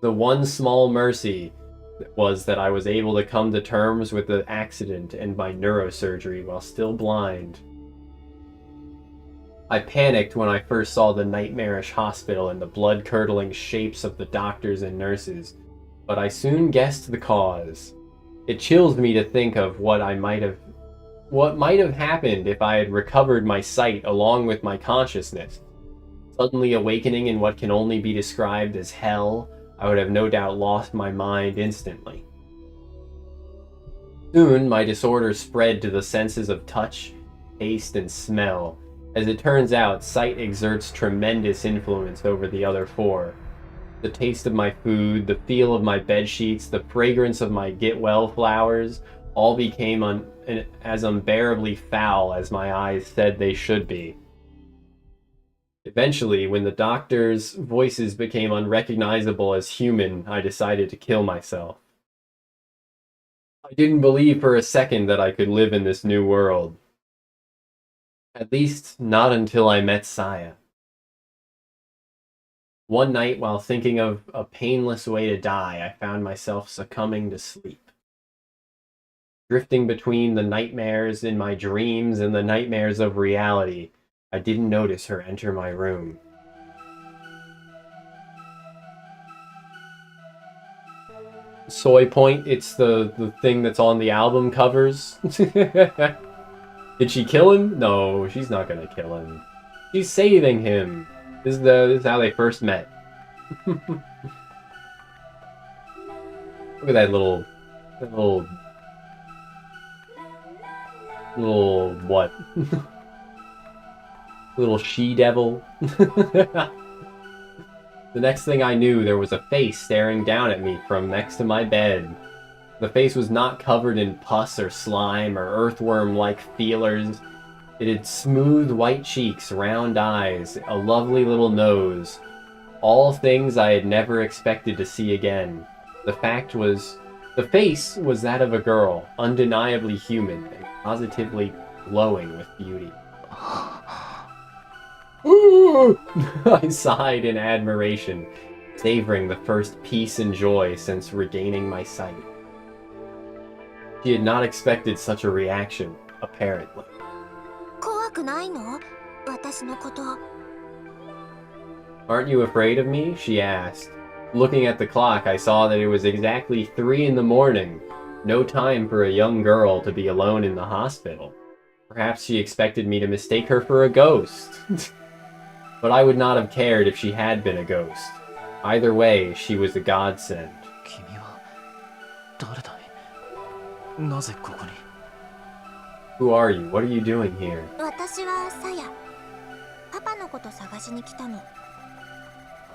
The one small mercy was that I was able to come to terms with the accident and my neurosurgery while still blind. I panicked when I first saw the nightmarish hospital and the blood-curdling shapes of the doctors and nurses, but I soon guessed the cause. It chills me to think of what might have happened if I had recovered my sight along with my consciousness. Suddenly awakening in what can only be described as hell, I would have no doubt lost my mind instantly. Soon, my disorder spread to the senses of touch, taste, and smell. As it turns out, sight exerts tremendous influence over the other four. The taste of my food, the feel of my bedsheets, the fragrance of my get-well flowers, all became as unbearably foul as my eyes said they should be. Eventually, when the doctors' voices became unrecognizable as human, I decided to kill myself. I didn't believe for a second that I could live in this new world. At least, not until I met Saya. One night, while thinking of a painless way to die, I found myself succumbing to sleep. drifting between the nightmares in my dreams and the nightmares of reality. I didn't notice her enter my room. Soy Point, it's the thing that's on the album covers. Did she kill him? No, she's not gonna kill him. She's saving him. This is how they first met. Look at that little what? Little she-devil. The next thing I knew, there was a face staring down at me from next to my bed. The face was not covered in pus or slime or earthworm-like feelers. It had smooth white cheeks, round eyes, a lovely little nose. All things I had never expected to see again. The face was that of a girl, undeniably human and positively glowing with beauty. Ooh! I sighed in admiration, savoring the first peace and joy since regaining my sight. She had not expected such a reaction, apparently. 怖くないの？私のこと。 Aren't you afraid of me? She asked. Looking at the clock, I saw that it was exactly 3 in the morning. No time for a young girl to be alone in the hospital. Perhaps she expected me to mistake her for a ghost. But I would not have cared if she had been a ghost. Either way, she was a godsend. 君は誰だい？なぜここに？ Who are you? What are you doing here? 私はサヤ。パパのこと探しに来たの。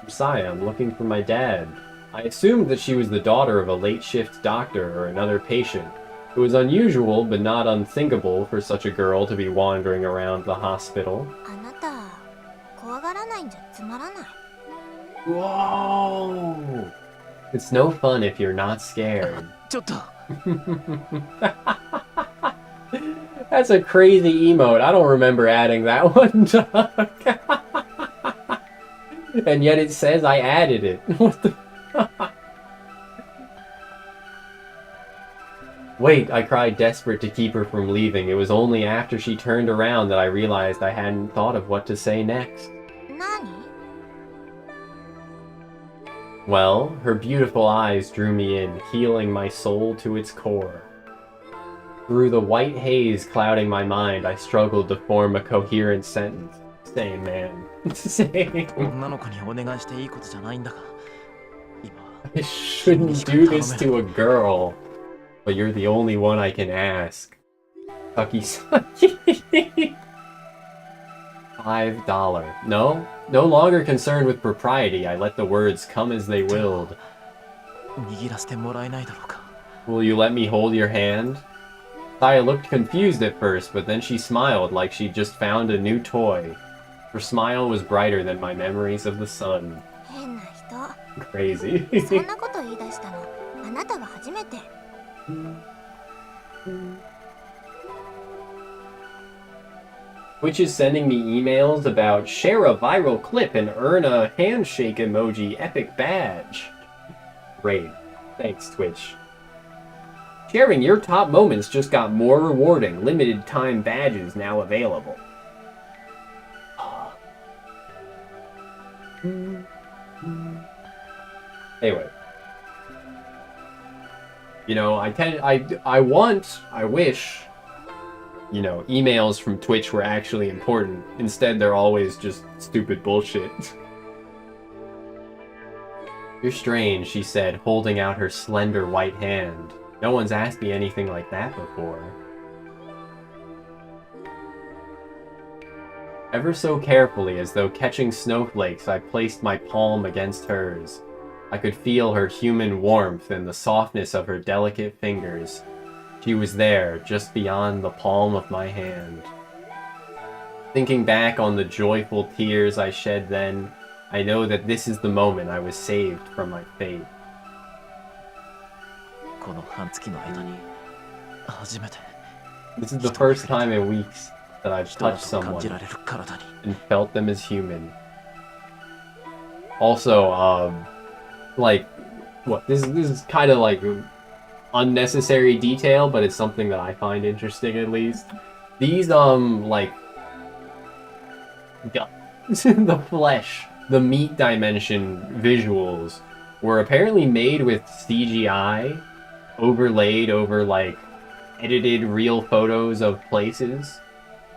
Saya, I'm looking for my dad. I assumed that she was the daughter of a late shift doctor or another patient. It was unusual, but not unthinkable for such a girl to be wandering around the hospital. あなた、怖がらないんじゃつまらない。 Whoa! It's no fun if you're not scared. ちょっと。 That's a crazy emote. I don't remember adding that one. And yet it says I added it. What the? Wait, I cried, desperate to keep her from leaving. It was only after she turned around that I realized I hadn't thought of what to say next. 何？ Well, her beautiful eyes drew me in, healing my soul to its core. Through the white haze clouding my mind, I struggled to form a coherent sentence. Same, man. Same. 女の子にお願いしていいことじゃないんだが。今。 I shouldn't do this to a girl. But you're the only one I can ask. Saki-saki. $5. No? No longer concerned with propriety, I let the words come as they willed. 握らせてもらえないだろうか。 Will you let me hold your hand? Saya looked confused at first, but then she smiled like she'd just found a new toy. Her smile was brighter than my memories of the sun. 変な人。 Crazy. そんなこと言い出したの、あなたが初めて。 Which is sending me emails about share a viral clip and earn a handshake emoji epic badge. Great. Thanks, Twitch. Sharing your top moments just got more rewarding. Limited time badges now available. Anyway. You know, I wish, you know, emails from Twitch were actually important. Instead, they're always just stupid bullshit. You're strange, she said, holding out her slender white hand. No one's asked me anything like that before. Ever so carefully, as though catching snowflakes, I placed my palm against hers. I could feel her human warmth and the softness of her delicate fingers. She was there, just beyond the palm of my hand. Thinking back on the joyful tears I shed then, I know that this is the moment I was saved from my fate. この半月の間に初めて This is the first time in weeks that I've 人だ touched と感 someone じられる体に and felt them as human. Also, like, what? This is kind of like unnecessary detail, but it's something that I find interesting at least. These, like, the flesh, the meat dimension visuals were apparently made with CGI overlaid over, like, edited real photos of places.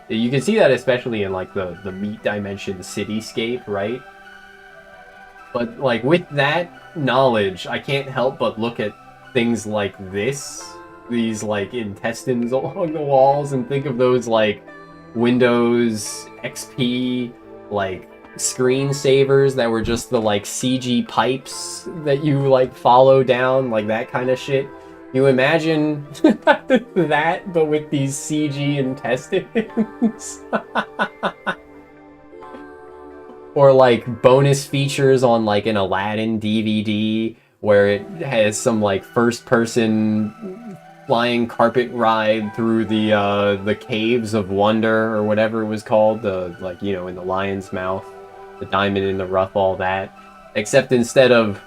You can see that especially in, like, the meat dimension cityscape, right? But, like, with that knowledge, I can't help but look at things like this, these, like, intestines along the walls, and think of those, like, Windows XP, like, screensavers that were just the, like, CG pipes that you, like, follow down, like, that kind of shit. You imagine that, but with these CG intestines? Or, like, bonus features on, like, an Aladdin DVD, where it has some, like, first-person flying carpet ride through the Caves of Wonder, or whatever it was called, the, like, you know, in the lion's mouth, the diamond in the rough, all that. Except instead of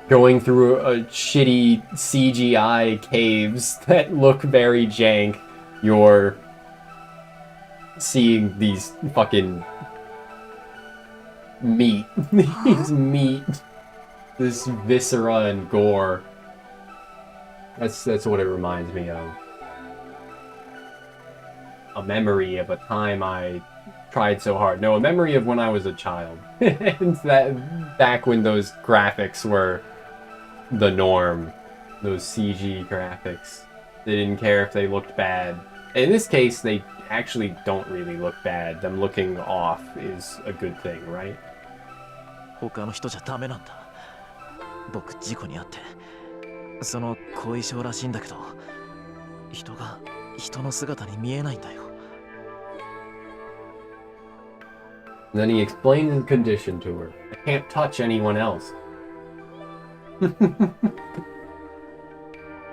going through a shitty CGI caves that look very jank, you're seeing these fucking meat. These meat. This viscera and gore. That's what it reminds me of. A memory of a time I tried so hard. No, a memory of when I was a child. And that back when those graphics were the norm. Those CG graphics. They didn't care if they looked bad. In this case, they actually don't really look bad. Them looking off is a good thing, right? 他の人じゃダメなんだ。僕事故に遭って、その後遺症らしいんだけど、人が人の姿に見えないんだよ。And then he explained his condition to her. I can't touch anyone else.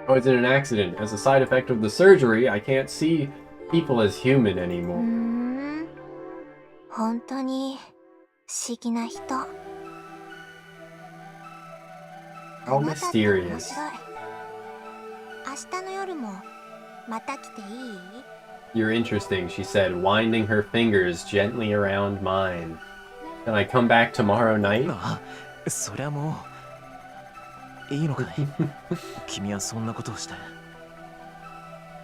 Oh, it's in an accident. As a side effect of the surgery, I can't see people as human anymore. 本当に不思議な人。 How mysterious. 明日の夜もまた来ていい？ You're interesting, she said, winding her fingers gently around mine. Can I come back tomorrow night? あ、そりゃもういいのかい？君はそんなことをして。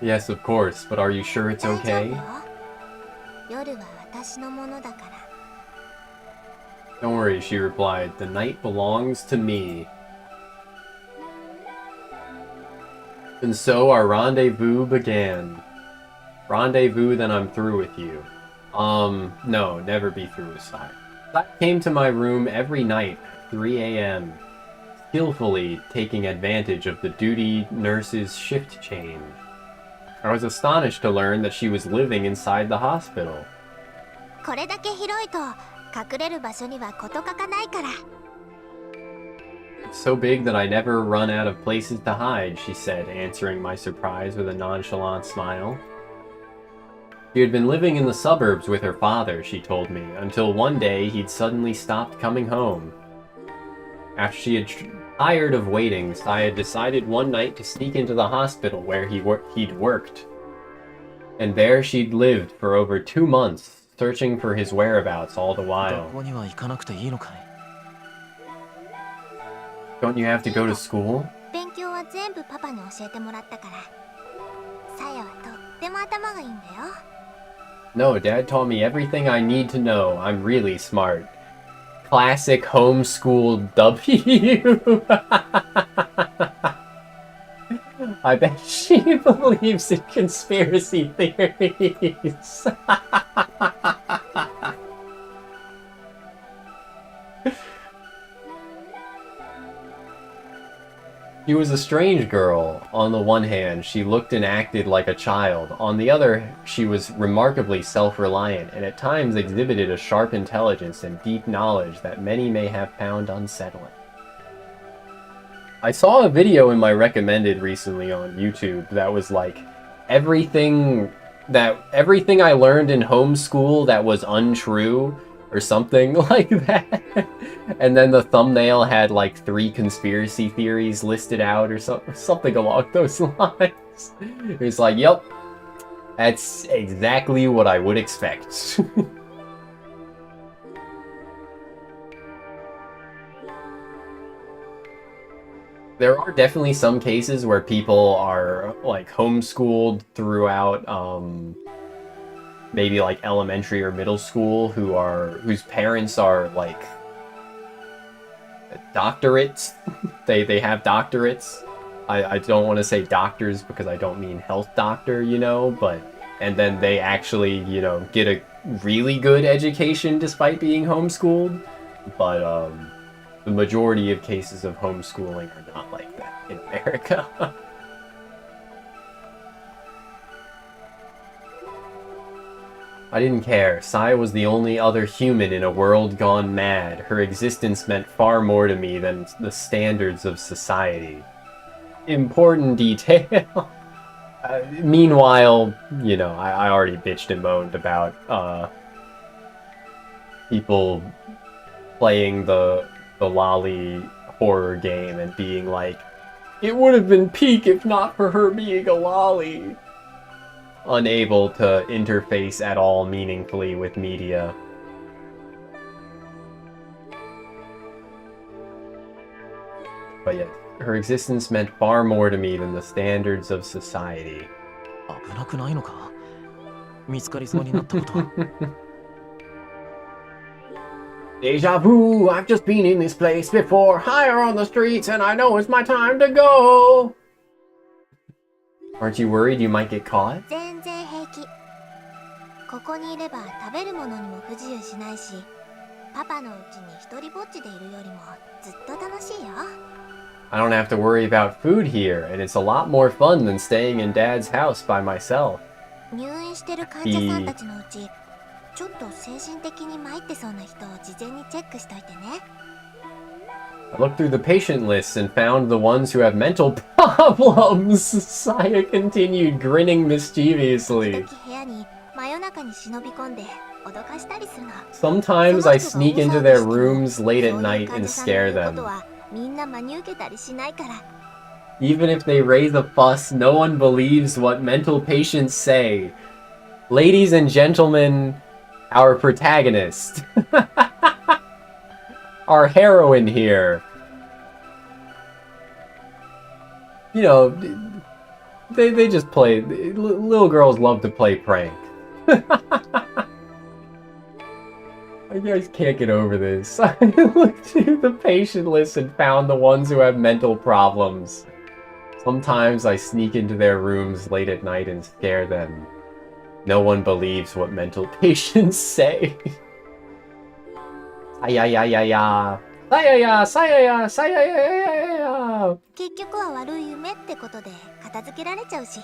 Yes, of course, but are you sure it's 大丈夫 okay? よ。夜は私のものだから。 Don't worry, she replied. The night belongs to me. And so our rendezvous began. Rendezvous, then I'm through with you. No, never be through with Sai. I came to my room every night at 3 a.m., skillfully taking advantage of the duty nurse's shift change. I was astonished to learn that she was living inside the hospital. これだけ広いと隠れる場所には事欠かないから。 It's so big that I never run out of places to hide, she said, answering my surprise with a nonchalant smile. She had been living in the suburbs with her father, she told me, until one day he'd suddenly stopped coming home. After she had tired of waiting, I had decided one night to sneak into the hospital where he'd worked. And there she'd lived for over 2 months, searching for his whereabouts all the while. 学校には行かなくていいのかい？ Don't you have to go to school? 勉強は全部パパに教えてもらったから。さやはとっても頭がいいんだよ。 No, Dad taught me everything I need to know. I'm really smart. Classic homeschool W. I bet she believes in conspiracy theories. She was a strange girl. On the one hand, she looked and acted like a child. On the other, she was remarkably self-reliant and at times exhibited a sharp intelligence and deep knowledge that many may have found unsettling. I saw a video in my recommended recently on YouTube that was like, everything I learned in homeschool that was untrue or something like that. And then the thumbnail had like 3 conspiracy theories listed out or something along those lines. It's like, yep, that's exactly what I would expect. There are definitely some cases where people are like homeschooled throughout maybe like elementary or middle school whose parents are like doctorates. They have doctorates. I don't want to say doctors because I don't mean health doctor, you know, but and then they actually, you know, get a really good education despite being homeschooled. But the majority of cases of homeschooling are not like that in America. I didn't care. Saya was the only other human in a world gone mad. Her existence meant far more to me than the standards of society. Important detail. Meanwhile, you know, I already bitched and moaned about people playing the lolly horror game and being like, it would have been peak if not for her being a lolly. Unable to interface at all meaningfully with media. But yeah, her existence meant far more to me than the standards of society. 危なくないのか？見つかりそうになったことは。Deja vu, I've just been in this place before, higher on the streets, and I know it's my time to go! Aren't you worried you might get caught? 全然平気。ここにいれば食べるものにも不自由しないし、パパのうちに一人ぼっちでいるよりもずっと楽しいよ。I don't have to worry about food here, and it's a lot more fun than staying in Dad's house by myself. 入院してる患者さんたちのうち、ちょっと精神的に参ってそうな人を事前にチェックしといてね。I looked through the patient lists and found the ones who have mental problems. Saya continued, grinning mischievously. 時々部屋に真夜中に忍び込んで脅かしたりするの。 Sometimes I sneak into their rooms late at night and scare them. みんな真に受けたりしないから。 Even if they raise a fuss, no one believes what mental patients say. Ladies and gentlemen, our protagonist. Our heroine here. You know, they just play. Little girls love to play prank. I guys can't get over this. I looked through the patient list and found the ones who have mental problems. Sometimes I sneak into their rooms late at night and scare them. No one believes what mental patients say. Sayaya, sayaya, sayaya, sayaya. 結局は悪い夢ってことで片付けられちゃうし。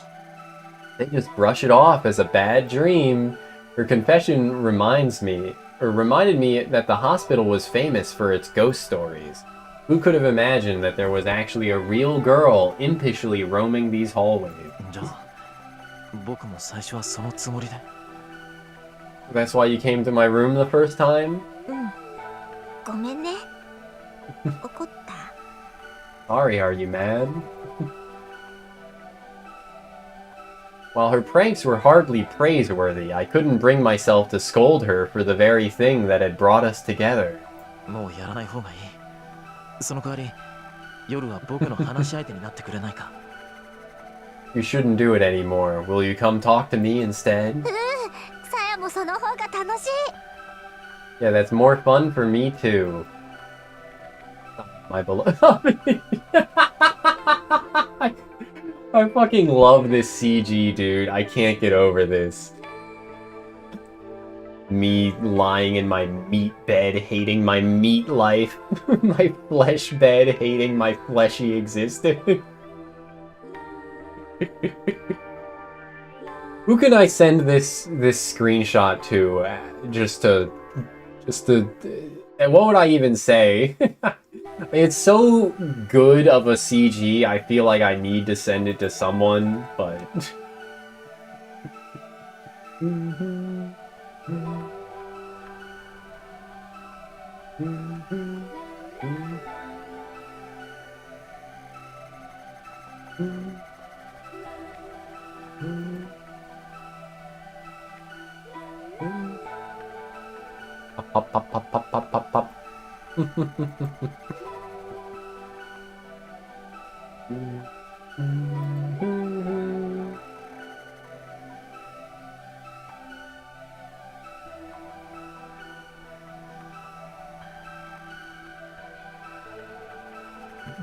They just brush it off as a bad dream. Her confession reminded me that the hospital was famous for its ghost stories. Who could have imagined that there was actually a real girl impishly roaming these hallways? じゃあ、僕も最初はそのつもりで。That's why you came to my room the first time? ごめんね。怒った。 Sorry, are you mad? While her pranks were hardly praiseworthy, I couldn't bring myself to scold her for the very thing that had brought us together. もうやらない方がいい。その代わり、夜は僕の話し相手になってくれないか。You shouldn't do it anymore. Will you come talk to me instead? さやもその方が楽しい。 Yeah, that's more fun for me too. My beloved. I fucking love this CG, dude. I can't get over this. Me lying in my meat bed, hating my meat life. My flesh bed, hating my fleshy existence. Who can I send this screenshot to? Just to, what would I even say? It's so good of a CG, I feel like I need to send it to someone, but... Pop, pop, pop, pop, pop, pop, pop.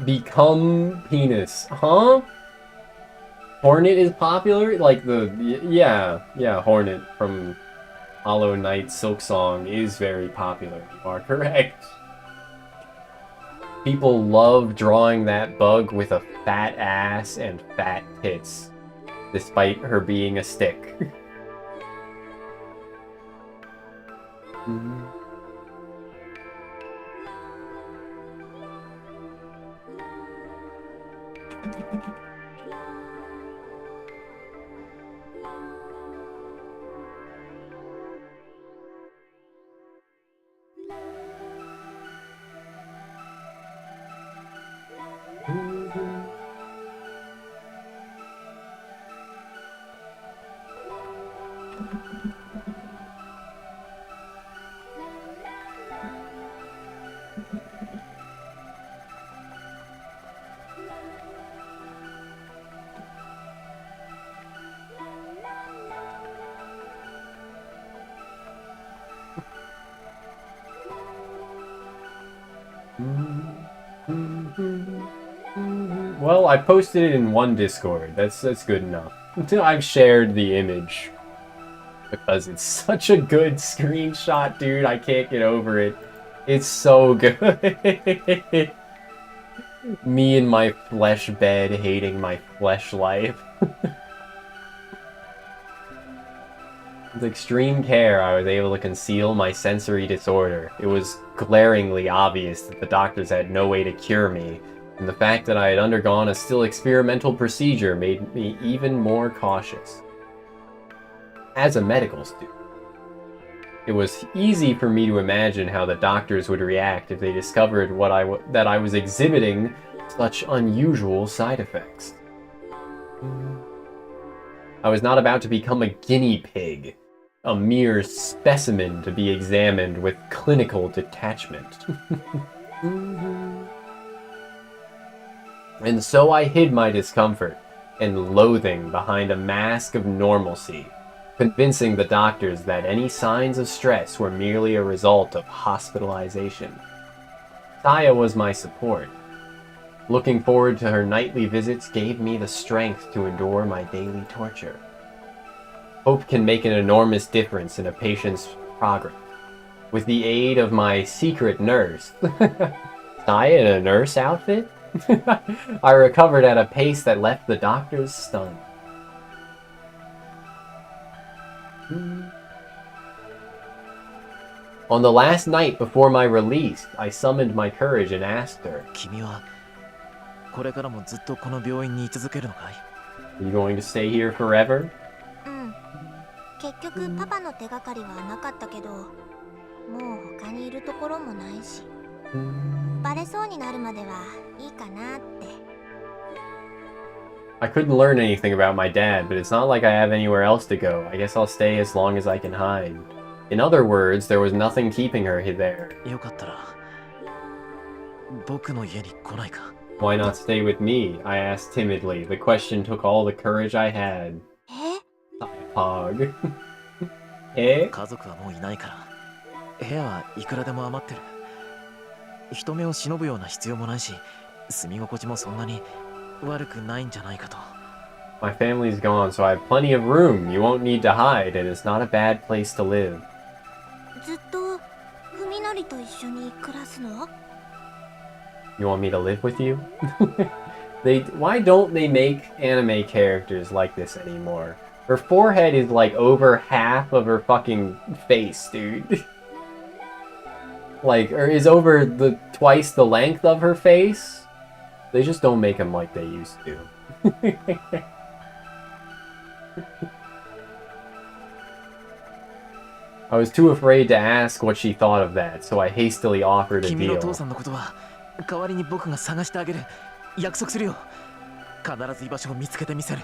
Become penis, huh? Hornet is popular? Like yeah, Hornet from Hollow Knight Silksong is very popular. You are correct. People love drawing that bug with a fat ass and fat tits, despite her being a stick. Well, I posted it in one Discord. That's good enough. I've shared the image because it's such a good screenshot, dude. I can't get over it. It's so good. Me in my flesh bed hating my flesh life. With extreme care, I was able to conceal my sensory disorder. It was glaringly obvious that the doctors had no way to cure me, and the fact that I had undergone a still experimental procedure made me even more cautious. As a medical student, it was easy for me to imagine how the doctors would react if they discovered that I was exhibiting such unusual side effects. I was not about to become a guinea pig, a mere specimen to be examined with clinical detachment. And so I hid my discomfort and loathing behind a mask of normalcy, convincing the doctors that any signs of stress were merely a result of hospitalization. Taya was my support. Looking forward to her nightly visits gave me the strength to endure my daily torture. Hope can make an enormous difference in a patient's progress. With the aid of my secret nurse, Taya in a nurse outfit, I recovered at a pace that left the doctors stunned. On the last night before my release, I summoned my courage and asked her, 君はこれからもずっとこの病院に居続けるのかい? Are you going to stay here forever? うん。結局パパの手がかりはなかったけど、もう他にいるところもないし、バレそうになるまではいいかなって。I couldn't learn anything about my dad, but it's not like I have anywhere else to go. I guess I'll stay as long as I can hide. In other words, there was nothing keeping her there. よかったら僕の家に来ないか? Why not stay with me? I asked timidly. The question took all the courage I had. え? Pog. え? 家族はもういないから、部屋はいくらでも余ってる。人目を忍ぶような必要もないし、住み心地もそんなに悪くないんじゃないかと。My family's gone, so I have plenty of room. You won't need to hide, and it's not a bad place to live. ずっとふみのりと一緒に暮らすの? You want me to live with you? Why don't they make anime characters like this anymore? Her forehead is like over half of her fucking face, dude. Like, or is over twice the length of her face? They just don't make them like they used to. I was too afraid to ask what she thought of that, so I hastily offered a 君の deal. 父さんのことは代わりに僕が探してあげる。約束するよ。必ず居場所を見つけてみせる。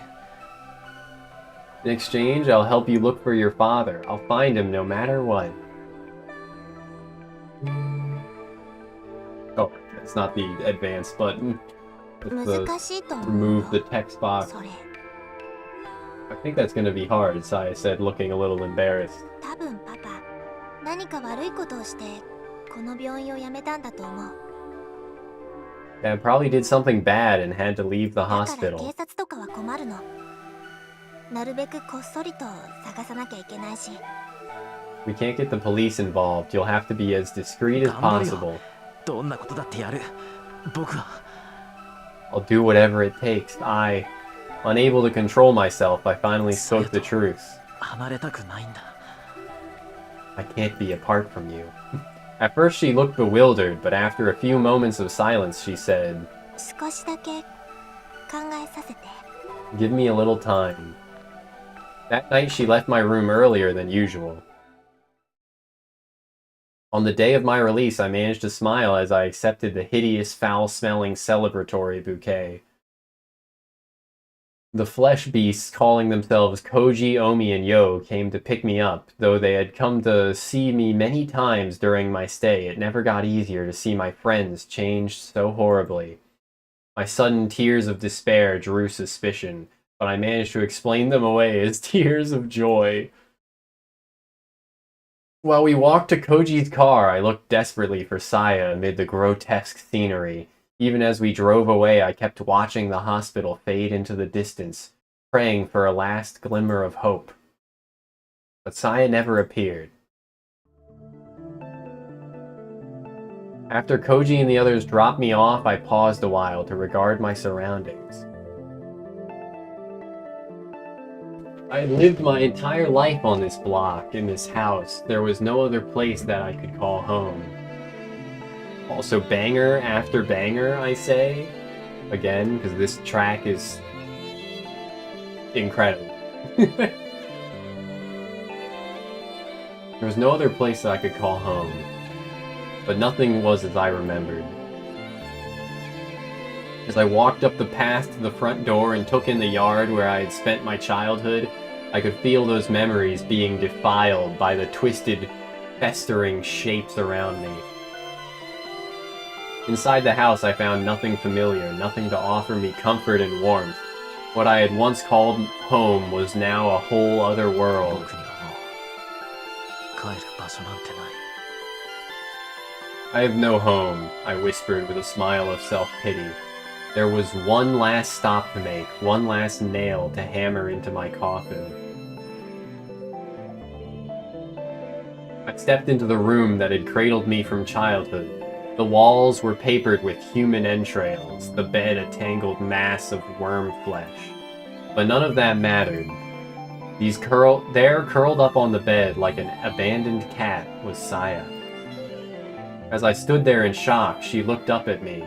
In exchange, I'll help you look for your father. I'll find him no matter what. Oh, that's not the advance button. That's the 難しいと思う remove the よ text box. それ I think that's gonna be hard, Saya said, looking a little embarrassed. 多分パパ何か悪いことをしてこの病院を辞めたんだと思う Dad probably did something bad and had to leave the だから hospital. 警察とかは困るのなるべくこっそりと探さなきゃいけないし We can't get the police involved. You'll have to be as discreet as 頑張るよ。 possible. どんなことだってやる。僕は I'll do whatever it takes. Unable to control myself, I finally spoke the truth. 離れたくないんだ。 I can't be apart from you. At first she looked bewildered, but after a few moments of silence she said, 少しだけ考えさせて Give me a little time. That night she left my room earlier than usual. On the day of my release, I managed to smile as I accepted the hideous, foul-smelling celebratory bouquet. The flesh beasts calling themselves Koji, Omi, and Yo came to pick me up. Though they had come to see me many times during my stay, it never got easier to see my friends changed so horribly. My sudden tears of despair drew suspicion, but I managed to explain them away as tears of joy. While we walked to Koji's car, I looked desperately for Saya amid the grotesque scenery. Even as we drove away, I kept watching the hospital fade into the distance, praying for a last glimmer of hope. But Saya never appeared. After Koji and the others dropped me off, I paused a while to regard my surroundings. I had lived my entire life on this block, in this house. There was no other place that I could call home. Also, banger after banger, I say. Again, because this track is incredible. There was no other place that I could call home. But nothing was as I remembered. As I walked up the path to the front door and took in the yard where I had spent my childhood, I could feel those memories being defiled by the twisted, festering shapes around me. Inside the house, I found nothing familiar, nothing to offer me comfort and warmth. What I had once called home was now a whole other world. 僕にはもう帰る場所なんてない。 I have no home, I whispered with a smile of self-pity. There was one last stop to make, one last nail to hammer into my coffin. I stepped into the room that had cradled me from childhood. The walls were papered with human entrails, the bed a tangled mass of worm flesh. But none of that mattered. There, curled up on the bed like an abandoned cat, was Saya. As I stood there in shock, she looked up at me,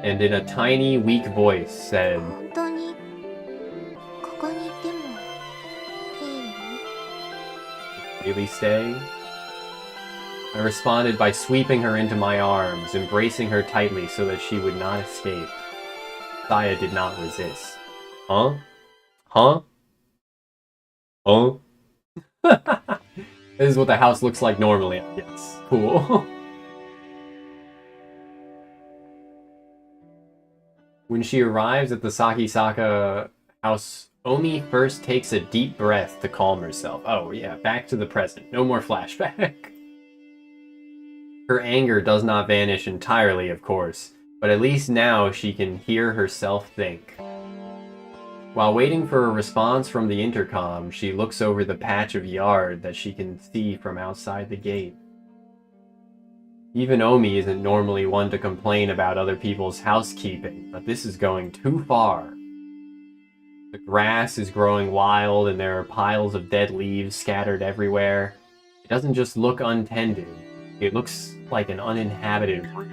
and in a tiny, weak voice said, 本当にここにいてもいいの Really stay? I responded by sweeping her into my arms, embracing her tightly so that she would not escape. Saya did not resist. Huh? Huh? Huh? This is what the house looks like normally, I guess. Cool. When she arrives at the Sakisaka house, Omi first takes a deep breath to calm herself. Oh yeah, back to the present. No more flashback. Her anger does not vanish entirely, of course, but at least now she can hear herself think. While waiting for a response from the intercom, she looks over the patch of yard that she can see from outside the gate. Even Omi isn't normally one to complain about other people's housekeeping, but this is going too far. The grass is growing wild and there are piles of dead leaves scattered everywhere. It doesn't just look untended, it looks like an uninhabited room.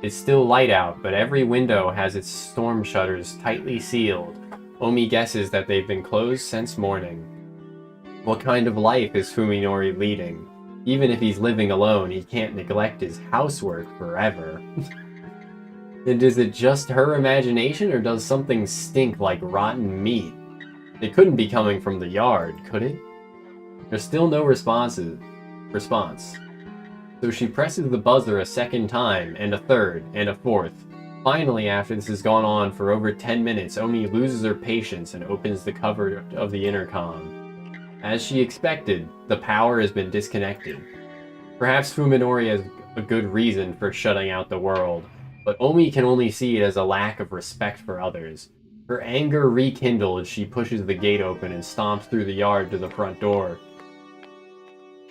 It's still light out, but every window has its storm shutters tightly sealed. Omi guesses that they've been closed since morning. What kind of life is Fuminori leading? Even if he's living alone, he can't neglect his housework forever. And is it just her imagination, or does something stink like rotten meat? It couldn't be coming from the yard, could it? There's still no response. So she presses the buzzer a second time, and a third, and a fourth. Finally, after this has gone on for over 10 minutes, Omi loses her patience and opens the cover of the intercom. As she expected, the power has been disconnected. Perhaps Fuminori has a good reason for shutting out the world, but Omi can only see it as a lack of respect for others. Her anger rekindles as she pushes the gate open and stomps through the yard to the front door.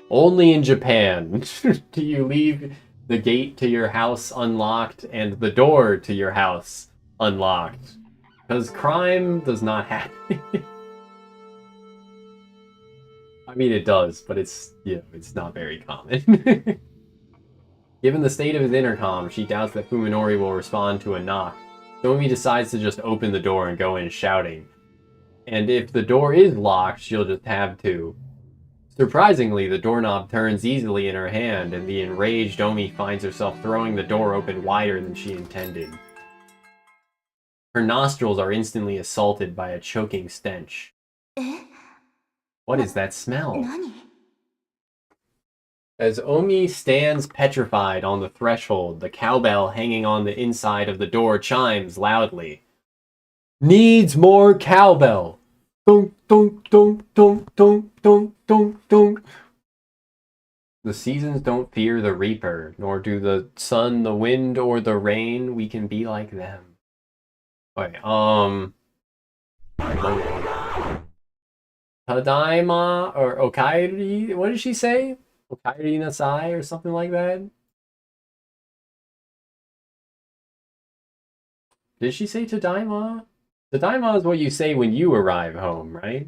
Only in Japan do you leave the gate to your house unlocked and the door to your house unlocked. Because crime does not happen. I mean, it does, but it's not very common. Given the state of his intercom, she doubts that Fuminori will respond to a knock. Omi decides to just open the door and go in shouting. And if the door is locked, she'll just have to. Surprisingly, the doorknob turns easily in her hand, and the enraged Omi finds herself throwing the door open wider than she intended. Her nostrils are instantly assaulted by a choking stench. What is that smell? As Omi stands petrified on the threshold, the cowbell hanging on the inside of the door chimes loudly. Needs more cowbell! Dunk, dunk, dunk, dunk, dunk, dunk, dunk, dunk. The seasons don't fear the reaper, nor do the sun, the wind, or the rain. We can be like them. Wait, Tadaima, or Okairi, what did she say? Okairi Nasai, or something like that? Did she say Tadaima? Tadaima is what you say when you arrive home, right?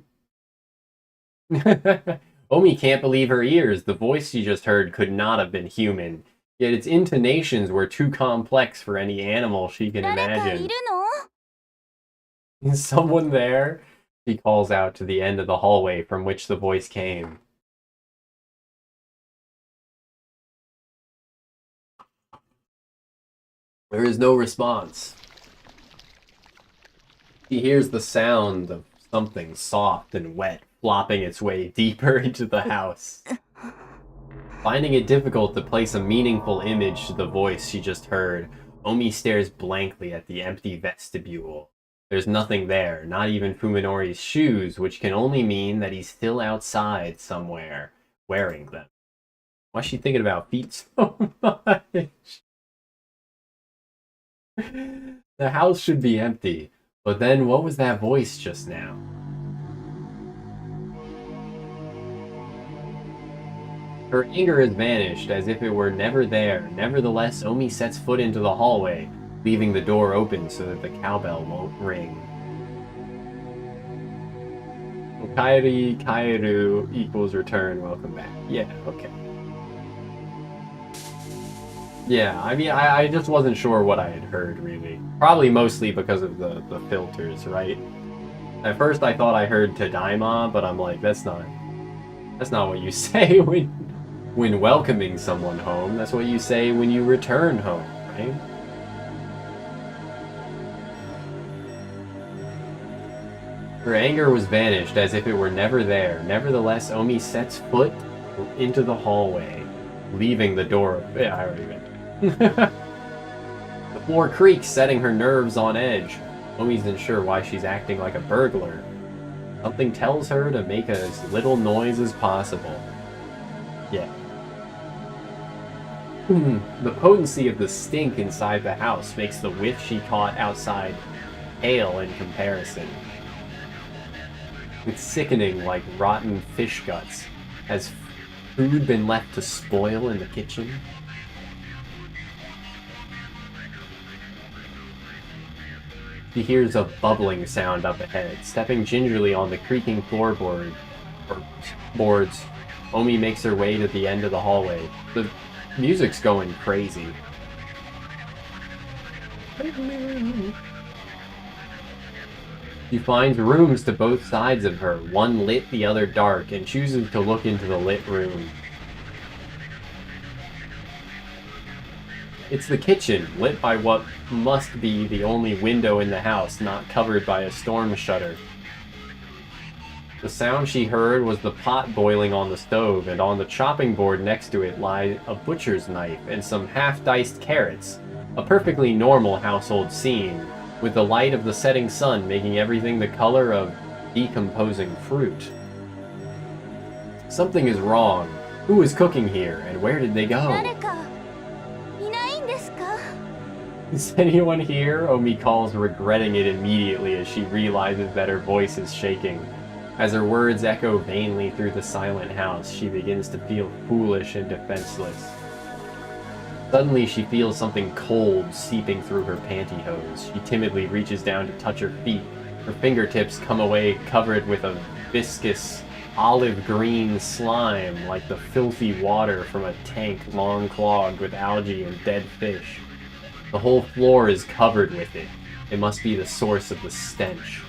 Omi can't believe her ears. The voice she just heard could not have been human. Yet its intonations were too complex for any animal she can imagine. Is someone there? She calls out to the end of the hallway from which the voice came. There is no response. She hears the sound of something soft and wet flopping its way deeper into the house. Finding it difficult to place a meaningful image to the voice she just heard, Omi stares blankly at the empty vestibule. There's nothing there, not even Fuminori's shoes, which can only mean that he's still outside somewhere, wearing them. Why's she thinking about feet so much? The house should be empty. But then, what was that voice just now? Her anger has vanished, as if it were never there. Nevertheless, Omi sets foot into the hallway, leaving the door open so that the cowbell won't ring. Okairi Kairu equals return, welcome back. Yeah, okay. Yeah, I mean, I just wasn't sure what I had heard, really. Probably mostly because of the filters, right? At first I thought I heard Tadaima, but I'm like, that's not what you say when welcoming someone home. That's what you say when you return home, right? Her anger was vanished as if it were never there. Nevertheless, Omi sets foot into the hallway, leaving the door. Yeah, I already read. The floor creaks, setting her nerves on edge. Omi's unsure why she's acting like a burglar. Something tells her to make as little noise as possible. Yeah. The potency of the stink inside the house makes the whiff she caught outside pale in comparison. It's sickening like rotten fish guts. Has food been left to spoil in the kitchen? She hears a bubbling sound up ahead. Stepping gingerly on the creaking floorboards, Omi makes her way to the end of the hallway. The music's going crazy. She finds rooms to both sides of her, one lit, the other dark, and chooses to look into the lit room. It's the kitchen, lit by what must be the only window in the house not covered by a storm shutter. The sound she heard was the pot boiling on the stove, and on the chopping board next to it lie a butcher's knife and some half-diced carrots. A perfectly normal household scene, with the light of the setting sun making everything the color of decomposing fruit. Something is wrong. Who is cooking here, and where did they go? 誰かいないんですか? Is anyone here? Omi calls, regretting it immediately as she realizes that her voice is shaking. As her words echo vainly through the silent house, she begins to feel foolish and defenseless. Suddenly, she feels something cold seeping through her pantyhose. She timidly reaches down to touch her feet. Her fingertips come away covered with a viscous, olive-green slime like the filthy water from a tank long clogged with algae and dead fish. The whole floor is covered with it. It must be the source of the stench.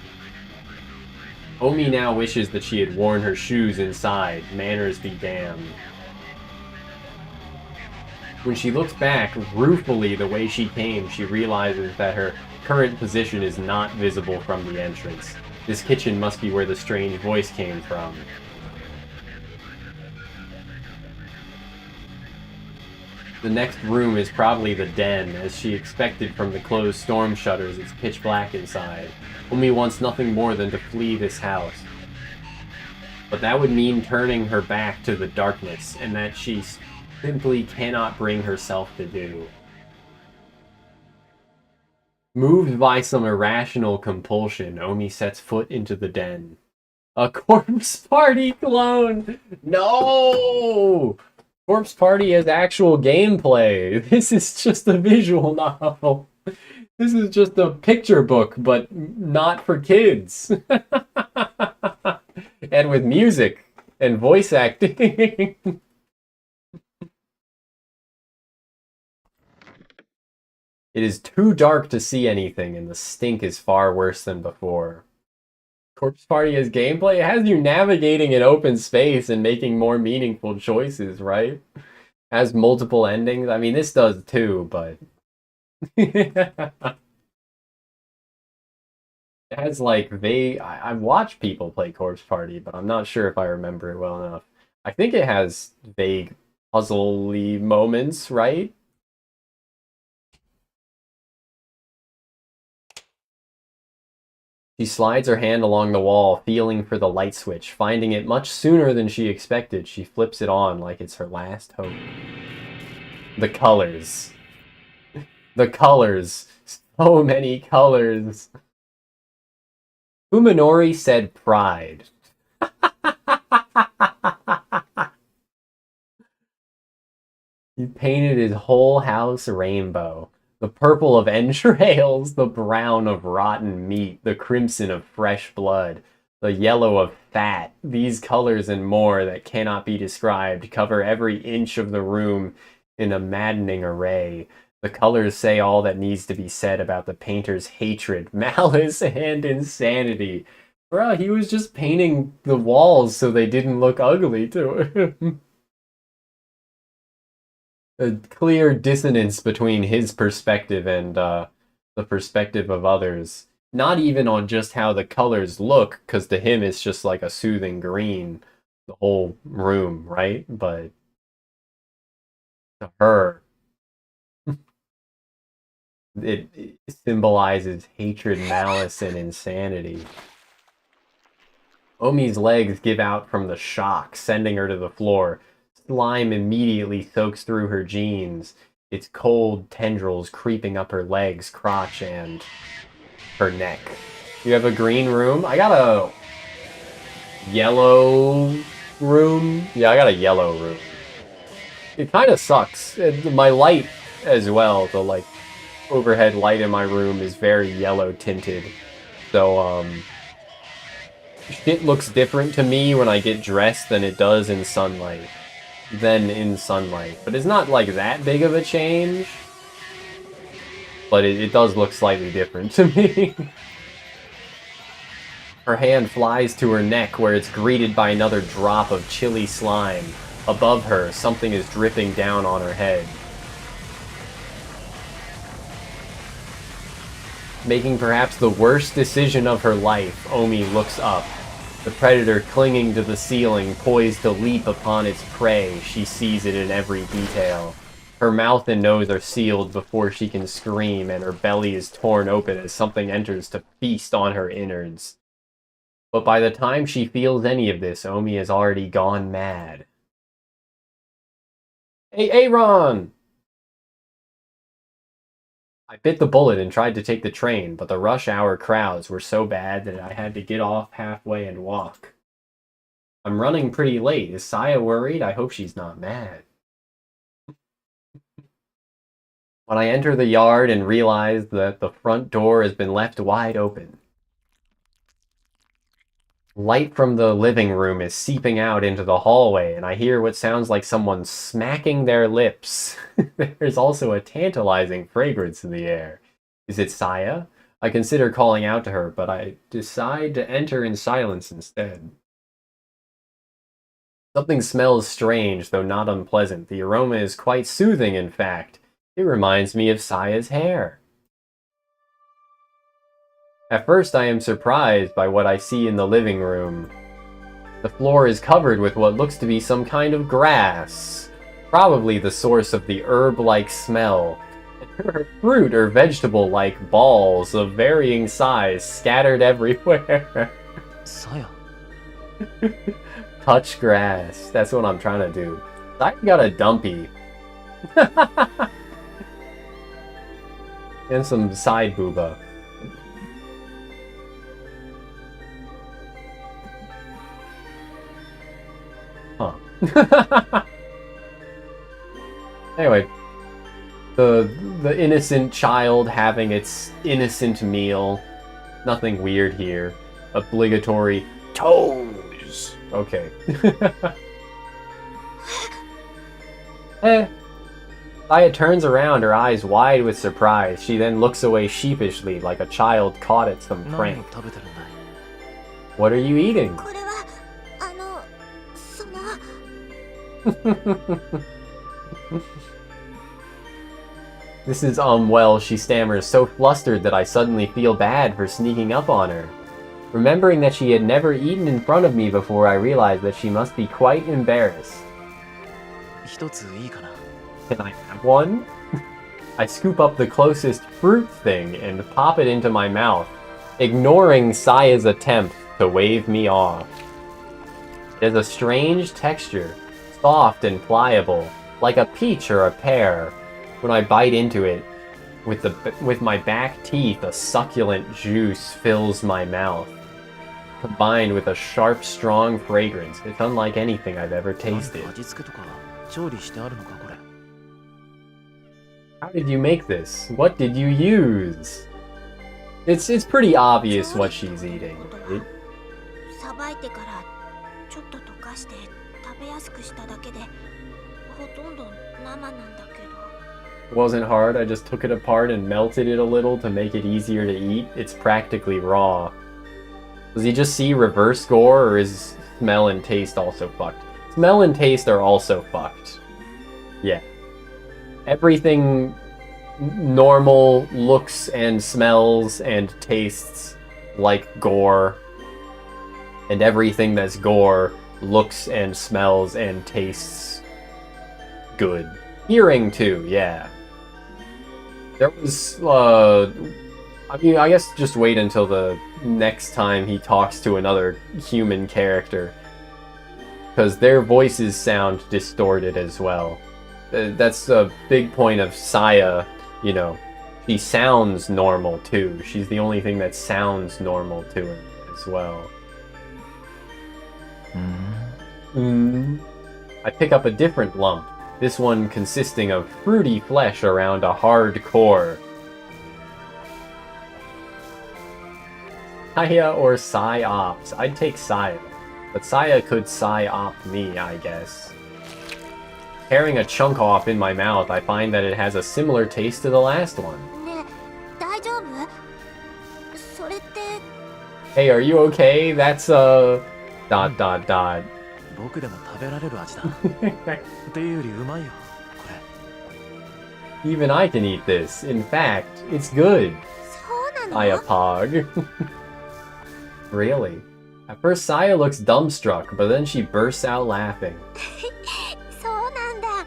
Omi now wishes that she had worn her shoes inside. Manners be damned. When she looks back, ruefully the way she came, she realizes that her current position is not visible from the entrance. This kitchen must be where the strange voice came from. The next room is probably the den, as she expected from the closed storm shutters. It's pitch black inside. Omi wants nothing more than to flee this house. But that would mean turning her back to the darkness, and that she simply cannot bring herself to do. Moved by some irrational compulsion, Omi sets foot into the den. A Corpse Party clone! No! Corpse Party has actual gameplay. This is just a visual novel. This is just a picture book, but not for kids. And with music and voice acting. It is too dark to see anything, and the stink is far worse than before. Corpse Party has gameplay. It has you navigating in open space and making more meaningful choices, right? It has multiple endings. I mean, this does too, but... It has like I've watched people play Corpse Party, but I'm not sure if I remember it well enough. I think it has vague puzzle-y moments, right? She slides her hand along the wall, feeling for the light switch. Finding it much sooner than she expected, she flips it on like it's her last hope. The colors. The colors. So many colors. Uminori said pride. He painted his whole house rainbow. The purple of entrails, the brown of rotten meat, the crimson of fresh blood, the yellow of fat. These colors and more that cannot be described cover every inch of the room in a maddening array. The colors say all that needs to be said about the painter's hatred, malice, and insanity. Bro, he was just painting the walls so they didn't look ugly to him. A clear dissonance between his perspective and the perspective of others. Not even on just how the colors look, because to him it's just like a soothing green, the whole room, right? But to her, it symbolizes hatred, malice, and insanity. Omi's legs give out from the shock, sending her to the floor. Slime immediately soaks through her jeans, its cold tendrils creeping up her legs, crotch, and her neck. You have a green room? I got a yellow room. Yeah, I got a yellow room. It kind of sucks. My light as well, the like overhead light in my room is very yellow tinted. So, shit looks different to me when I get dressed than it does in sunlight. But it's not like that big of a change. But it does look slightly different to me. Her hand flies to her neck where it's greeted by another drop of chilly slime. Above her, something is dripping down on her head. Making perhaps the worst decision of her life, Omi looks up. The predator clinging to the ceiling, poised to leap upon its prey. She sees it in every detail. Her mouth and nose are sealed before she can scream, and her belly is torn open as something enters to feast on her innards. But by the time she feels any of this, Omi has already gone mad. Hey, Aaron! I bit the bullet and tried to take the train, but the rush hour crowds were so bad that I had to get off halfway and walk. I'm running pretty late. Is Saya worried? I hope she's not mad. When I enter the yard and realize that the front door has been left wide open. Light from the living room is seeping out into the hallway, and I hear what sounds like someone smacking their lips. There's also a tantalizing fragrance in the air. Is it Saya? I consider calling out to her, but I decide to enter in silence instead. Something smells strange, though not unpleasant. The aroma is quite soothing, in fact. It reminds me of Saya's hair. At first, I am surprised by what I see in the living room. The floor is covered with what looks to be some kind of grass, probably the source of the herb-like smell. Fruit or vegetable-like balls of varying size scattered everywhere. Saya. Touch grass. That's what I'm trying to do. I got a dumpy. And some side booba. Anyway, the innocent child having its innocent meal. Nothing weird here. Obligatory toes. Okay. Saya turns around, her eyes wide with surprise. She then looks away sheepishly, like a child caught at some 何を prank. 食べてるんだい？ What are you eating? これはその This is, well, she stammers, so flustered that I suddenly feel bad for sneaking up on her. Remembering that she had never eaten in front of me before, I realized that she must be quite embarrassed. 一ついいかな？ Can I have one? I scoop up the closest fruit thing and pop it into my mouth, ignoring Saya's attempt to wave me off. It has a strange texture, soft and pliable, like a peach or a pear. When I bite into it, with my back teeth, a succulent juice fills my mouth, combined with a sharp, strong fragrance. It's unlike anything I've ever 何 tasted. か味付けとか調理してあるのかこれ？ How did you make this? What did you use? It's pretty obvious what she's eating. さばいてからちょっと溶かして食べやすくしただけでほとんど生なんだけど。 It wasn't hard, I just took it apart and melted it a little to make it easier to eat. It's practically raw. Does he just see reverse gore, or is smell and taste also fucked? Smell and taste are also fucked. Yeah. Everything normal looks and smells and tastes like gore. And everything that's gore looks and smells and tastes good. Hearing too, yeah. There was, I mean, I guess just wait until the next time he talks to another human character. Because their voices sound distorted as well. That's a big point of Saya, you know. She sounds normal too. She's the only thing that sounds normal to him as well. I pick up a different lump. This one consisting of fruity flesh around a hard core. Saya or Psy-ops? I'd take Saya, but Saya could Psy-op me, I guess. Tearing a chunk off in my mouth, I find that it has a similar taste to the last one. ねえ大丈夫？それって Hey, are you okay? That's dot dot dot. 僕でも食べられる味だ。っていうよりうまいよ、これ。 Even I can eat this. In fact, it's good. そうなの Saya Pog. Really? At first, Saya looks dumbstruck, but then she bursts out laughing. そうなんだ。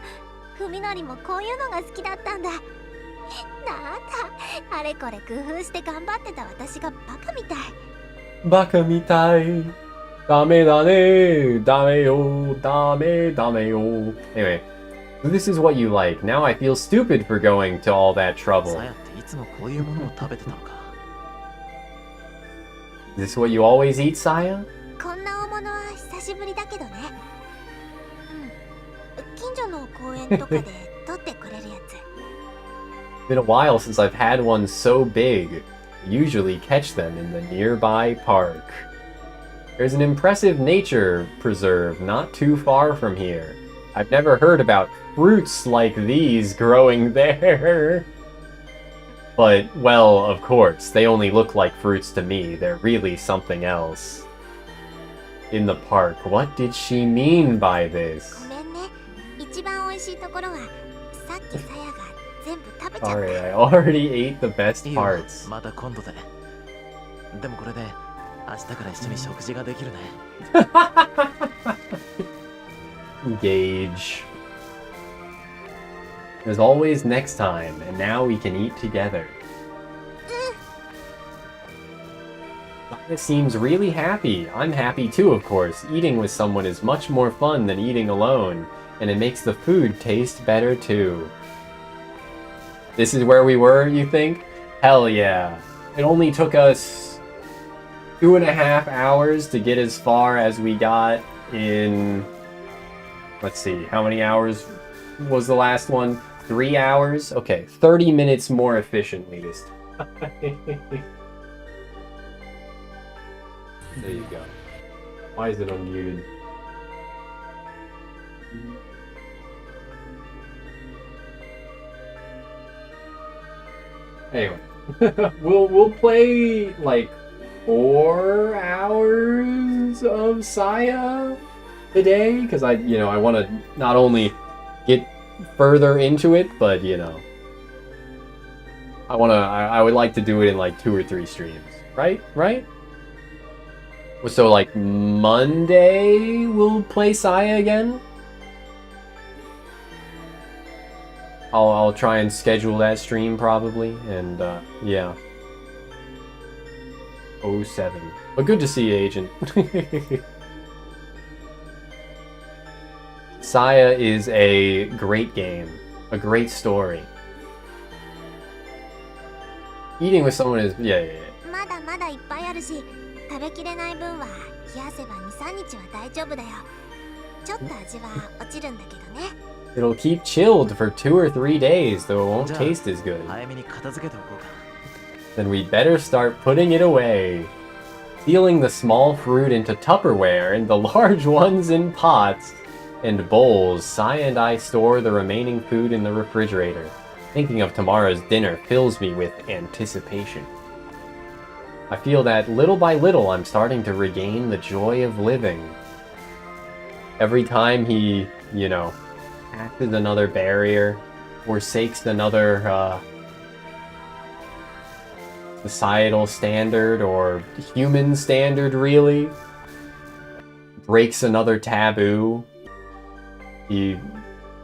ふみのりもこういうのが好きだったんだ。なんだ、あれこれ工夫して頑張ってた私がバカみたい。Baka mitai. Dame dane. Dame yo. Dame dame yo. Anyway, this is what you like. Now I feel stupid for going to all that さ trouble. やっていつもこういうものを食べてたのか。 Is this what you always eat, Saya? こんな大物は久しぶりだけどね。近所の公園とかで取ってくれるやつ。 Been a while since I've had one so big. Usually catch them in the nearby park. There's an impressive nature preserve not too far from here. I've never heard about fruits like these growing there. But, well, of course, they only look like fruits to me. They're really something else. In the park, what did she mean by this? ごめんね。一番美味しいところはさっきさやが全部食べちゃった。 Alright, I already ate the best いいよ、 parts. また今度で。でもこれで明日から一緒に食事ができるね。 Gauge. There's always next time, and now we can eat together. It seems really happy. I'm happy too, of course. Eating with someone is much more fun than eating alone, and it makes the food taste better too. This is where we were, you think? Hell yeah. It only took us 2.5 hours to get as far as we got in... Let's see, how many hours was the last one? 3 hours? Okay, 30 minutes more efficiently this time. There you go. Why is it unmuted? Anyway, we'll play like 4 hours of Saya today because I want to not only get further into it, but I would like to do it in like 2 or 3 streams, right? So like Monday we'll play Saya again. I'll try and schedule that stream probably, and yeah. 07. But good to see you, Agent. Saya is a great game, a great story. Eating with someone is yeah. まだまだいっぱいあるし、食べきれない分は冷やせば 2,3 日は大丈夫だよ。ちょっと味は落ちるんだけどね。 It'll keep chilled for 2 or 3 days, though it won't taste as good. 早めに片付けておこうか。 Then we'd better start putting it away. Sealing the small fruit into Tupperware and the large ones in pots and bowls, Saya and I store the remaining food in the refrigerator. Thinking of tomorrow's dinner fills me with anticipation. I feel that little by little I'm starting to regain the joy of living. Every time he, passes another barrier, forsakes another, societal standard or human standard, really, breaks another taboo, he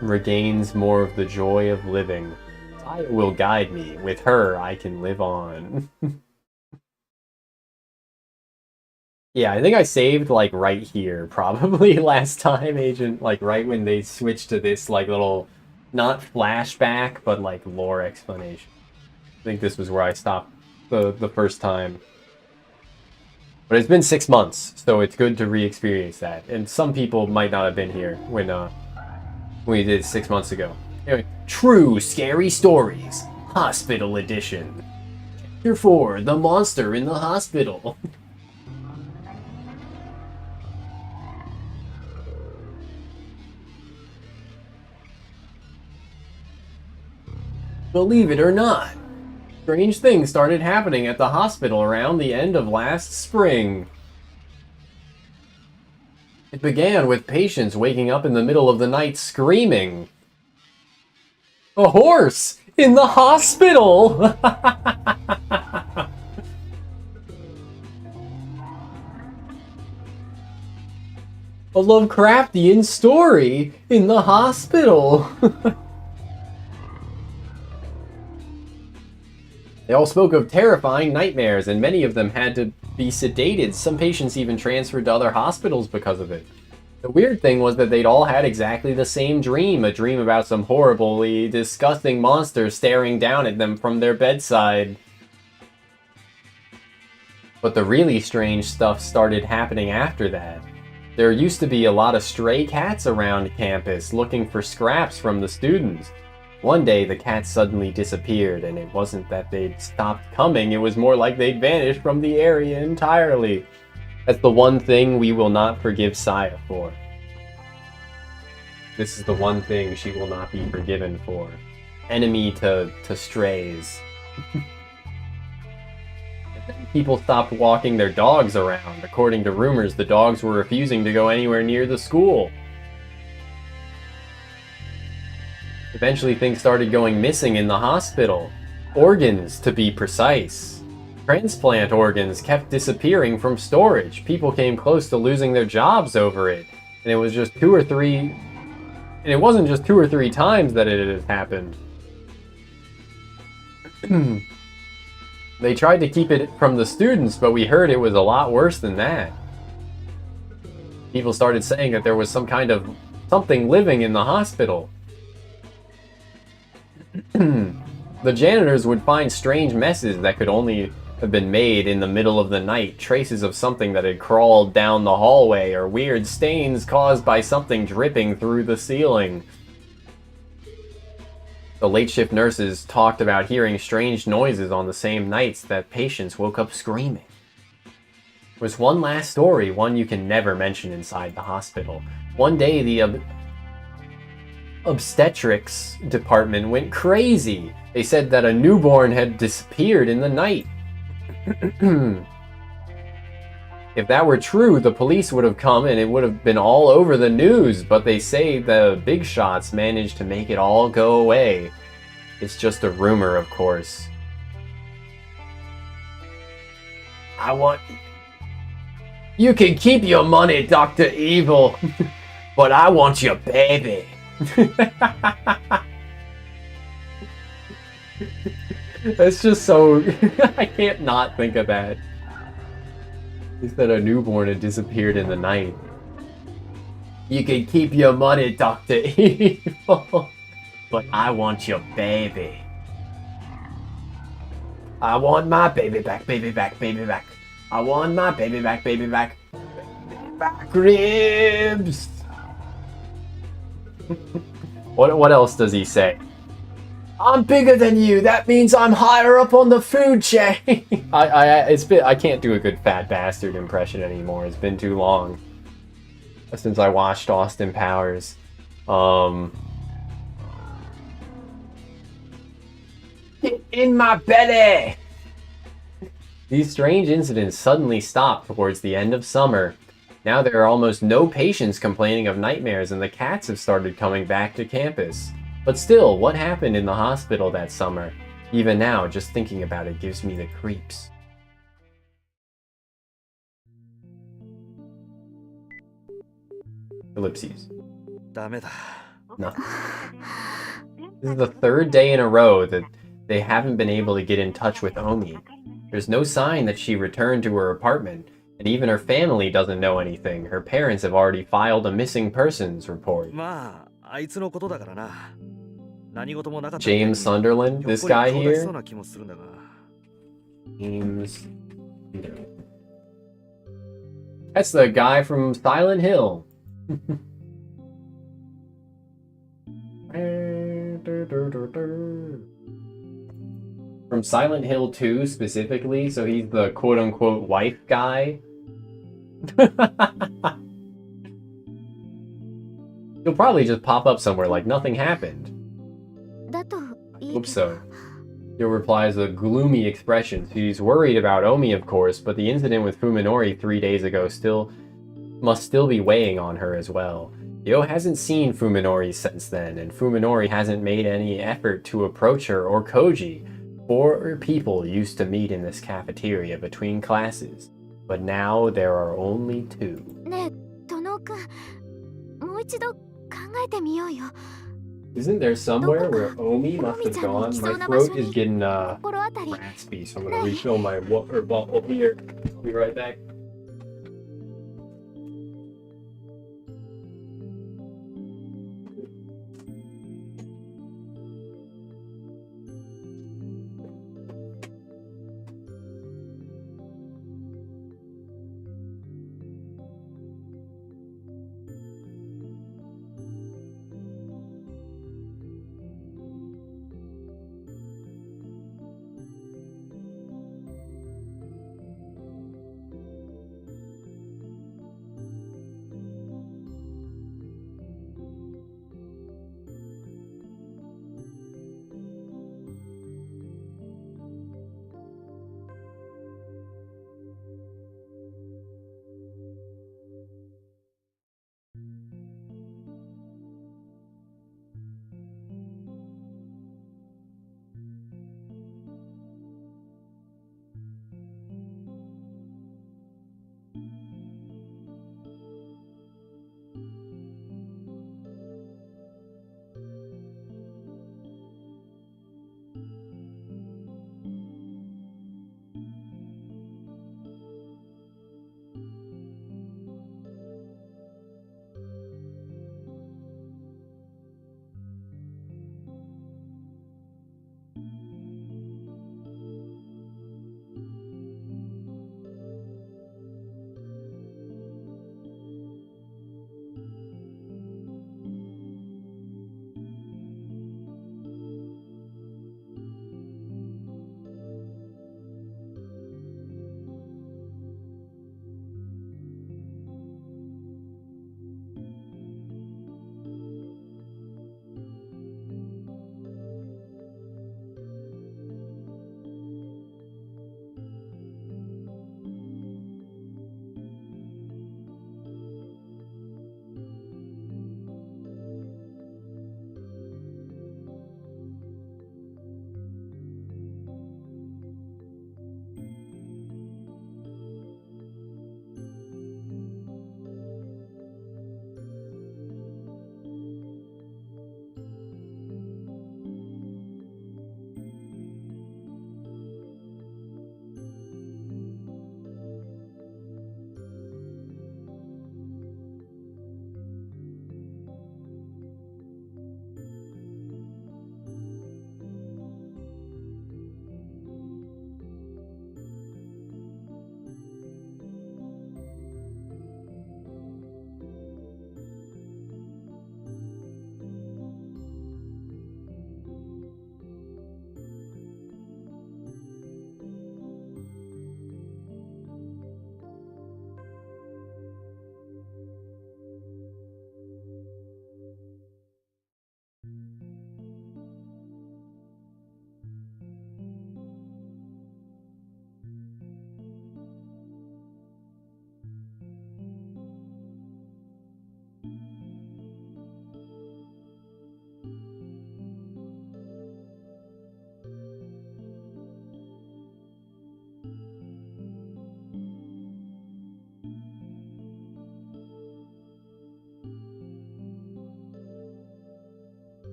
regains more of the joy of living. Saya will guide me. With her, I can live on. Yeah, I think I saved, like, right here, probably, last time, Agent. Like, right when they switched to this, like, little, not flashback, but, like, lore explanation. I think this was where I stopped the first time. But it's been 6 months, so it's good to re-experience that. And some people might not have been here when we did 6 months ago. Anyway, True Scary Stories, Hospital Edition. Chapter 4, The Monster in the Hospital. Believe it or not, Strange things started happening at the hospital around the end of last spring. It began with patients waking up in the middle of the night screaming. A horse in the hospital! A Lovecraftian story in the hospital! They all spoke of terrifying nightmares, and many of them had to be sedated. Some patients even transferred to other hospitals because of it. The weird thing was that they'd all had exactly the same dream, a dream about some horribly disgusting monster staring down at them from their bedside. But the really strange stuff started happening after that. There used to be a lot of stray cats around campus looking for scraps from the students. One day, the cats suddenly disappeared, and it wasn't that they'd stopped coming, it was more like they'd vanished from the area entirely. That's the one thing we will not forgive Saya for. This is the one thing she will not be forgiven for. Enemy to strays. People stopped walking their dogs around. According to rumors, the dogs were refusing to go anywhere near the school. Eventually, things started going missing in the hospital. Organs, to be precise. Transplant organs kept disappearing from storage. People came close to losing their jobs over it. And it was just two or three... And it wasn't just 2 or 3 times that it had happened. They tried to keep it from the students, but we heard it was a lot worse than that. People started saying that there was some kind of something living in the hospital. The janitors would find strange messes that could only have been made in the middle of the night, traces of something that had crawled down the hallway, or weird stains caused by something dripping through the ceiling. The late shift nurses talked about hearing strange noises on the same nights that patients woke up screaming. There was one last story, one you can never mention inside the hospital. One day the obstetrics department went crazy. They said that a newborn had disappeared in the night. If that were true, the police would have come and it would have been all over the news, but they say the big shots managed to make it all go away. It's just a rumor, of course. I want... You can keep your money, Dr. Evil, but I want your baby. That's just so... I can't not think of that. Is that a newborn had disappeared in the night. You can keep your money, Dr. Evil, but I want your baby. I want my baby back, baby back, baby back. I want my baby back, baby back. Baby back ribs. What else does he say? I'm bigger than you. That means I'm higher up on the food chain. I can't do a good fat bastard impression anymore. It's been too long since I watched Austin Powers. Get in my belly. These strange incidents suddenly stopped towards the end of summer. Now there are almost no patients complaining of nightmares, and the cats have started coming back to campus. But still, what happened in the hospital that summer? Even now, just thinking about it gives me the creeps. Ellipses. ダメだ。 No. This is the 3rd day in a row that they haven't been able to get in touch with Omi. There's no sign that she returned to her apartment, and even her family doesn't know anything. Her parents have already filed a missing persons report. まあ、あいつのことだからな。何事もなかった。 James Sunderland, this guy ひょっこり顔出し here. そうな気もするんだが。 James. That's the guy from Silent Hill. From Silent Hill 2 specifically, so he's the quote-unquote wife guy. He'll probably just pop up somewhere like nothing happened. だといい Hope so. Yo replies a gloomy expression. She's worried about Omi, of course, but the incident with Fuminori 3 days ago must still be weighing on her as well. Yo hasn't seen Fuminori since then, and Fuminori hasn't made any effort to approach her or Koji. 4 people used to meet in this cafeteria between classes, but now there are only 2. ねえ、トノオくん、もう一度考えてみようよ。 Isn't there somewhere where Omi must have gone? My throat is getting 心当たり。 raspy, so I'm gonna refill my water bottle here. I'll be right back.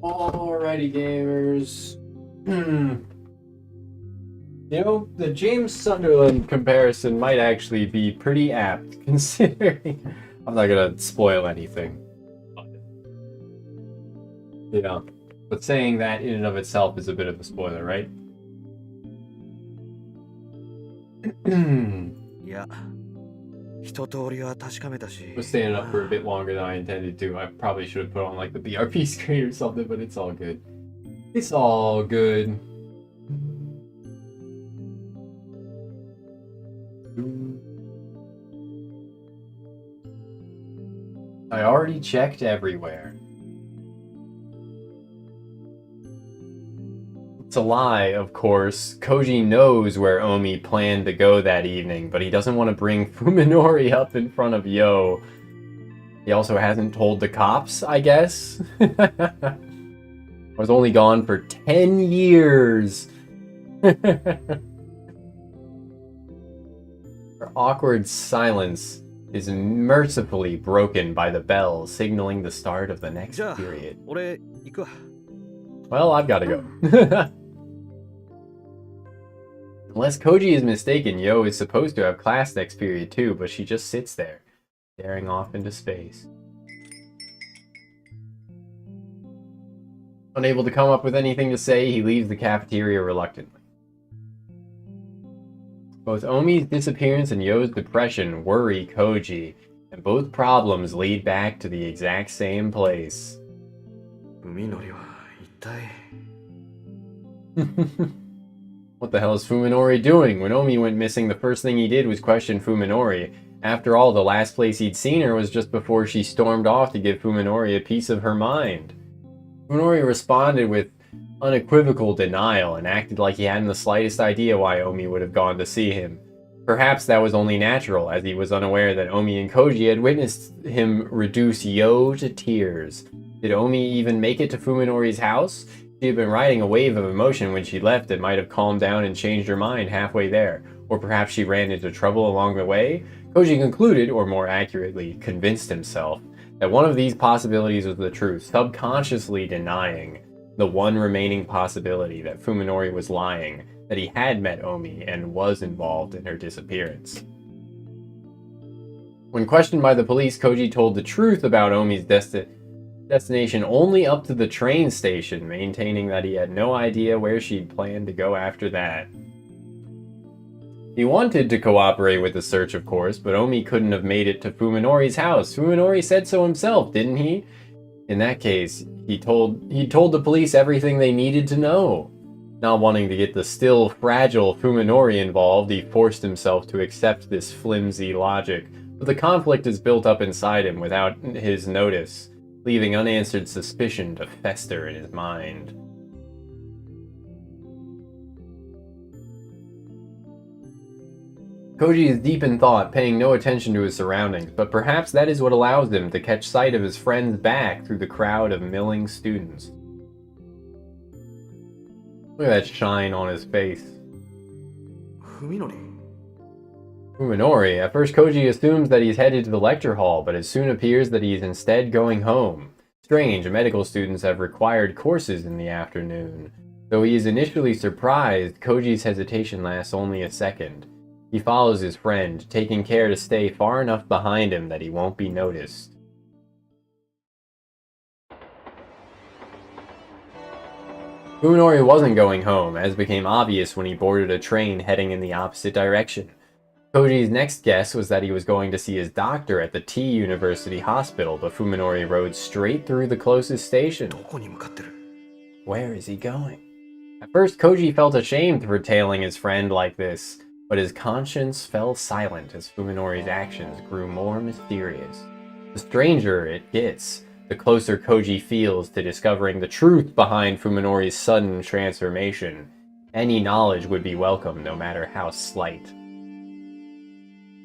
Alrighty, gamers. You know, the James Sunderland comparison might actually be pretty apt, considering I'm not gonna spoil anything. But, you know, but saying that in and of itself is a bit of a spoiler, right? いや、一通りは確かめたし。 I was standing up for a bit longer than I intended to. I probably should have put on like the BRP screen or something, but it's all good. It's all good. I already checked everywhere. It's a lie, of course. Koji knows where Omi planned to go that evening, but he doesn't want to bring Fuminori up in front of Yo. He also hasn't told the cops, I guess. I was only gone for 10 years. Her awkward silence is mercifully broken by the bell signaling the start of the next じゃあ period. 俺行くわ。 Well, I've got to go. Unless Koji is mistaken, Yo is supposed to have class next period too, but she just sits there, staring off into space. Unable to come up with anything to say, he leaves the cafeteria reluctantly. Both Omi's disappearance and Yo's depression worry Koji, and both problems lead back to the exact same place. みのりは一体。 What the hell is Fuminori doing? When Omi went missing, the first thing he did was question Fuminori. After all, the last place he'd seen her was just before she stormed off to give Fuminori a piece of her mind. Fuminori responded with unequivocal denial and acted like he hadn't the slightest idea why Omi would have gone to see him. Perhaps that was only natural, as he was unaware that Omi and Koji had witnessed him reduce Yo to tears. Did Omi even make it to Fuminori's house? She had been riding a wave of emotion when she left that might have calmed down and changed her mind halfway there. Or perhaps she ran into trouble along the way? Koji concluded, or more accurately, convinced himself, that one of these possibilities was the truth, subconsciously denying the one remaining possibility that Fuminori was lying, that he had met Omi and was involved in her disappearance. When questioned by the police, Koji told the truth about Omi's destination only up to the train station, maintaining that he had no idea where she'd planned to go after that. He wanted to cooperate with the search, of course, but Omi couldn't have made it to Fuminori's house. Fuminori said so himself, didn't he? In that case, he told the police everything they needed to know. Not wanting to get the still fragile Fuminori involved, he forced himself to accept this flimsy logic, but the conflict is built up inside him without his notice, leaving unanswered suspicion to fester in his mind. Koji is deep in thought, paying no attention to his surroundings, but perhaps that is what allows him to catch sight of his friend's back through the crowd of milling students. Look at that shine on his face. ふみのり。 Fuminori. At first, Koji assumes that he's headed to the lecture hall, but it soon appears that he's instead going home. Strange, medical students have required courses in the afternoon. Though he is initially surprised, Koji's hesitation lasts only a second. He follows his friend, taking care to stay far enough behind him that he won't be noticed. Fuminori wasn't going home, as became obvious when he boarded a train heading in the opposite direction. Koji's next guess was that he was going to see his doctor at the T University Hospital, but Fuminori rode straight through the closest station. どこに向かってる？ Where is he going? At first, Koji felt ashamed for tailing his friend like this, but his conscience fell silent as Fuminori's actions grew more mysterious. The stranger it gets, the closer Koji feels to discovering the truth behind Fuminori's sudden transformation. Any knowledge would be welcome, no matter how slight.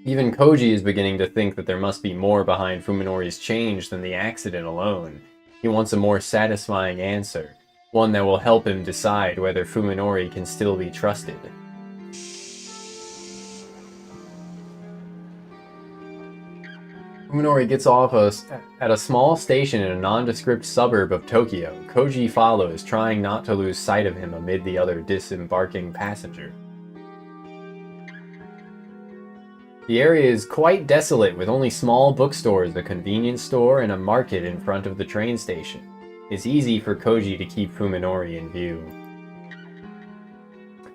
Even Koji is beginning to think that there must be more behind Fuminori's change than the accident alone. He wants a more satisfying answer, one that will help him decide whether Fuminori can still be trusted. Fuminori gets off at a small station in a nondescript suburb of Tokyo. Koji follows, trying not to lose sight of him amid the other disembarking passengers. The area is quite desolate, with only small bookstores, a convenience store, and a market in front of the train station. It's easy for Koji to keep Fuminori in view.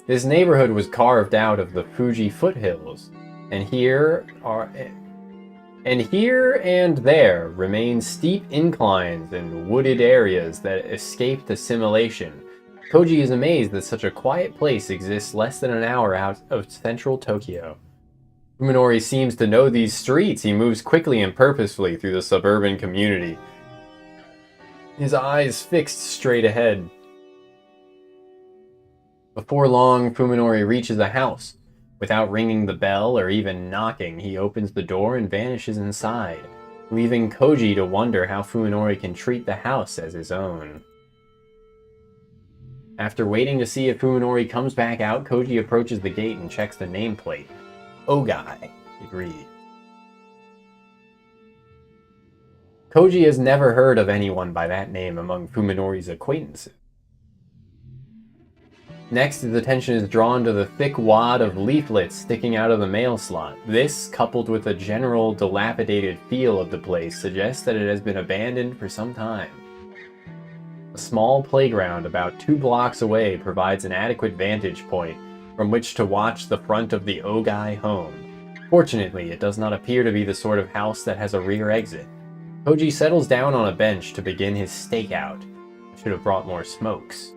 This neighborhood was carved out of the Fuji foothills, and here And here and there remain steep inclines and wooded areas that escaped assimilation. Koji is amazed that such a quiet place exists less than an hour out of central Tokyo. Fuminori seems to know these streets. He moves quickly and purposefully through the suburban community, his eyes fixed straight ahead. Before long, Fuminori reaches a house. Without ringing the bell or even knocking, he opens the door and vanishes inside, leaving Koji to wonder how Fuminori can treat the house as his own. After waiting to see if Fuminori comes back out, Koji approaches the gate and checks the nameplate. Ogai, it reads. Koji has never heard of anyone by that name among Fuminori's acquaintances. Next, his attention is drawn to the thick wad of leaflets sticking out of the mail slot. This, coupled with a general dilapidated feel of the place, suggests that it has been abandoned for some time. A small playground about 2 blocks away provides an adequate vantage point from which to watch the front of the Ogai home. Fortunately, it does not appear to be the sort of house that has a rear exit. Koji settles down on a bench to begin his stakeout. I should have brought more smokes.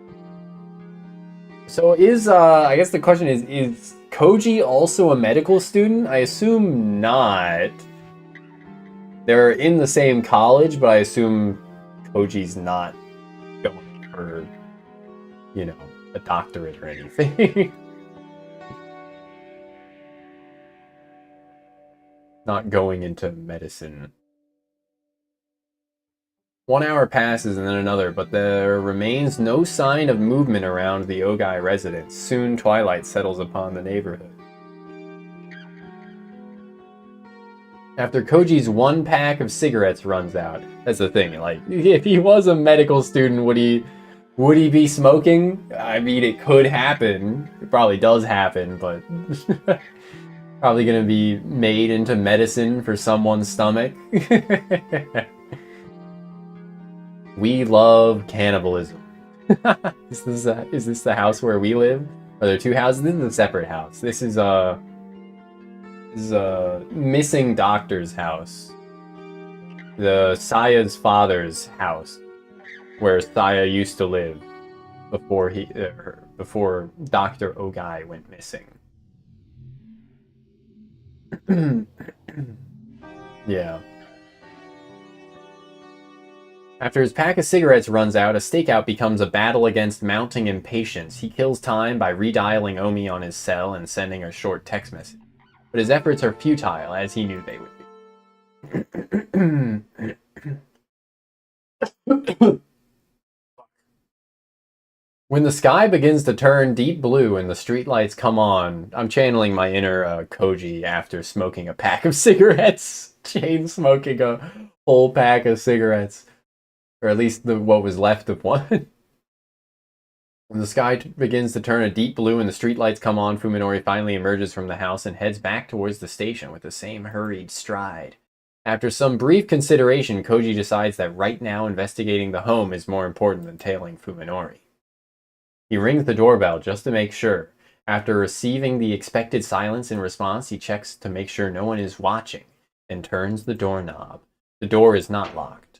So I guess the question is Koji also a medical student? I assume not. They're in the same college, but I assume Koji's not going for, a doctorate or anything. Not going into medicine. 1 hour passes and then another, but there remains no sign of movement around the Ogai residence. Soon twilight settles upon the neighborhood. After Koji's 1 pack of cigarettes runs out, that's the thing, like, if he was a medical student, would he be smoking? I mean, it could happen. It probably does happen, but probably gonna be made into medicine for someone's stomach. We love cannibalism. Is this the house where we live? Are there 2 houses? This is a separate house. This is a missing doctor's house. The Saya's father's house, where Saya used to live before Dr. Ogai went missing. Yeah. After his pack of cigarettes runs out, a stakeout becomes a battle against mounting impatience. He kills time by redialing Omi on his cell and sending a short text message. But his efforts are futile, as he knew they would be. When the sky begins to turn deep blue and the streetlights come on, I'm channeling my inner Koji after smoking a pack of cigarettes. Chain smoking a whole pack of cigarettes. Or at least what was left of one. When the sky begins to turn a deep blue and the streetlights come on, Fuminori finally emerges from the house and heads back towards the station with the same hurried stride. After some brief consideration, Koji decides that right now investigating the home is more important than tailing Fuminori. He rings the doorbell just to make sure. After receiving the expected silence in response, he checks to make sure no one is watching and turns the doorknob. The door is not locked.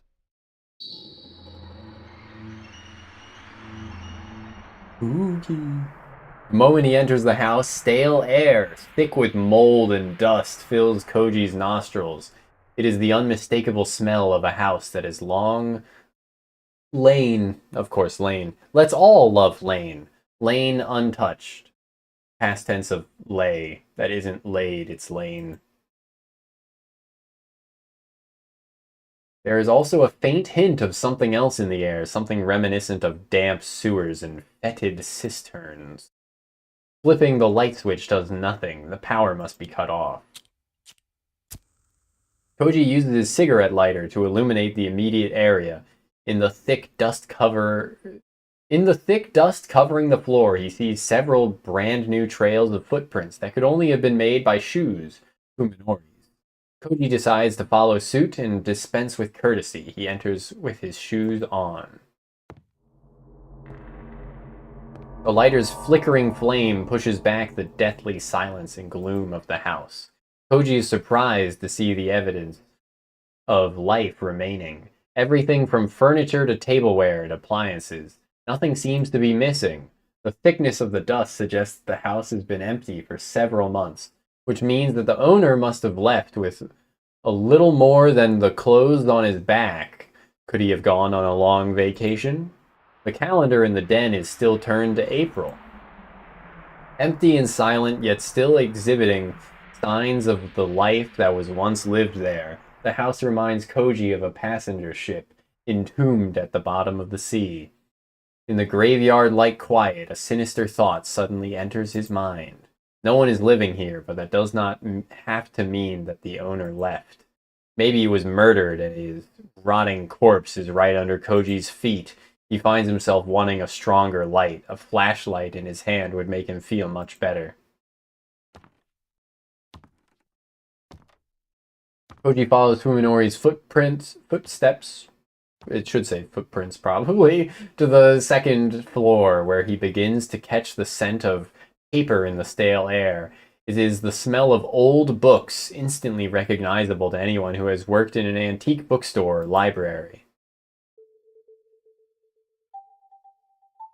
Spooky. The moment he enters the house, stale air, thick with mold and dust, fills Koji's nostrils. It is the unmistakable smell of a house that is long lain, of course, Lane. Let's all love Lane. Lane untouched. Past tense of lay. That isn't laid, it's Lane. There is also a faint hint of something else in the air, something reminiscent of damp sewers and fetid cisterns. Flipping the light switch does nothing. The power must be cut off. Koji uses his cigarette lighter to illuminate the immediate area. In the thick dust covering the floor, he sees several brand new trails of footprints that could only have been made by shoes. Fuminori's. Koji decides to follow suit and dispense with courtesy. He enters with his shoes on. The lighter's flickering flame pushes back the deathly silence and gloom of the house. Koji is surprised to see the evidence of life remaining. Everything from furniture to tableware and appliances. Nothing seems to be missing. The thickness of the dust suggests the house has been empty for several months, which means that the owner must have left with a little more than the clothes on his back. Could he have gone on a long vacation? The calendar in the den is still turned to April. Empty and silent, yet still exhibiting signs of the life that was once lived there, the house reminds Koji of a passenger ship entombed at the bottom of the sea. In the graveyard-like quiet, a sinister thought suddenly enters his mind. No one is living here, but that does not have to mean that the owner left. Maybe he was murdered and his rotting corpse is right under Koji's feet. He finds himself wanting a stronger light. A flashlight in his hand would make him feel much better. Koji follows Fuminori's footsteps, it should say footprints probably, to the second floor where he begins to catch the scent of paper in the stale air. It is the smell of old books, instantly recognizable to anyone who has worked in an antique bookstore or library.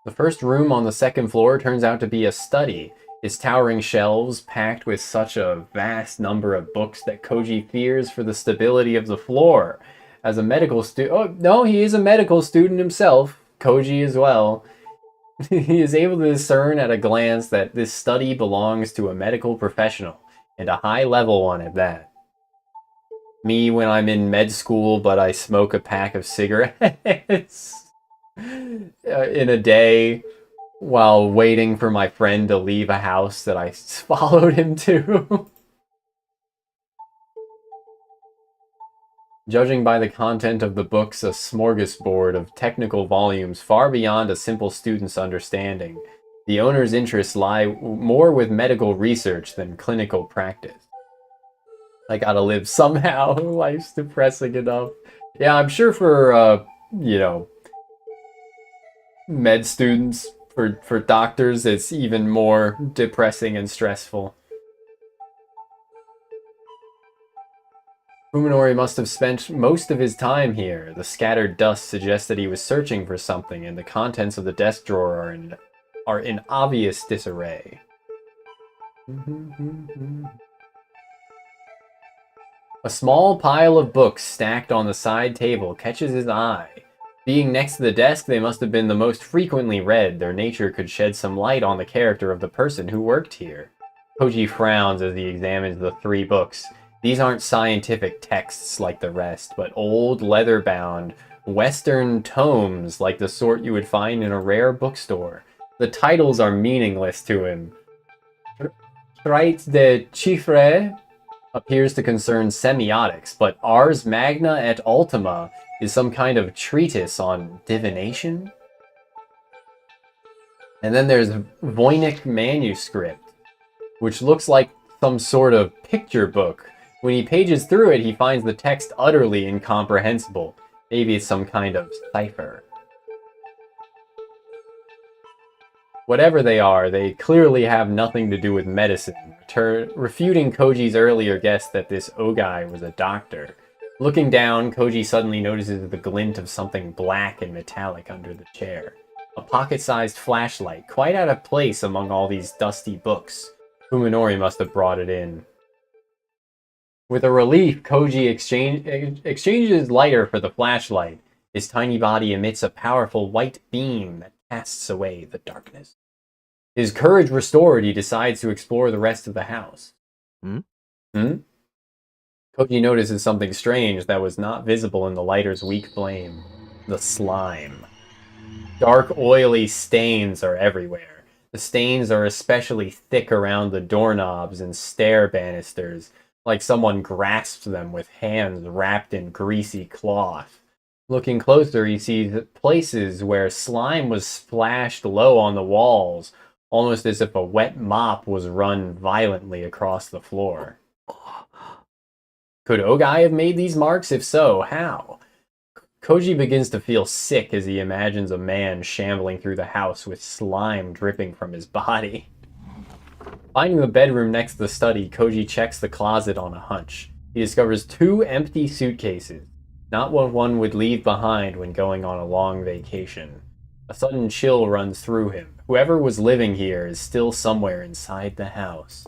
The first room on the second floor turns out to be a study. Its towering shelves packed with such a vast number of books that Koji fears for the stability of the floor. As a medical student, oh no, he is a medical student himself, Koji as well. He is able to discern at a glance that this study belongs to a medical professional, and a high-level one at that. Me when I'm in med school, but I smoke a pack of cigarettes in a day while waiting for my friend to leave a house that I followed him to. Judging by the content of the books, a smorgasbord of technical volumes far beyond a simple student's understanding, the owner's interests lie more with medical research than clinical practice. I gotta live somehow. Life's depressing enough. Yeah, I'm sure for, you know, med students, for doctors, it's even more depressing and stressful. Fuminori must have spent most of his time here. The scattered dust suggests that he was searching for something, and the contents of the desk drawer are in obvious disarray. A small pile of books stacked on the side table catches his eye. Being next to the desk, they must have been the most frequently read. Their nature could shed some light on the character of the person who worked here. Koji frowns as he examines the 3 books. These aren't scientific texts like the rest, but old, leather-bound, Western tomes like the sort you would find in a rare bookstore. The titles are meaningless to him. Traite de Chiffre appears to concern semiotics, but Ars Magna et Ultima is some kind of treatise on divination? And then there's Voynich manuscript, which looks like some sort of picture book. When he pages through it, he finds the text utterly incomprehensible. Maybe it's some kind of cipher. Whatever they are, they clearly have nothing to do with medicine, refuting Koji's earlier guess that this Ogai was a doctor. Looking down, Koji suddenly notices the glint of something black and metallic under the chair. A pocket-sized flashlight, quite out of place among all these dusty books. Fuminori must have brought it in. With a relief, Koji exchanges his lighter for the flashlight. His tiny body emits a powerful white beam that casts away the darkness. His courage restored, he decides to explore the rest of the house. Koji notices something strange that was not visible in the lighter's weak flame. The slime. Dark, oily stains are everywhere. The stains are especially thick around the doorknobs and stair banisters, like someone grasped them with hands wrapped in greasy cloth. Looking closer, he sees places where slime was splashed low on the walls, almost as if a wet mop was run violently across the floor. Could Ogai have made these marks? If so, how? Koji begins to feel sick as he imagines a man shambling through the house with slime dripping from his body. Finding the bedroom next to the study, Koji checks the closet on a hunch. He discovers 2 empty suitcases, not what one would leave behind when going on a long vacation. A sudden chill runs through him. Whoever was living here is still somewhere inside the house.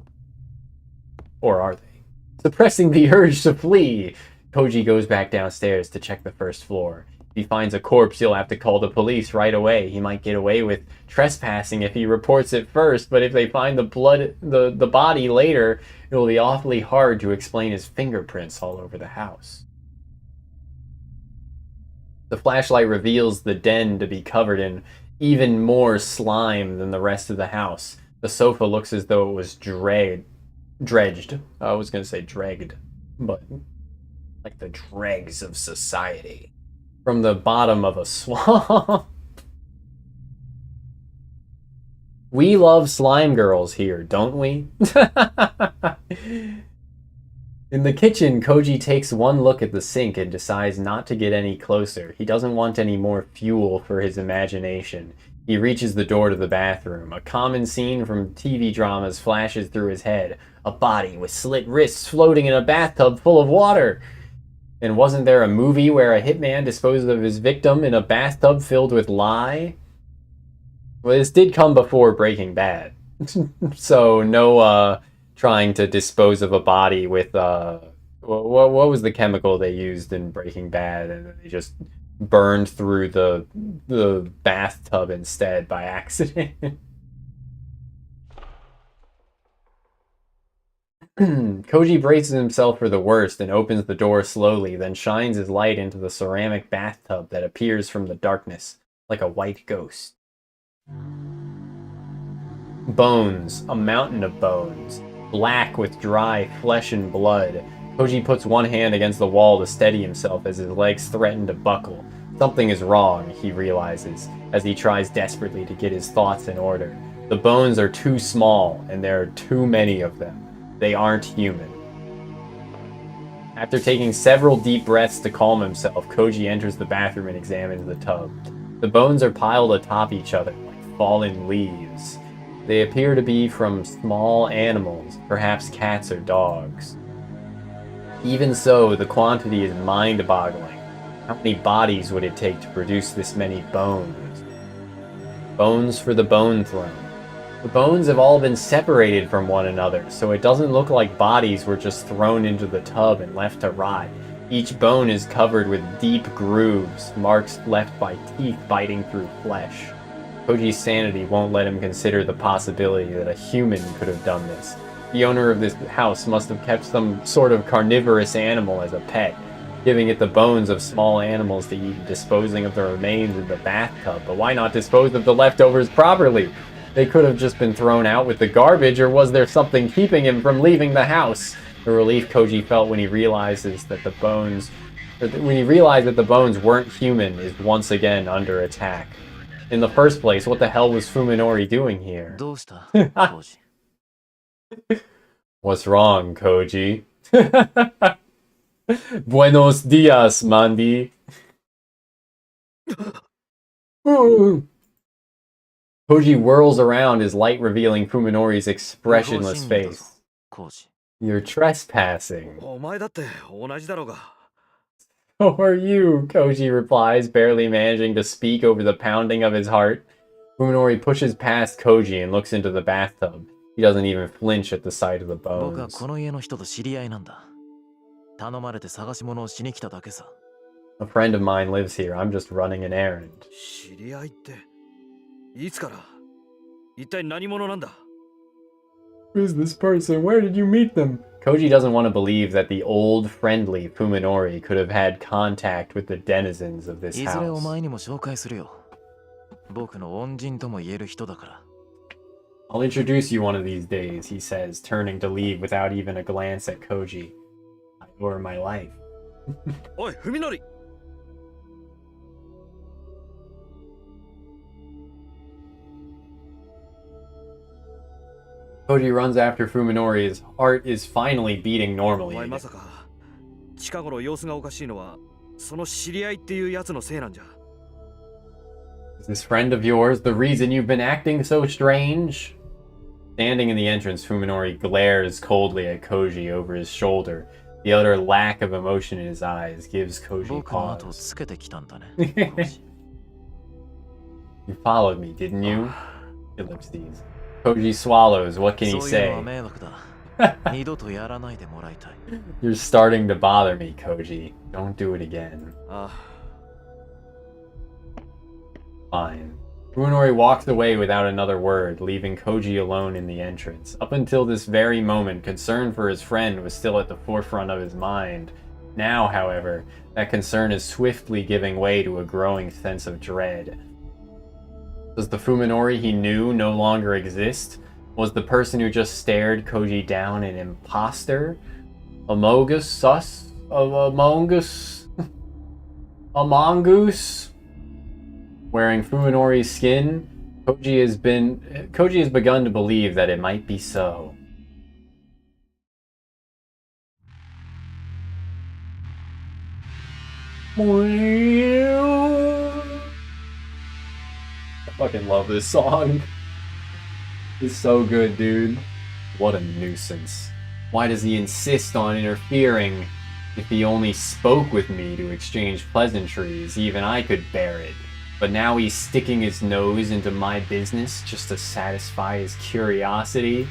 Or are they? Suppressing the urge to flee, Koji goes back downstairs to check the first floor. If he finds a corpse, he'll have to call the police right away. He might get away with trespassing if he reports it first, but if they find the body later, it will be awfully hard to explain his fingerprints all over the house. The flashlight reveals the den to be covered in even more slime than the rest of the house. The sofa looks as though it was dredged. I was going to say dragged, but like the dregs of society. From the bottom of a swamp. We love slime girls here, don't we? In the kitchen, Koji takes one look at the sink and decides not to get any closer. He doesn't want any more fuel for his imagination. He reaches the door to the bathroom. A common scene from TV dramas flashes through his head. A body with slit wrists floating in a bathtub full of water. And wasn't there a movie where a hitman disposed of his victim in a bathtub filled with lye? Well, this did come before Breaking Bad. So no trying to dispose of a body with what was the chemical they used in Breaking Bad, and they just burned through the bathtub instead by accident. Koji braces himself for the worst and opens the door slowly, then shines his light into the ceramic bathtub that appears from the darkness, like a white ghost. Bones, a mountain of bones, black with dry flesh and blood. Koji puts one hand against the wall to steady himself as his legs threaten to buckle. Something is wrong, he realizes, as he tries desperately to get his thoughts in order. The bones are too small, and there are too many of them. They aren't human. After taking several deep breaths to calm himself, Koji enters the bathroom and examines the tub. The bones are piled atop each other like fallen leaves. They appear to be from small animals, perhaps cats or dogs. Even so, the quantity is mind-boggling. How many bodies would it take to produce this many bones? Bones for the Bone Throne. The bones have all been separated from one another, so it doesn't look like bodies were just thrown into the tub and left to rot. Each bone is covered with deep grooves, marks left by teeth biting through flesh. Koji's sanity won't let him consider the possibility that a human could have done this. The owner of this house must have kept some sort of carnivorous animal as a pet, giving it the bones of small animals to eat and disposing of the remains in the bathtub. But why not dispose of the leftovers properly? They could have just been thrown out with the garbage, or was there something keeping him from leaving the house? The relief Koji felt when he realizes that the bones weren't human is once again under attack. In the first place, what the hell was Fuminori doing here? What's wrong, Koji? Buenos dias, Mandy. Koji whirls around, his light revealing Fuminori's expressionless face. You're trespassing. So are you, Koji replies, barely managing to speak over the pounding of his heart. Fuminori pushes past Koji and looks into the bathtub. He doesn't even flinch at the sight of the bones. A friend of mine lives here. I'm just running an errand. Who's this person? Where did you meet them? Koji doesn't want to believe that the old, friendly Fuminori could have had contact with the denizens of this house. I'll introduce you one of these days, he says, turning to leave without even a glance at Koji. I owe her my life. Oi, Fuminori! Koji runs after Fuminori. His heart is finally beating normally. Is this friend of yours the reason you've been acting so strange? Standing in the entrance, Fuminori glares coldly at Koji over his shoulder. The utter lack of emotion in his eyes gives Koji 僕の後を pause. つけてきたんだね。 You followed me, didn't you? Ellipses. Koji swallows. What can he そういうのは say? 迷惑だ。二度とやらないでもらいたい。 You're starting to bother me, Koji. Don't do it again. あ Fine. Fuminori walks away without another word, leaving Koji alone in the entrance. Up until this very moment, concern for his friend was still at the forefront of his mind. Now, however, that concern is swiftly giving way to a growing sense of dread. Does the Fuminori he knew no longer exist? Was the person who just stared Koji down an imposter? Among Us? Among Us? Among Us? Wearing Fuminori's skin, Koji has begun to believe that it might be so. I fucking love this song. It's so good, dude. What a nuisance. Why does he insist on interfering? If he only spoke with me to exchange pleasantries, even I could bear it. But now he's sticking his nose into my business just to satisfy his curiosity.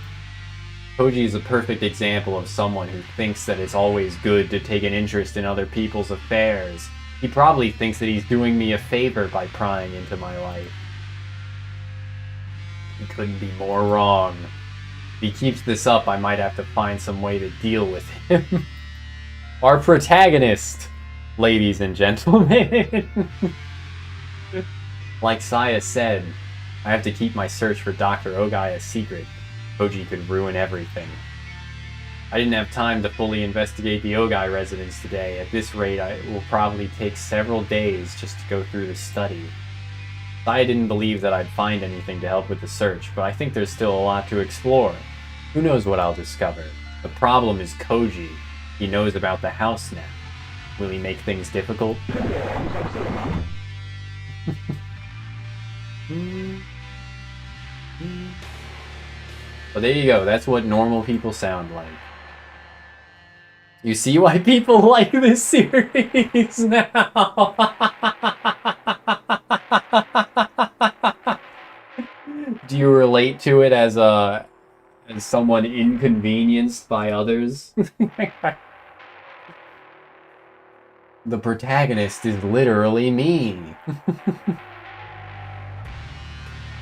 Koji is a perfect example of someone who thinks that it's always good to take an interest in other people's affairs. He probably thinks that he's doing me a favor by prying into my life. He couldn't be more wrong. If he keeps this up, I might have to find some way to deal with him. Our protagonist, ladies and gentlemen. Like Saya said, I have to keep my search for Dr. Ogai a secret. Koji could ruin everything. I didn't have time to fully investigate the Ogai residence today. At this rate, it will probably take several days just to go through the study. Saya didn't believe that I'd find anything to help with the search, but I think there's still a lot to explore. Who knows what I'll discover? The problem is Koji. He knows about the house now. Will he make things difficult? Well, there you go. That's what normal people sound like. You see why people like this series now? Do you relate to it as someone inconvenienced by others? The protagonist is literally me.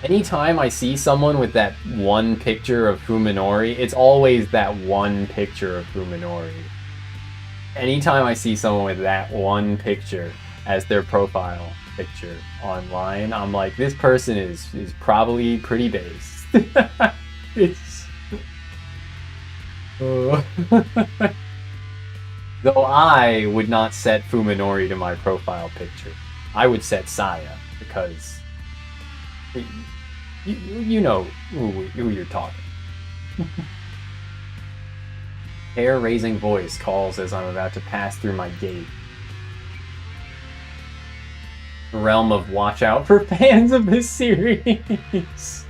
Anytime I see someone with that one picture of Fuminori, it's always that one picture of Fuminori. Anytime I see someone with that one picture as their profile picture online, I'm like, this person is probably pretty based. It's... Though I would not set Fuminori to my profile picture. I would set Saya, because you know who you're talking. Hair-raising voice calls as I'm about to pass through my gate. The realm of watch out for fans of this series.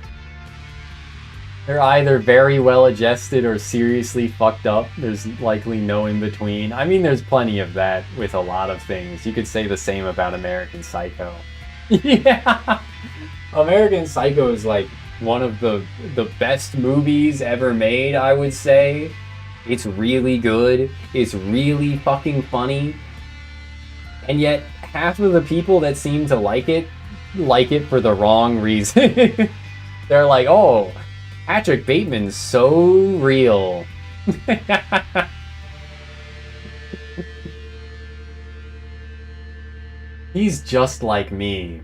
They're either very well adjusted or seriously fucked up. There's likely no in between. I mean, there's plenty of that with a lot of things. You could say the same about American Psycho. Yeah! American Psycho is like one of the best movies ever made, I would say. It's really good. It's really fucking funny. And yet, half of the people that seem to like it for the wrong reason. They're like, oh, Patrick Bateman's so real. He's just like me.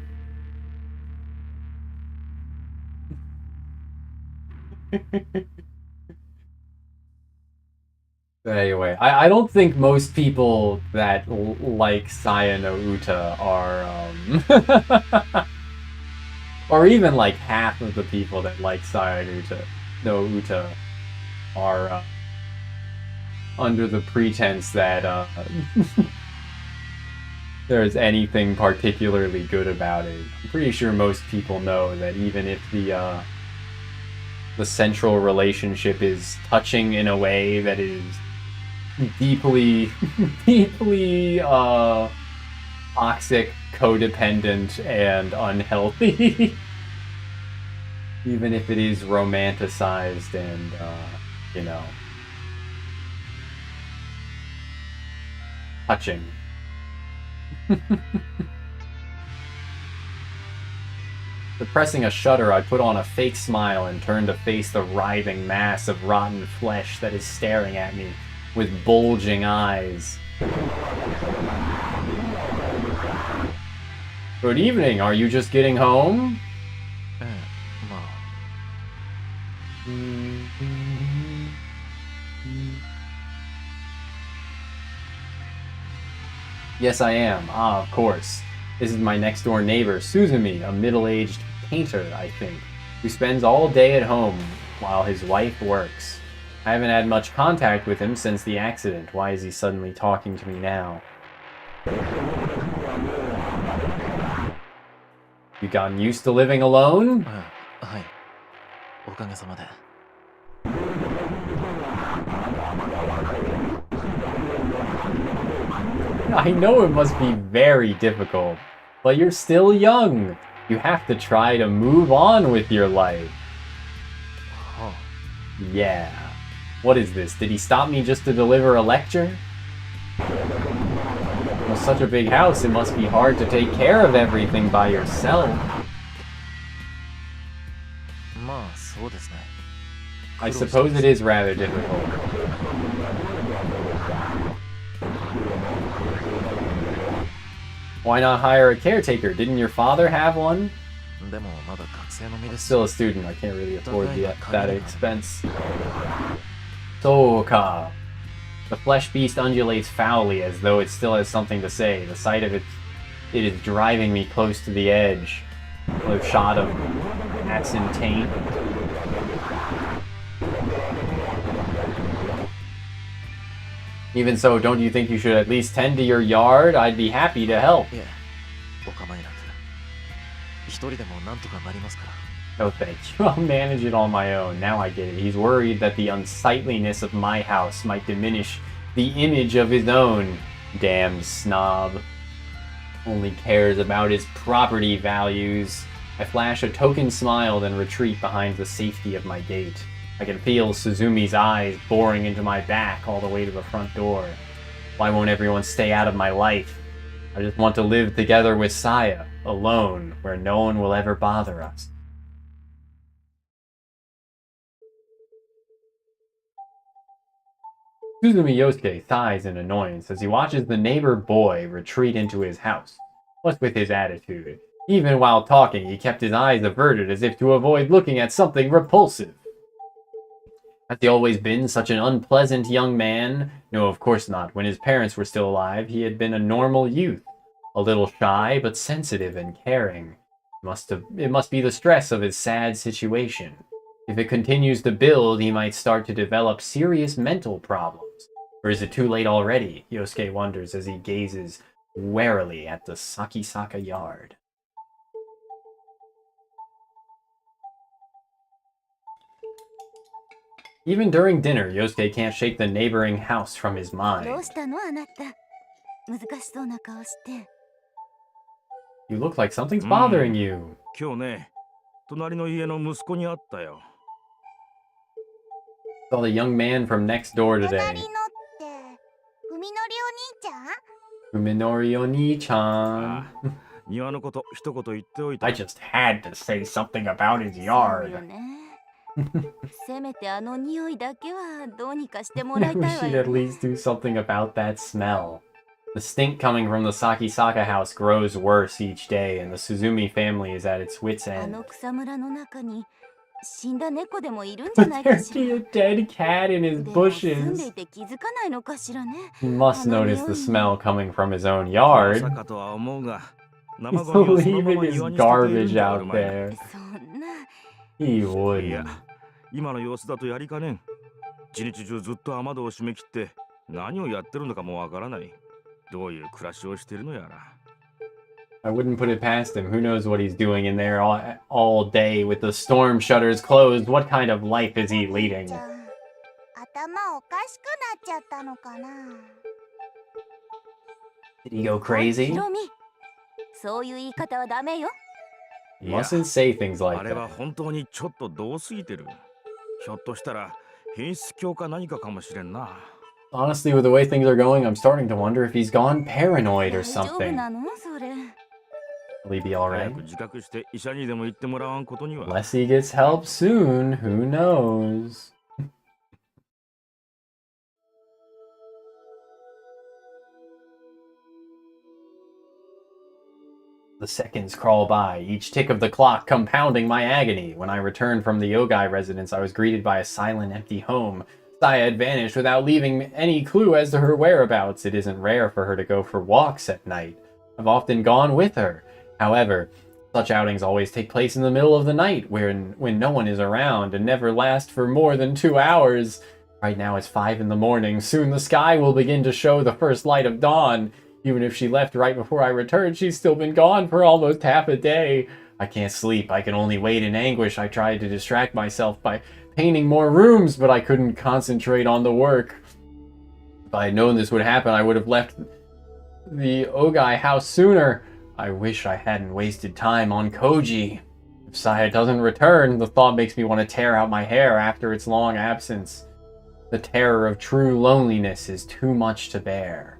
Anyway, I don't think most people that like Saya no Uta are, or even like half of the people that like Saya no Uta are under the pretense that there's anything particularly good about it. I'm pretty sure most people know that even if the the central relationship is touching in a way that is deeply, deeply toxic, codependent, and unhealthy. Even if it is romanticized and, you know, touching. Suppressing a shudder, I put on a fake smile and turned to face the writhing mass of rotten flesh that is staring at me with bulging eyes. Good evening, are you just getting home? ええ、まあ Yes, I am. Ah, of course. This is my next door neighbor, Suzumi, a middle-aged painter, I think, who spends all day at home while his wife works. I haven't had much contact with him since the accident. Why is he suddenly talking to me now? You gotten used to living alone? はい。おかげさまで。I know it must be very difficult, but you're still young. You have to try to move on with your life. は Yeah. What is this? Did he stop me just to deliver a lecture? With such a big house, it must be hard to take care of everything by yourself. あ。まあ、そうですね。 I suppose it is rather difficult. Why not hire a caretaker? Didn't your father have one? でもまだ学生の身 I'm です still a student. I can't really afford that expense. Soka. The flesh beast undulates foully as though it still has something to say. The sight of it is driving me close to the edge. A shot of Axon taint. Even so, don't you think you should at least tend to your yard? I'd be happy to help. いえ、お構いなく。一人でもなんとかなりますから。 No thank you. I'll manage it on my own. Now I get it. He's worried that the unsightliness of my house might diminish the image of his own. Damned snob. Only cares about his property values. I flash a token smile, then retreat behind the safety of my gate. I can feel Suzumi's eyes boring into my back all the way to the front door. Why won't everyone stay out of my life? I just want to live together with Saya, alone, where no one will ever bother us. Suzumi Yosuke sighs in annoyance as he watches the neighbor boy retreat into his house. What's with his attitude? Even while talking, he kept his eyes averted as if to avoid looking at something repulsive. Has he always been such an unpleasant young man? No, of course not. When his parents were still alive, he had been a normal youth. A little shy, but sensitive and caring. It must be the stress of his sad situation. If it continues to build, he might start to develop serious mental problems. Or is it too late already? Yosuke wonders as he gazes warily at the Sakisaka yard. Even during dinner, Yosuke can't shake the neighboring house from his ど mind. うしたのあなた。難しそうな顔して。 You look like something's bothering you. 今日ね、隣の家の息子に会ったよ。 Saw the young man from next door 隣 today. のって、ふみのりお兄ちゃん Kuminori Oni-chan. 庭のこと一言言っておいた。 I just had to say something about his そうよ yard. ね。せめてあの匂いだけはどうにかしてもらい We たいわ should よ at least do something about that smell. The stink coming from the Sakisaka house grows worse each day, and the Suzumi family is at its wits' あ end. の草むらの中に死んだ猫でもいるんじゃ Would ないか there し be ら。 a dead cat in his でも住んで bushes? いて気づかないのかしらね。 He must notice the smell coming from his own ま yard. さかとは思うが、 He's 生ゴミをそのま leaving ま his 庭に捨てているん garbage じゃあ out るまい。 there. そんな。 He い wouldn't. や、今の様子だとやりかねん。一日中ずっと雨戸を閉め切って何をやってるのかもわからない。どういう暮らしをしているのやら。I wouldn't put it past him. Who knows what he's doing in there all day with the storm shutters closed? What kind of life is he leading? ちゃん、頭おかしくなっちゃったのかな。 Did he go crazy? ヒロミ、そういう言い方はダメよ。 You mustn't say things あ like れは that. 本当にちょっとどうすぎてる。ひょっとしたら変質狂か何かかもしれんな。 Honestly, with the way things are going, I'm starting to wonder if he's gone paranoid or 大丈夫 something. なのそれ。 Will he be 早 alright? く自覚して医者にでも行ってもらわんことには。 Unless he gets help soon, who knows? The seconds crawl by, each tick of the clock compounding my agony. When I returned from the Yogai residence, I was greeted by a silent, empty home. Saya had vanished without leaving any clue as to her whereabouts. It isn't rare for her to go for walks at night. I've often gone with her. However, such outings always take place in the middle of the night, when no one is around, and never last for more than 2 hours. Right now it's 5 in the morning. Soon the sky will begin to show the first light of dawn. Even if she left right before I returned, she's still been gone for almost half a day. I can't sleep. I can only wait in anguish. I tried to distract myself by painting more rooms, but I couldn't concentrate on the work. If I had known this would happen, I would have left the Ogai house sooner. I wish I hadn't wasted time on Koji. If Saya doesn't return, the thought makes me want to tear out my hair after its long absence. The terror of true loneliness is too much to bear.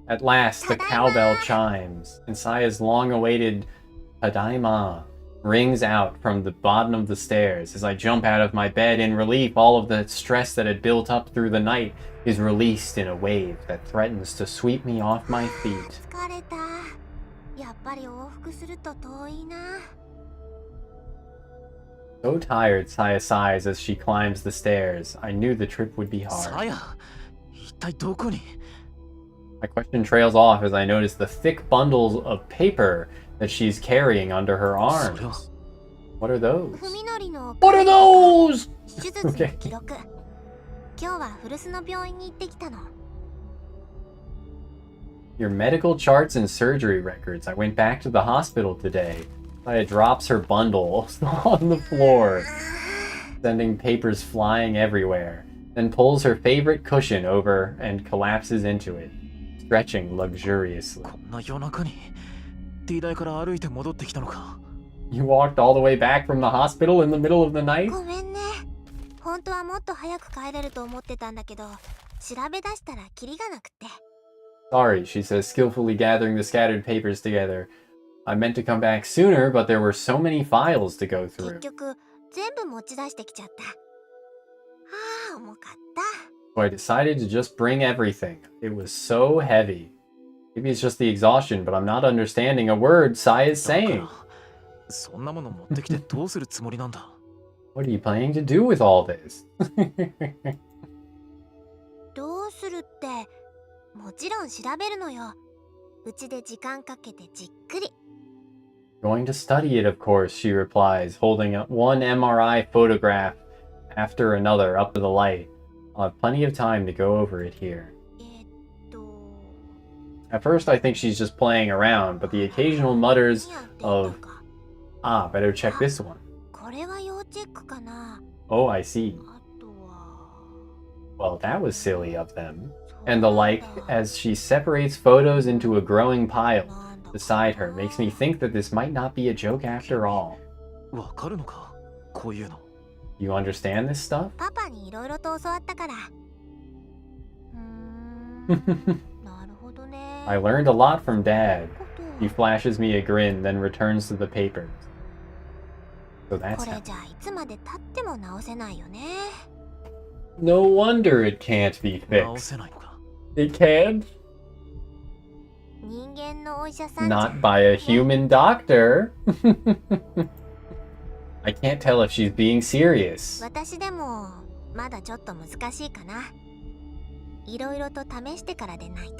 At last, the cowbell chimes, and Saya's long-awaited Tadaima rings out from the bottom of the stairs. As I jump out of my bed in relief, all of the stress that had built up through the night is released in a wave that threatens to sweep me off my feet. 疲れた。やっぱり往復すると遠いな。 So tired, Saya sighs as she climbs the stairs. I knew the trip would be さ hard. や、一体どこに？ My question trails off as I notice the thick bundles of paper that she's carrying under her arms. What are those? 文則の What are those? 手術の記録。今日は古巣の病院に行ってきたの。 Your medical charts and surgery records. I went back to the hospital today. Saya drops her bundle on the floor, sending papers flying everywhere, then pulls her favorite cushion over and collapses into it, stretching luxuriously. こんな夜中に T 台から歩いて戻ってきたのか。 You walked all the way back from the hospital in the middle of the night? ごめんね。本当はもっと早く帰れると思ってたんだけど、調べ出したらキリがなくて。 Sorry, she says, skillfully gathering the scattered papers together. I meant to come back sooner, but there were so many files to go 結 through. 局全部持ち出してきちゃった。ああ、重かった。 So I decided to just bring everything. It was so heavy. Maybe it's just the exhaustion, but I'm not understanding a word Sai is だか saying. らそんなもの持ってきてどうするつもりなんだ？ What are you planning to do with all this? どうするって、もちろん調べるのよ。うちで時間かけてじっくり。 Going to study it, of course, she replies, holding up one MRI photograph after another up to the light. I'll have plenty of time to go over it here. えっと、 At first, I think she's just playing around, but the occasional mutters 何やっていた of, か。 ah, better check this one. これは要チェックかな。 Oh, I see. あとは。 Well, that was silly of them. そう And the like, だ as she separates photos into a growing pile なんだか beside her, makes me think that this might not be a joke after all. わかるのか？こういうの。 You understand this stuff? パパにいろいろと教わったから。なるほどね。 I learned a lot from Dad. こと He flashes me a grin, then returns to the papers. So that's これ how. じゃあいつまで経っても直せないよね。 No wonder it can't be 直 fixed. せないのか。 It can't? 人間のお医者さんじゃ Not by a human doctor. I can't tell if she's being serious. 私でもまだちょっと難しいかな。いろいろと試してからでないと。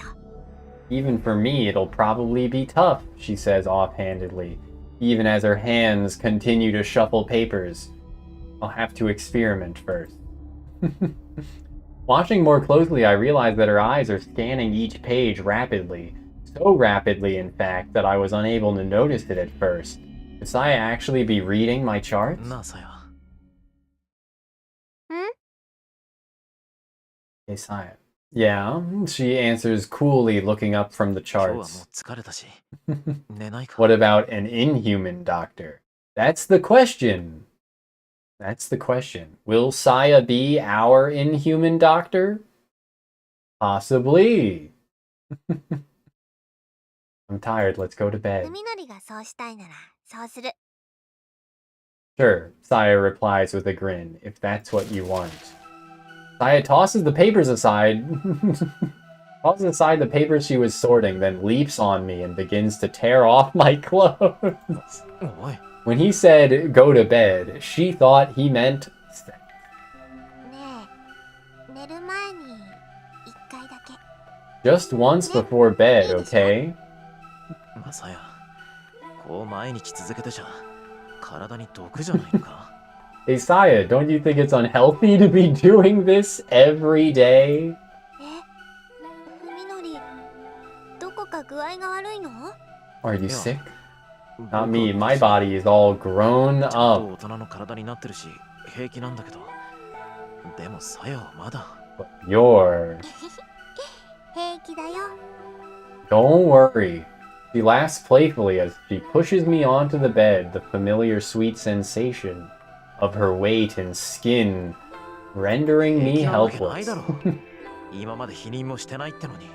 Even for me, it'll probably be tough, she says offhandedly, even as her hands continue to shuffle papers. I'll have to experiment first. Watching more closely, I realized that her eyes are scanning each page rapidly. So rapidly, in fact, that I was unable to notice it at first. Could Saya actually be reading my charts? なあさや Hey, Saya. Yeah, she answers coolly, looking up from the 今日はもう charts. 疲れたし寝ないか What about an inhuman doctor? That's the question. That's the question. Will Saya be our inhuman doctor? Possibly. I'm tired. Let's go to bed. 海のりがそうしたいならそうする。 Sure, Saya replies with a grin, if that's what you want. Saya tosses the papers aside. Tosses aside the papers she was sorting, then leaps on me and begins to tear off my clothes. おい When he said go to bed, she thought he meant sex. ねえ、寝る前に一回だけ。 Just once before bed, okay? まあさやこう毎日続けてちゃ体に毒じゃないのか Hey Saya, don't you think it's unhealthy to be doing this every day? え、海のり、どこか具合が悪いの？ Are you Yeah. sick? Not me, my body is all grown ちゃん up. と大人の体になってるし平気なんだけどでもさやはまだ But you're... 平気だよ。 Don't worry. She laughs playfully as she pushes me onto the bed, the familiar sweet sensation of her weight and skin rendering 平 me 気なわけない helpless. だろ今まで否認もしてないってのに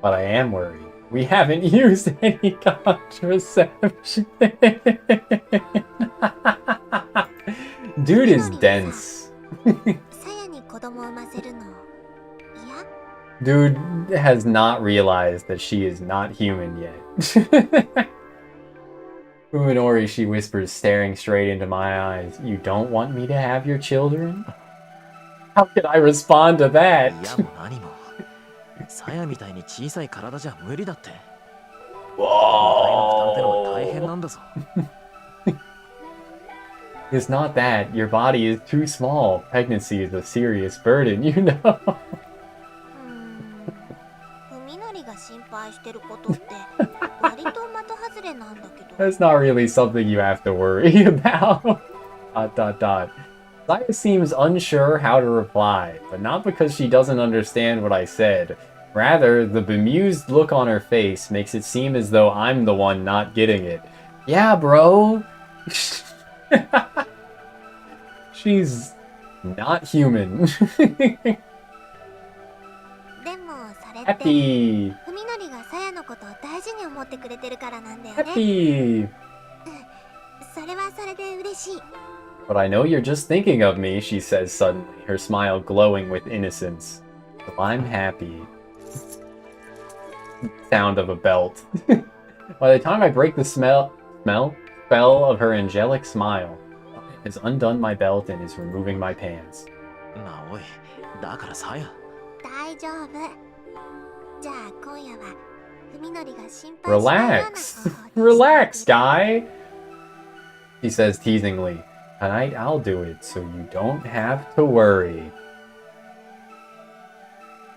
But I am worried. We haven't used any contraception. Dude is dense. さやに子供を産ませるの嫌？ Dude has not realized that she is not human yet. Uminori, she whispers, staring straight into my eyes. You don't want me to have your children? How could I respond to い that? やも何もさやみたいに小さい体じゃ無理だって体の負担ってのは大変なんだぞ It's not that. Your body is too small. Pregnancy is a serious burden, you know. 海のりが心配してることって割と的外れなんだけど。 That's not really something you have to worry about. ... Saya seems unsure how to reply, but not because she doesn't understand what I said. Rather, the bemused look on her face makes it seem as though I'm the one not getting it. Yeah, bro. She's not human. でもそれって Happy. 海のりがさやのことを大事に思ってくれてるからなんだよね。 Happy. それはそれで嬉しい。 But I know you're just thinking of me, she says suddenly, her smile glowing with innocence. So I'm happy. Sound of a belt. By the time I break the spell of her angelic smile, has undone my belt and is removing my pants. なあおいだからさや大丈夫。じゃあ今夜は海のりが心配しないような Relax. 方法にして Relax, guy. She says teasingly. Tonight I'll do it so you don't have to worry.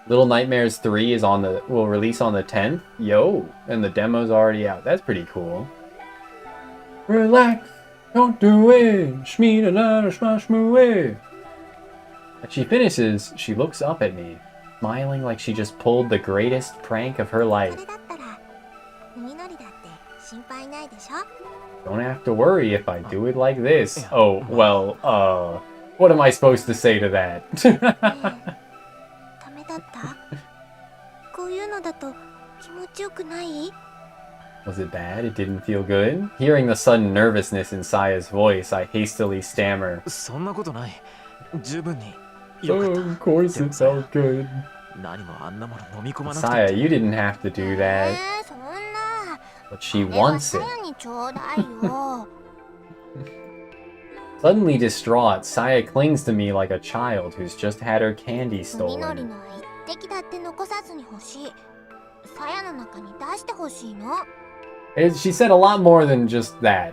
Little Nightmares 3 will release on the 10th. Yo, and the demo's already out. That's pretty cool. Relax, don't do it. As she finishes, she looks up at me, smiling like she just pulled the greatest prank of her そ life. れだったら海のりだって心配ないでしょ。 Don't have to worry if I do it like this. Oh, well, what am I supposed to say to that? ダメだった？こういうのだと気持ちよくない？ Was it bad? It didn't feel good? Hearing the sudden nervousness in Saya's voice, I hastily stammer. そんなことない十分によかった Of course it felt good. 何もあんなもの飲み込まなくて Saya, you didn't have to do that. そんな。 But she あれは wants さ it. やにちょうだいよ。 Suddenly distraught, Saya clings to me like a child who's just had her candy 海のり stolen. のは一滴だって残さずに欲しい。さやの中に出してほしいの。 She said a lot more than just that.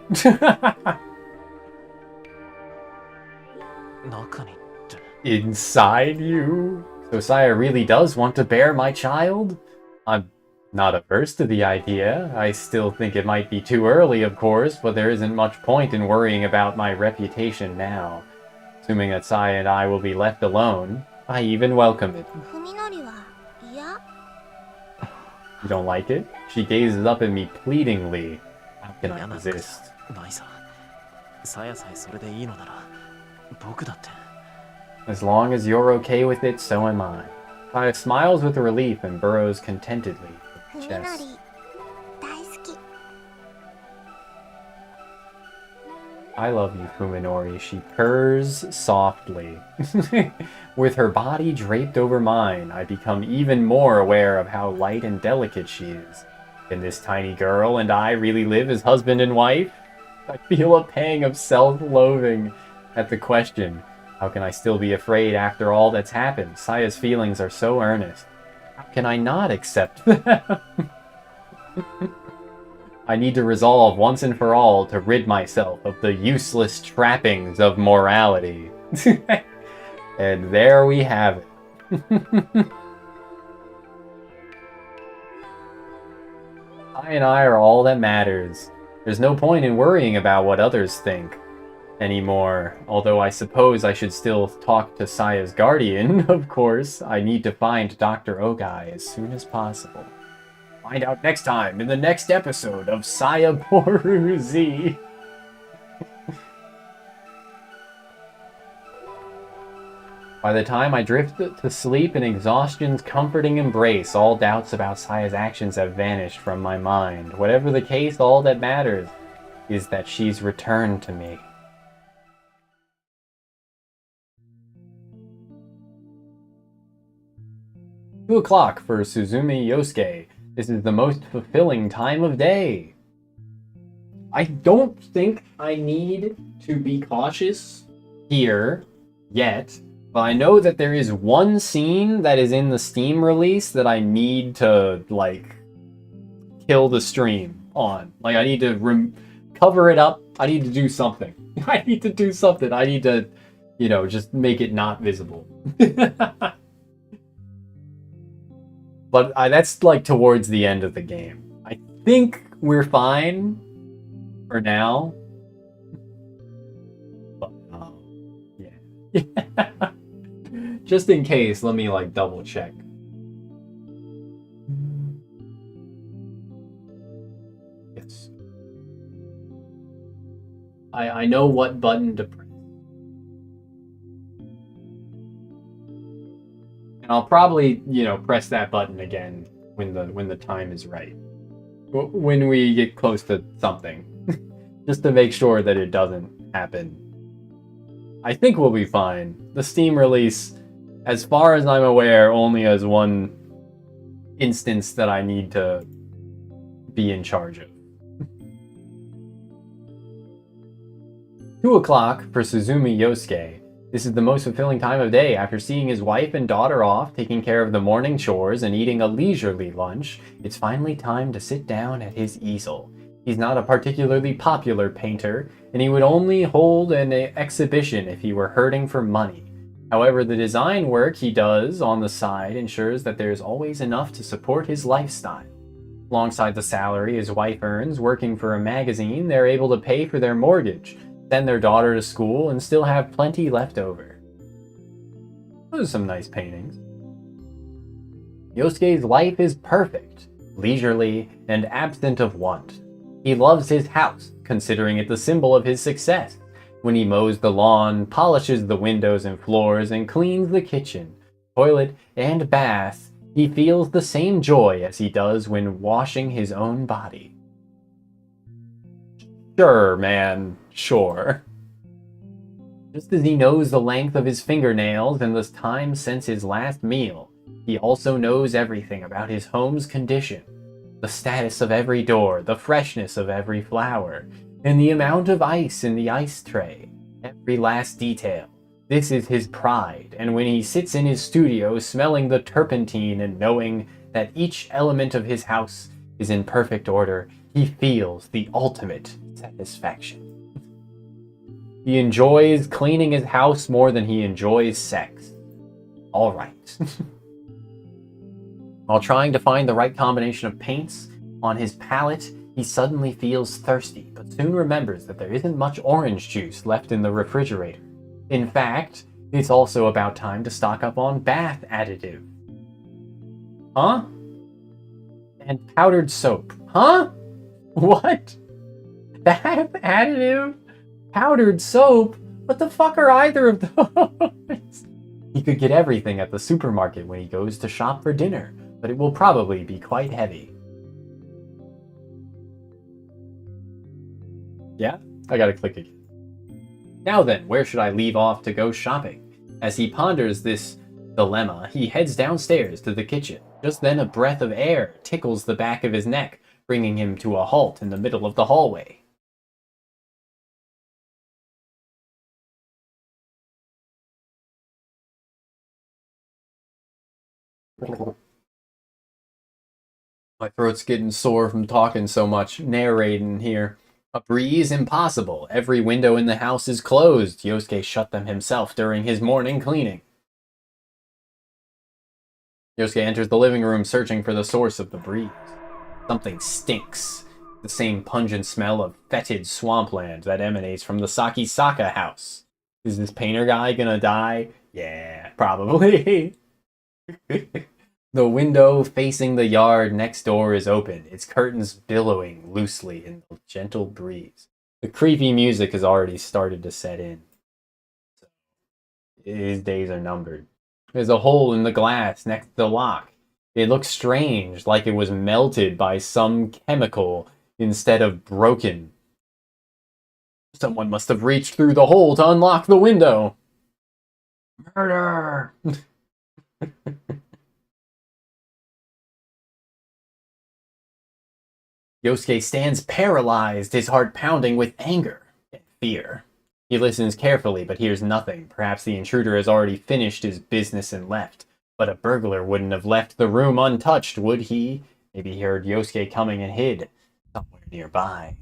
中にって Inside you? So Saya really does want to bear my child? I'm not averse to the idea. I still think it might be too early, of course, but there isn't much point in worrying about my reputation now. Assuming that Saya and I will be left alone, I even welcome it. 文則は嫌？ You don't like it? She gazes up at me pleadingly. How can I 嫌なんか resist? じゃないさ。さやさえそれでいいのなら、僕だって。 As long as you're okay with it, so am I. Saya smiles with relief and burrows contentedly. 文 Chest. 則大好き。 I love you, Fuminori. She purrs softly. With her body draped over mine, I become even more aware of how light and delicate she is. Can this tiny girl and I really live as husband and wife? I feel a pang of self-loathing at the question. How can I still be afraid after all that's happened? Saya's feelings are so earnest. How can I not accept them? I need to resolve once and for all to rid myself of the useless trappings of morality. And there we have it. I and I are all that matters. There's no point in worrying about what others think anymore. Although I suppose I should still talk to Saya's guardian, of course. I need to find Dr. Ogai as soon as possible. Find out next time in the next episode of Sayaboru Z. By the time I drift to sleep in exhaustion's comforting embrace, all doubts about Saya's actions have vanished from my mind. Whatever the case, all that matters is that she's returned to me. Two o'clock for Suzumi Yosuke. This is the most fulfilling time of day. I don't think I need to be cautious here yet, but I know that there is one scene that is in the Steam release that I need to, like, kill the stream on. Like, I need to cover it up. I need to do something. I need to do something. I need to, you know, just make it not visible. But that's, like, towards the end of the game. I think we're fine for now. But, yeah. Just in case, let me, like, double check. Yes. I know what button to press. And I'll probably, you know, press that button again when the time is right. When we get close to something. Just to make sure that it doesn't happen. I think we'll be fine. The Steam release, as far as I'm aware, only has one instance that I need to be in charge of. 2 o'clock for Suzumi Yosuke. This is the most fulfilling time of day. After seeing his wife and daughter off, taking care of the morning chores, and eating a leisurely lunch, it's finally time to sit down at his easel. He's not a particularly popular painter, and he would only hold an exhibition if he were hurting for money. However, the design work he does on the side ensures that there's always enough to support his lifestyle. Alongside the salary his wife earns working for a magazine, they're able to pay for their mortgage, send their daughter to school, and still have plenty left over. Those are some nice paintings. Yosuke's life is perfect, leisurely, and absent of want. He loves his house, considering it the symbol of his success. When he mows the lawn, polishes the windows and floors, and cleans the kitchen, toilet, and bath, he feels the same joy as he does when washing his own body. Sure, man, sure. Just as he knows the length of his fingernails and the time since his last meal, he also knows everything about his home's condition. The status of every door, the freshness of every flower, and the amount of ice in the ice tray. Every last detail. This is his pride, and when he sits in his studio smelling the turpentine and knowing that each element of his house is in perfect order, he feels the ultimate satisfaction. He enjoys cleaning his house more than he enjoys sex. All right. While trying to find the right combination of paints on his palette, he suddenly feels thirsty, but soon remembers that there isn't much orange juice left in the refrigerator. In fact, it's also about time to stock up on bath additive. Huh? And powdered soap. Huh? What? Bath additive? Powdered soap? What the fuck are either of those? He could get everything at the supermarket when he goes to shop for dinner, but it will probably be quite heavy. Yeah, I gotta click again. Now then, where should I leave off to go shopping? As he ponders this dilemma, he heads downstairs to the kitchen. Just then a breath of air tickles the back of his neck, bringing him to a halt in the middle of the hallway. My throat's getting sore from talking so much, narrating here. A breeze impossible. Every window in the house is closed. Yosuke shut them himself during his morning cleaning. Yosuke enters the living room searching for the source of the breeze. Something stinks. The same pungent smell of fetid swampland that emanates from the Sakisaka house. Is this painter guy gonna die? Yeah, probably. The window facing the yard next door is open, its curtains billowing loosely in the gentle breeze. The creepy music has already started to set in. So, his days are numbered. There's a hole in the glass next to the lock. It looks strange, like it was melted by some chemical instead of broken. Someone must have reached through the hole to unlock the window. Murder! Yosuke stands paralyzed, his heart pounding with anger and fear. He listens carefully, but hears nothing. Perhaps the intruder has already finished his business and left. But a burglar wouldn't have left the room untouched, would he? Maybe he heard Yosuke coming and hid somewhere nearby.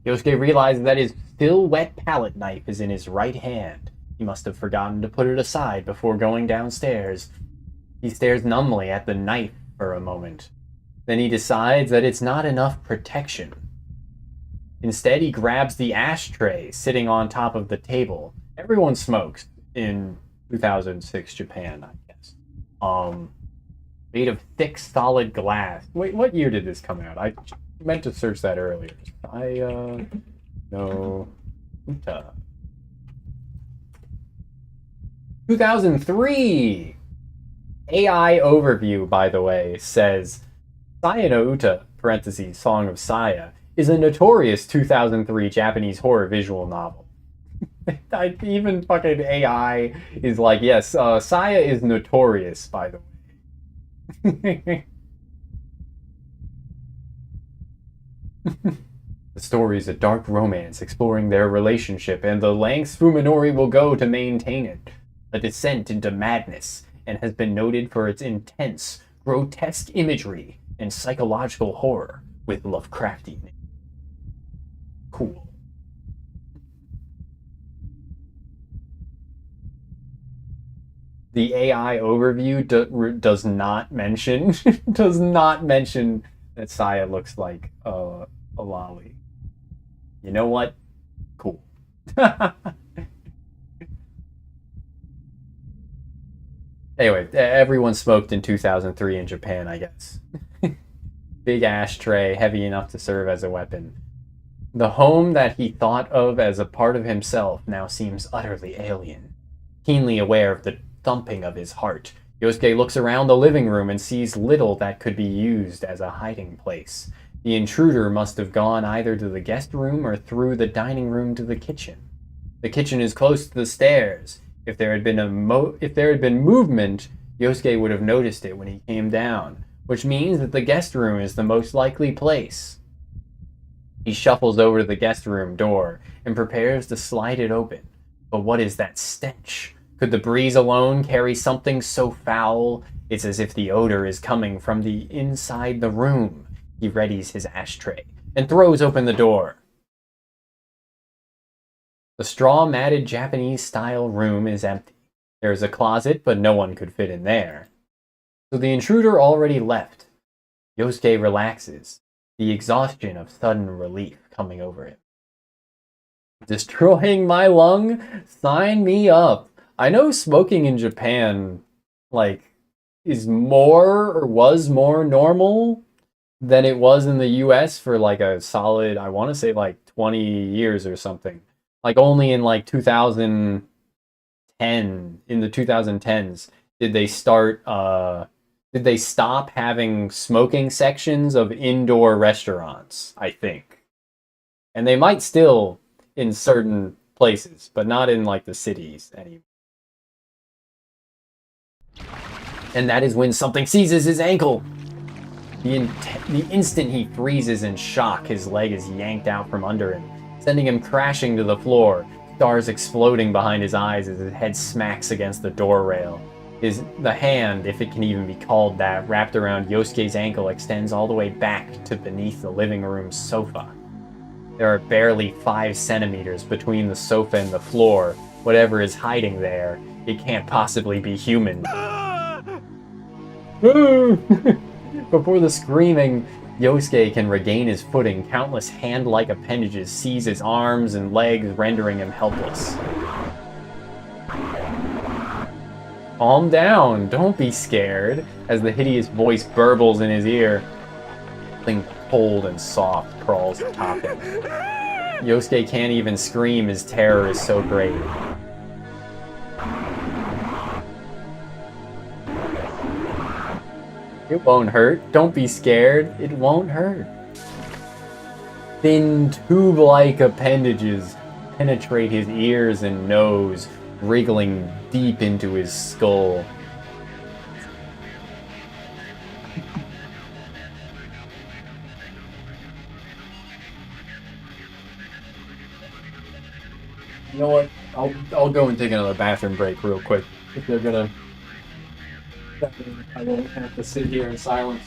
Yosuke realizes that his still wet palette knife is in his right hand. He must have forgotten to put it aside before going downstairs. He stares numbly at the knife for a moment. Then he decides that it's not enough protection. Instead, he grabs the ashtray sitting on top of the table. Everyone smokes in 2006 Japan, I guess. Made of thick, solid glass. Wait, what year did this come out? I meant to search that earlier. No. 2003! AI Overview, by the way, says Saya no Uta, parentheses, Song of Saya, is a notorious 2003 Japanese horror visual novel. Even fucking AI is like, yes, Saya is notorious, by the way. The story is a dark romance exploring their relationship and the lengths Fuminori will go to maintain it. A descent into madness, and has been noted for its intense, grotesque imagery and psychological horror with Lovecraftian. Cool. The AI overview does not mention that Saya looks like a lolly. You know what? Cool. Anyway, everyone smoked in 2003 in Japan, I guess. Big ashtray, heavy enough to serve as a weapon. The home that he thought of as a part of himself now seems utterly alien. Keenly aware of the thumping of his heart, Yosuke looks around the living room and sees little that could be used as a hiding place. The intruder must have gone either to the guest room or through the dining room to the kitchen. The kitchen is close to the stairs. If there had been movement, Yosuke would have noticed it when he came down, which means that the guest room is the most likely place. He shuffles over to the guest room door and prepares to slide it open. But what is that stench? Could the breeze alone carry something so foul? It's as if the odor is coming from the inside the room. He readies his ashtray and throws open the door. The straw-matted Japanese-style room is empty. There is a closet, but no one could fit in there. So the intruder already left. Yosuke relaxes, the exhaustion of sudden relief coming over him. Destroying my lung? Sign me up. I know smoking in Japan, like, is more or was more normal than it was in the US for like a solid, I want to say like 20 years or something. Like only in like 2010, in the 2010s, did they stop having smoking sections of indoor restaurants, I think. And they might still in certain places, but not in like the cities anymore. And that is when something seizes his ankle. The instant he freezes in shock, his leg is yanked out from under him, sending him crashing to the floor, stars exploding behind his eyes as his head smacks against the door rail. The hand, if it can even be called that, wrapped around Yosuke's ankle extends all the way back to beneath the living room sofa. There are barely 5 centimeters between the sofa and the floor. Whatever is hiding there, it can't possibly be human. Before the screaming, Yosuke can regain his footing. Countless hand-like appendages seize his arms and legs, rendering him helpless. Calm down, don't be scared, as the hideous voice burbles in his ear. Something cold and soft crawls atop him. Yosuke can't even scream, his terror is so great. It won't hurt. Don't be scared. It won't hurt. Thin tube-like appendages penetrate his ears and nose, wriggling deep into his skull. You know what? I'll go and take another bathroom break real quick. If they're gonna... I won't have to sit here in silence.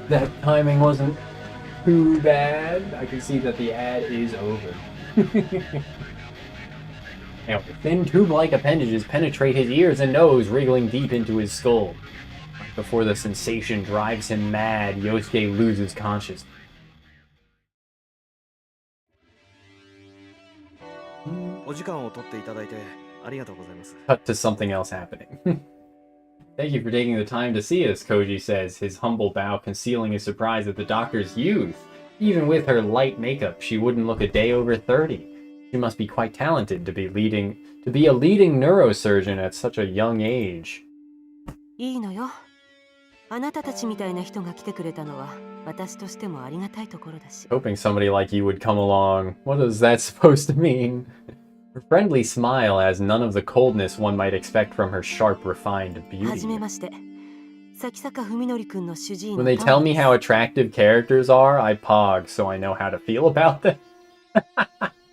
That timing wasn't too bad. I can see that the ad is over. Now, thin tube-like appendages penetrate his ears and nose, wriggling deep into his skull. Before the sensation drives him mad, Yosuke loses consciousness. Cut to something else happening. Thank you for taking the time to see us, Koji says, his humble bow concealing his surprise at the doctor's youth. Even with her light makeup, she wouldn't look a day over 30. She must be quite talented to be a leading neurosurgeon at such a young age. いいのよ。あなたたちみたいな人が来てくれたのは私としてもありがたいところだし。 Hoping somebody like you would come along. What is that supposed to mean? Her friendly smile has none of the coldness one might expect from her sharp, refined beauty. はじめまして。崎坂文則くんの主治医の When they tell me how attractive characters are, I pog so I know how to feel about them.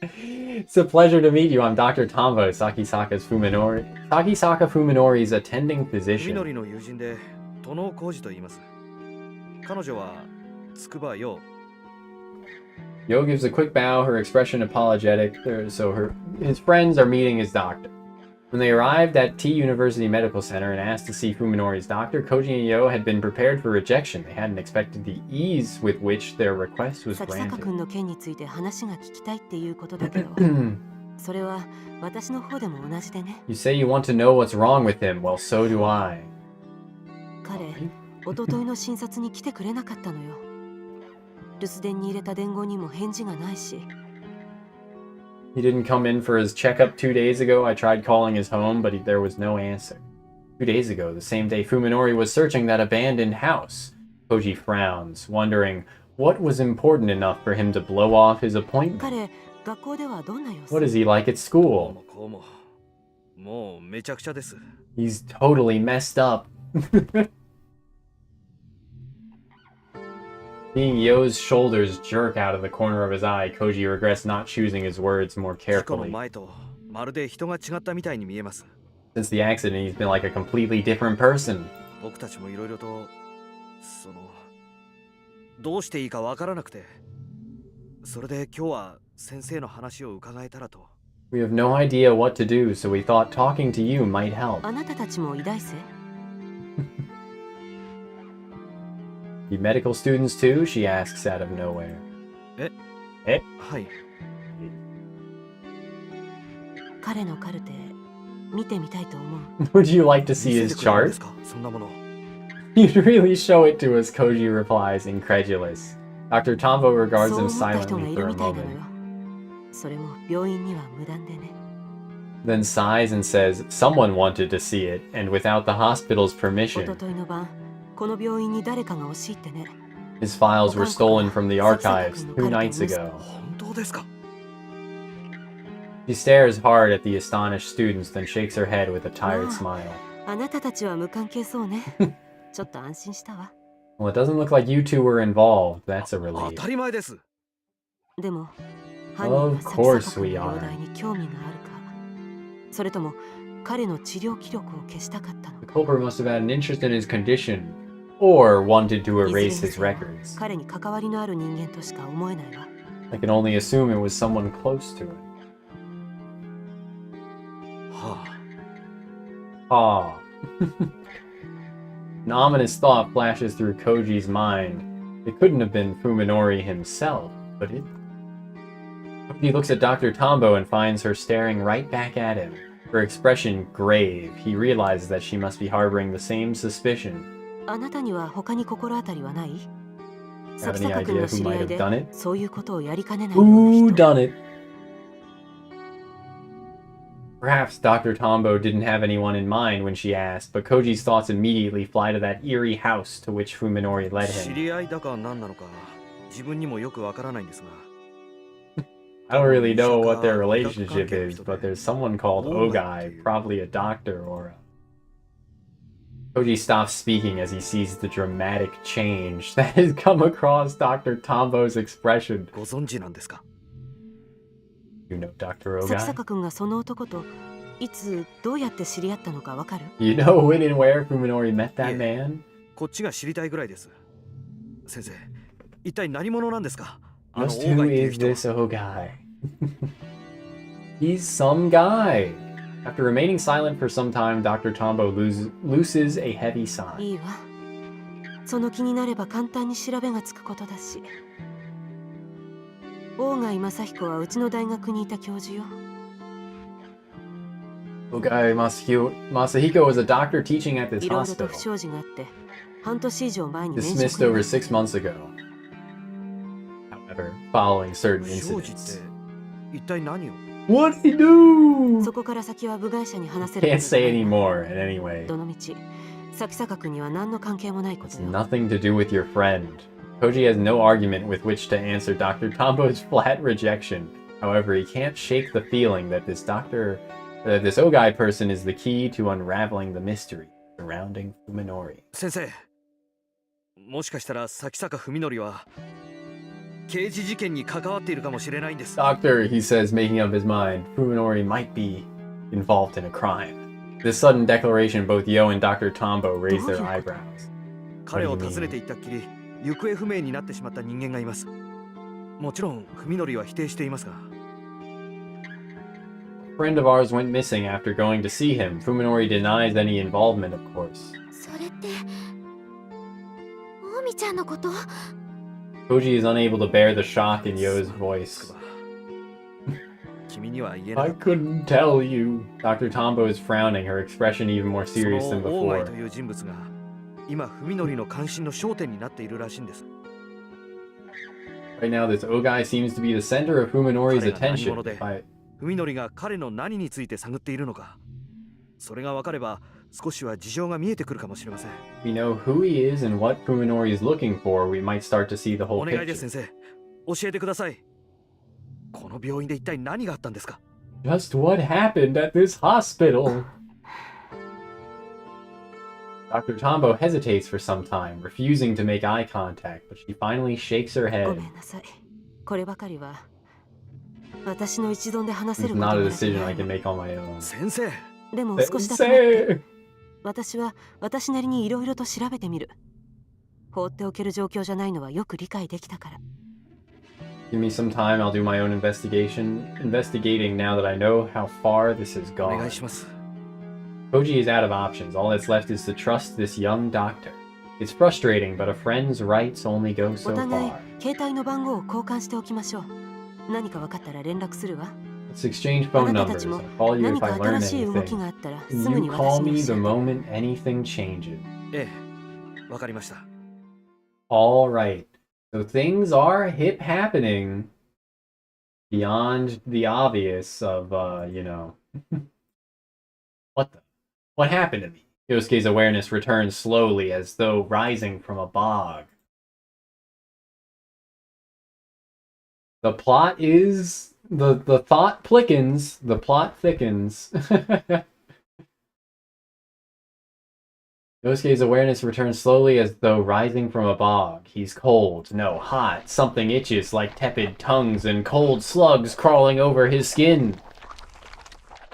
It's a pleasure to meet you. I'm Dr. Tombo, Sakisaka Fuminori's attending physician. みのりの友人で殿浩二と言います。彼女は筑波陽。 Yo gives a quick bow, her expression apologetic, so his friends are meeting his doctor. When they arrived at T University Medical Center and asked to see Fuminori's doctor, Koji and Yo had been prepared for rejection. They hadn't expected the ease with which their request was 咲坂 granted. 君の件について話が聞きたいっていうことだけど、それは私の方でも同じでね。 You say you want to know what's wrong with him. Well, so do I. 彼、一昨日の診察に来てくれなかったのよ。留守電に入れた伝言にも返事がないし。 He didn't come in for his checkup 2 days ago. I tried calling his home, but there was no answer. 2 days ago, the same day Fuminori was searching that abandoned house. Koji frowns, wondering what was important enough for him to blow off his appointment. 彼、学校ではどんな様子？ What is he like at school? こうももうめちゃくちゃです。 He's totally messed up. Seeing Yo's shoulders jerk out of the corner of his eye, Koji regrets not choosing his words more 事故の carefully. 前とまるで人が違ったみたいに見えます。 Since the accident, he's been like a completely different person. 僕たちもいろいろとどうしていいかわからなくて、それで今日は先生の話を伺えたらと。 We have no idea what to do, so we thought talking to you might help. あなたたちも医大生？ You medical students too? She asks out of nowhere. はい。彼のカルテ見てみたいと思う。 Would you like to 見 see せ his てくれるんで chart? すか、そんなもの。 You'd really show it to us, Koji replies, incredulous. Dr. Tombo regards そう him 思った人が silently い for る a みたいなの moment, よ。それも病院には無断でね。 then sighs and says someone wanted to see it, and without the hospital's 一 permission. 昨日の晩、この病院に誰かが押し入ってね。 His files were stolen from the archives 2 nights ago. 本当ですか？ She stares hard at the astonished students, then shakes her head with a tired Wow. smile. あなたたちは無関係そうね。ちょっと安心したわ。 Well, it doesn't look like you two were involved. That's a 当 relief. たり前です。でも、犯人は Of 咲 course 坂君 we の are. 容体に興味があるか、それとも彼の治療記録を消したかったの The か。 culprit must have had an interest in his condition, or wanted to いずれ erase に his せよ records. 彼に関わりのある人間としか思えないわ。 I can only assume it was someone close to it. は Ah. An ominous thought flashes through Koji's mind. It couldn't have been Fuminori himself, could it? Koji looks at Dr. Tombo and finds her staring right back at him. Her expression grave. He realizes that she must be harboring the same suspicion. あなたには他に心当たりはない？ Have 咲 any 坂君 idea の who 知り might 合い have で done it? そういうことをやりかねないような Who 人。 done it? Perhaps Dr. Tombo didn't have anyone in mind when she asked, but Koji's thoughts immediately fly to that eerie house to which Fuminori あ。 led 知 him. り合いだか何なのか自分にもよくわからないんですが。 I don't really know what their relationship is, but there's someone called Ogai, probably a doctor or a... Koji stops speaking as he sees the dramatic change that has come across Dr. Tombo's expression. ご存知なんですか？ You know Dr. 咲 Ogai? 坂君がその男といつどうやって知り合ったのかわかる？ You know when and where Fuminori met that Yeah. man? こっちが知りたいぐらいです。先生、一体何者なんですか？あの Just オーガ who イっていう is 人は。 this Ogai? He's some guy. After remaining silent for some time, Dr. Tombo looses a heavy sigh. いいわ。その気になれば簡単に調べがつくことだし。大貝正彦はうちの大学にいた教授よ。 Ogai Masahiko was a doctor teaching at this いろいろと hospital. 不祥事があって半年以上前に免 Dismissed 職に over なっ 6 months ago. However, following certain 不祥事っ incidents. て一体何を？ What did he do? そこから先は部外者に話せる Can't ことじゃ say ない anymore, in any way. どのみち咲坂君には何の関係もないこと It's よ。 nothing to do with your friend. Koji has no argument with which to answer Dr. Tombo's flat rejection. However, he can't shake the feeling that this Ogai person is the key to unraveling the mystery surrounding Fuminori. 先生、もしかしたら咲坂文則は刑事事件に関わっているかもしれないんです。 Doctor, he says, making up his mind, Fuminori might be involved in a crime. This sudden declaration, both Yo and Dr. Tombo raise their eyebrows. 彼を訪ねていったっきり行方不明になってしまった人間がいます。もちろん文則は否定していますが。friend of ours went missing after going to see him. Fuminori denies any involvement, of course. それってオミちゃんのこと？ Koji is unable to bear the shock in Yo's voice. 君には言えな I かった。 couldn't tell you. Dr. Tombo is frowning, her expression even more そ serious than のオーガイ before. という人物が今文則の関心の焦点になっているらしいんです。 Right now, this Ogai seems to be the center of Fuminori's 彼が何 attention. 者で By- 文則が彼の何について探っているのか、それが分かれば少しは事情が見えてくるかもしれません。 we know who he is and what Fuminori is looking for, we might start to see the お whole 願いです picture. 先生、教えてください。この病院で一体何があったんですか？ Just what happened at this hospital? Dr. Tombo hesitates for some time, refusing to make eye contact, but she finally shakes her ご head. めんなさい。こればかりは私の一存で話せ It's ること not な a ど decision な I い can の。 make on my own. 先生、でも少しだけ待って Sensei! 私は私なりにいろいろと調べてみる。放っておける状況じゃないのはよく理解できたから。 Give me some time, I'll do my own investigating now that I know how far this has お願 gone. いします。 Koji is out of options. All that's left is to trust this young doctor. It's frustrating, but a friend's rights only go お so 互い far. 携帯の番号を交換しておきましょう。何か分かったら連絡するわ。 Let's exchange あ phone なたた numbers. ちも I'll call you 何 if か I learn 新しい動き anything. があったら And すぐ you に call 私に me 教 the えて。 moment anything changes. ええ、わかりました。 All right. So things are hip happening beyond the obvious of, what happened to me? Yosuke's awareness returns slowly as though rising from a bog. The plot is, the thought plickens, the plot thickens. Yosuke's awareness returns slowly as though rising from a bog. He's cold, no, hot. Something itches like tepid tongues and cold slugs crawling over his skin.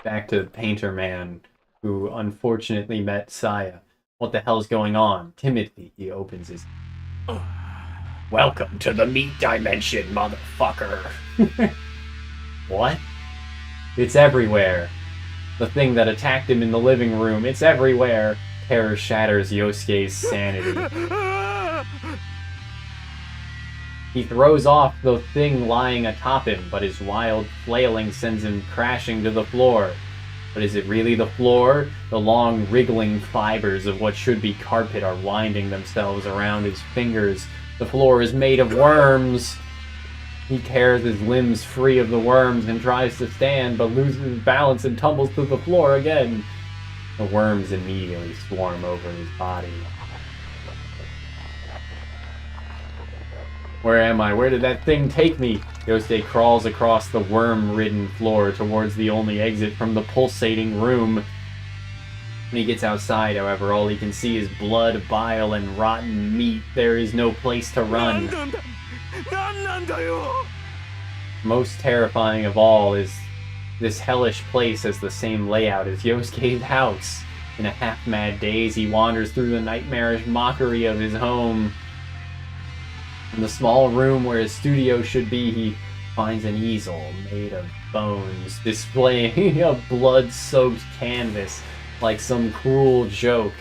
Back to Painter Man, who unfortunately met Saya. What the hell's going on? Timidly, he opens his... Welcome to the meat dimension, motherfucker. What? It's everywhere. The thing that attacked him in the living room, it's everywhere. Terror shatters Yosuke's sanity. He throws off the thing lying atop him, but his wild flailing sends him crashing to the floor. But is it really the floor? The long wriggling fibers of what should be carpet are winding themselves around his fingers. The floor is made of worms. He tears his limbs free of the worms and tries to stand, but loses his balance and tumbles to the floor again. The worms immediately swarm over his body. Where am I? Where did that thing take me? Yosuke crawls across the worm-ridden floor towards the only exit from the pulsating room. When he gets outside, however, all he can see is blood, bile, and rotten meat. There is no place to run. Most terrifying of all is this hellish place has the same layout as Yosuke's house. In a half-mad daze, he wanders through the nightmarish mockery of his home. In the small room where his studio should be, he finds an easel made of bones, displaying a blood-soaked canvas like some cruel joke.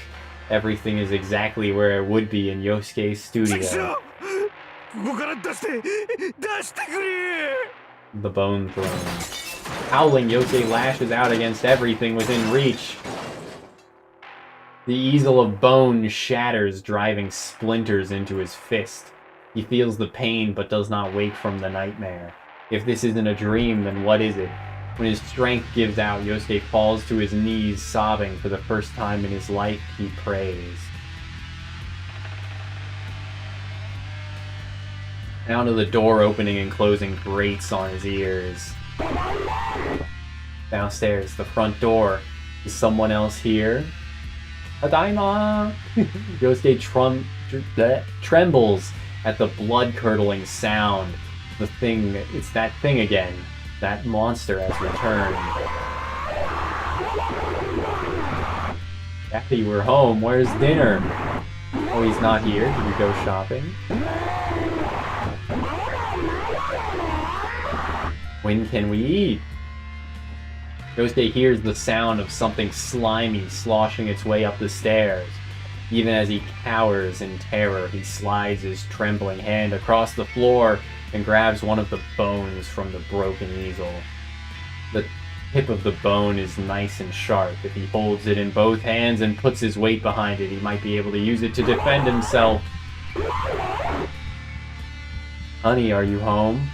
Everything is exactly where it would be in Yosuke's studio. The Bone Throne. Howling, Yosuke lashes out against everything within reach. The easel of bone shatters, driving splinters into his fist. He feels the pain but does not wake from the nightmare. If this isn't a dream, then what is it? When his strength gives out, Yosuke falls to his knees, sobbing. For the first time in his life, he prays. Down to the door opening and closing grates on his ears. Downstairs, the front door. Is someone else here? Tadaima! Yosuke trembles at the blood-curdling sound. It's that thing again. That monster has returned. Kathy, we're home. Where's dinner? Oh, he's not here. Did we go shopping? When can we eat? Yosuke hears the sound of something slimy sloshing its way up the stairs. Even as he cowers in terror, he slides his trembling hand across the floor and grabs one of the bones from the broken easel. The tip of the bone is nice and sharp. If he holds it in both hands and puts his weight behind it, he might be able to use it to defend himself. Honey, are you home?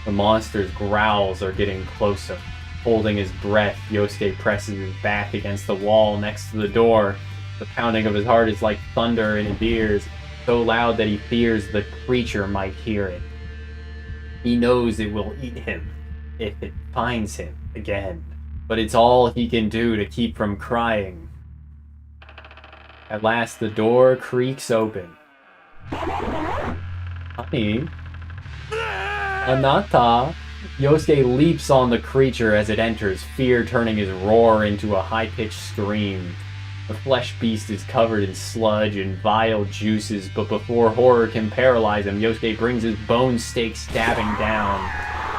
The monster's growls are getting closer. Holding his breath, Yosuke presses his back against the wall next to the door. The pounding of his heart is like thunder in his ears, so loud that he fears the creature might hear it. He knows it will eat him if it finds him again, but it's all he can do to keep from crying. At last, the door creaks open. Honey? Anata? Yosuke leaps on the creature as it enters, fear turning his roar into a high-pitched scream. The flesh beast is covered in sludge and vile juices, but before horror can paralyze him, Yosuke brings his bone stake stabbing down.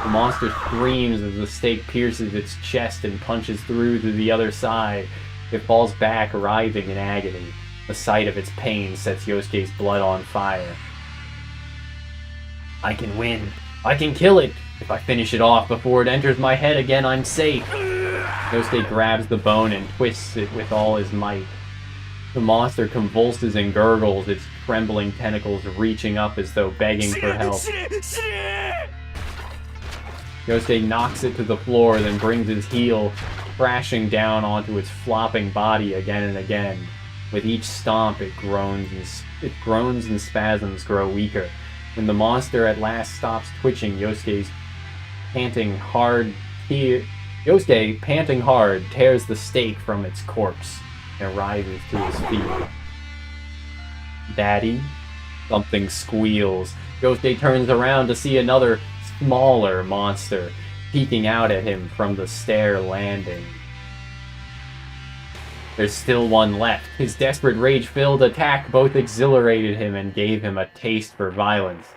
The monster screams as the stake pierces its chest and punches through to the other side. It falls back, writhing in agony. The sight of its pain sets Yosuke's blood on fire. I can win. I can kill it. If I finish it off before it enters my head again, I'm safe. Yosuke grabs the bone and twists it with all his might. The monster convulses and gurgles, its trembling tentacles reaching up as though begging for help. Yosuke knocks it to the floor, then brings his heel crashing down onto its flopping body again and again. With each stomp, it groans and spasms grow weaker. When the monster at last stops twitching, Yosuke, panting hard, tears the stake from its corpse and rises to his feet. Daddy? Something squeals. Yosuke turns around to see another, smaller monster peeking out at him from the stair landing. There's still one left. His desperate rage-filled attack both exhilarated him and gave him a taste for violence.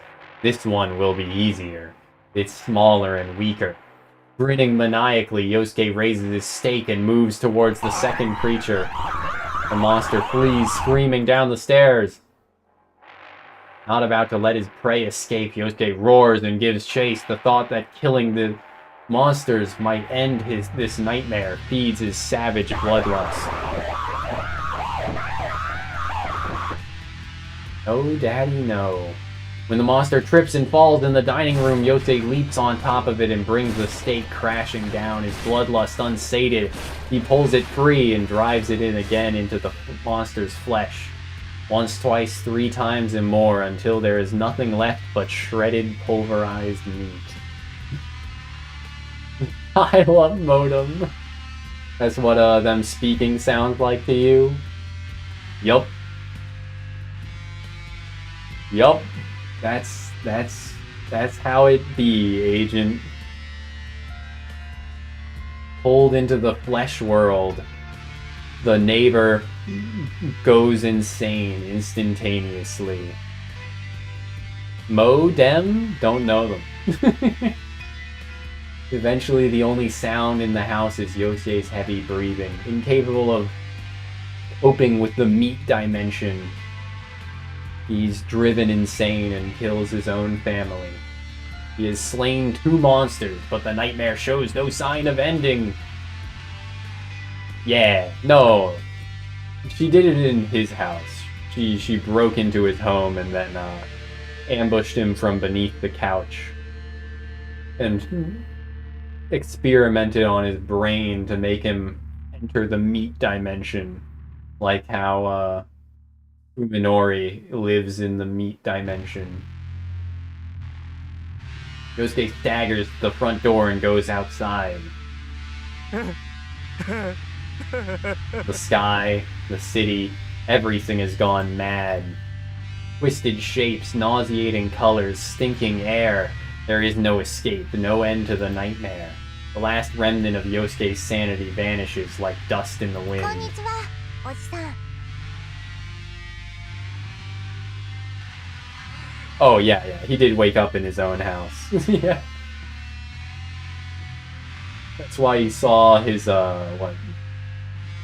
This one will be easier. It's smaller and weaker. Grinning maniacally, Yosuke raises his stake and moves towards the second creature. The monster flees, screaming down the stairs. Not about to let his prey escape, Yosuke roars and gives chase. The thought that killing the monsters might end this nightmare feeds his savage bloodlust. No, Daddy, no. When the monster trips and falls in the dining room, Yosuke leaps on top of it and brings the stake crashing down, his bloodlust unsated. He pulls it free and drives it in again into the monster's flesh. Once, twice, 3 times, and more, until there is nothing left but shredded, pulverized meat. I love Modem. That's what them speaking sounds like to you? Yup. Yup. That's how it be, Agent. Pulled into the flesh world, the neighbor goes insane instantaneously. Modem? Don't know them. Eventually, the only sound in the house is Yosuke's heavy breathing, incapable of coping with the meat dimension. He's driven insane and kills his own family. He has slain 2 monsters, but the nightmare shows no sign of ending. Yeah, no. She did it in his house. She broke into his home and then ambushed him from beneath the couch. And experimented on his brain to make him enter the meat dimension, like how Fuminori lives in the meat dimension. Yosuke staggers to the front door and goes outside. The sky, the city, everything has gone mad. Twisted shapes, nauseating colors, stinking air. There is no escape, no end to the nightmare. The last remnant of Yosuke's sanity vanishes like dust in the wind. こんにちは、おじさん。 Oh, yeah, he did wake up in his own house. Yeah. That's why he saw his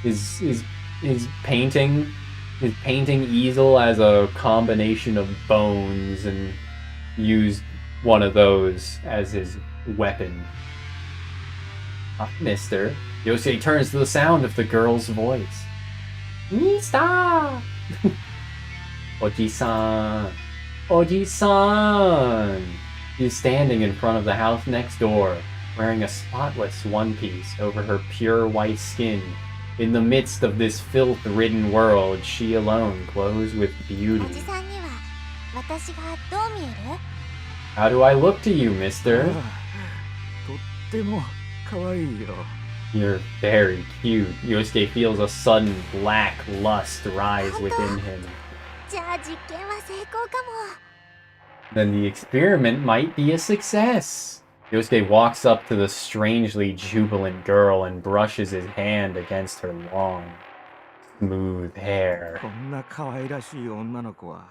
his painting easel as a combination of bones and used one of those as his weapon. Mister. Yosuke turns to the sound of the girl's voice. Mista! Oji-san! Oji-san! She's standing in front of the house next door, wearing a spotless one-piece over her pure white skin. In the midst of this filth-ridden world, she alone glows with お beauty. じさんには私がどう見える？ How do I look to you, mister? とっても可愛いよ。 You're very cute. Yosuke feels a sudden black lust rise within him. じゃあ実験は成功かも。 Then the experiment might be a success. Yosuke walks up to the strangely jubilant girl and brushes his hand against her long, smooth hair. こんな可愛らしい女の子は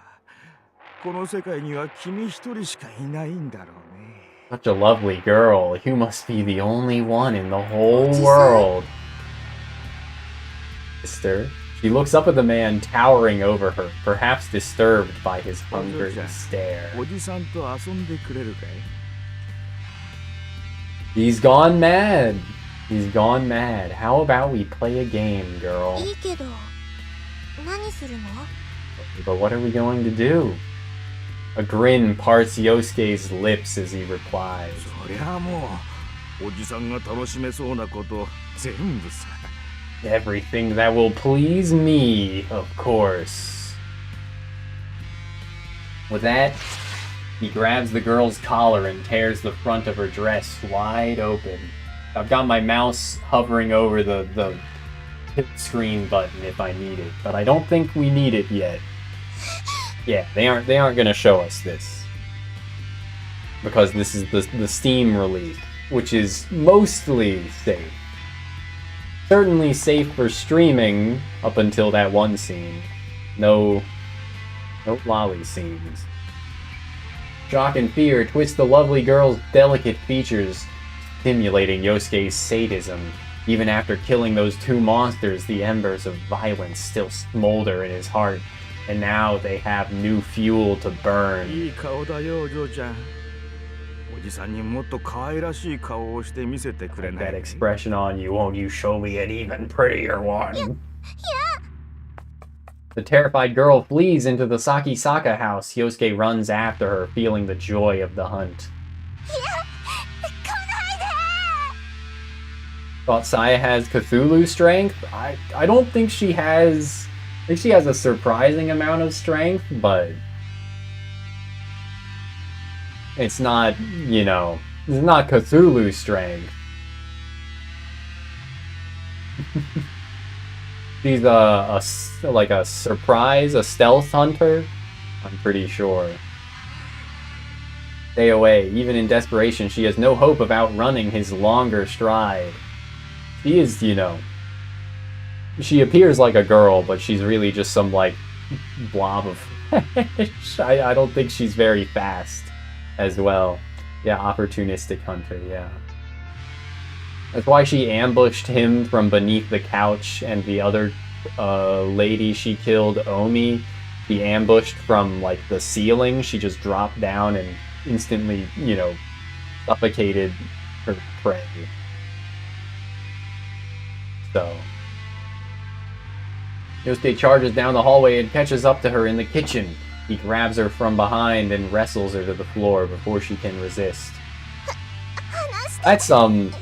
この世界には君一人しかいないんだろうね。 Such a lovely girl. You must be the only one in the whole world. Sister. She looks up at the man towering over her, perhaps disturbed by his hungry stare. おじさんと遊んでくれるかい？ He's gone mad. He's gone mad. How about we play a game, girl? いいけど何するの？ But what are we going to do? A grin parts Yosuke's lips as he replies. そりゃあもうおじさんが楽しめそうなこと全部さ。 Everything that will please me, of course. With that, he grabs the girl's collar and tears the front of her dress wide open. I've got my mouse hovering over the screen button if I need it, but I don't think we need it yet. Yeah, they aren't gonna show us this. Because this is the Steam release, which is mostly safe. Certainly safe for streaming up until that one scene. No lolly scenes. Shock and fear twist the lovely girl's delicate features, stimulating Yosuke's sadism. Even after killing those two monsters, the embers of violence still smolder in his heart, and now they have new fuel to burn. いい顔だよお嬢ちゃん。おじさんにもっと可愛らしい顔をして見せてくれ Like ない that expression on you, won't you show me an even prettier one? The terrified girl flees into the Sakisaka house. Yosuke runs after her, feeling the joy of the hunt. 来ないで！ Thought Saya has Cthulhu strength? I don't think she has... I think she has a surprising amount of strength, but... It's not, you know... It's not Cthulhu strength. She's like a surprise, a stealth hunter? I'm pretty sure. Stay away. Even in desperation, she has no hope of outrunning his longer stride. She is, you know... She appears like a girl, but she's really just some, like, blob of flesh. I don't think she's very fast as well. Yeah, opportunistic hunter, yeah. That's why she ambushed him from beneath the couch, and the other lady she killed, Omi, she ambushed from, like, the ceiling. She just dropped down and instantly, you know, suffocated her prey. So... Yosuke charges down the hallway and catches up to her in the kitchen. He grabs her from behind and wrestles her to the floor before she can resist. That's some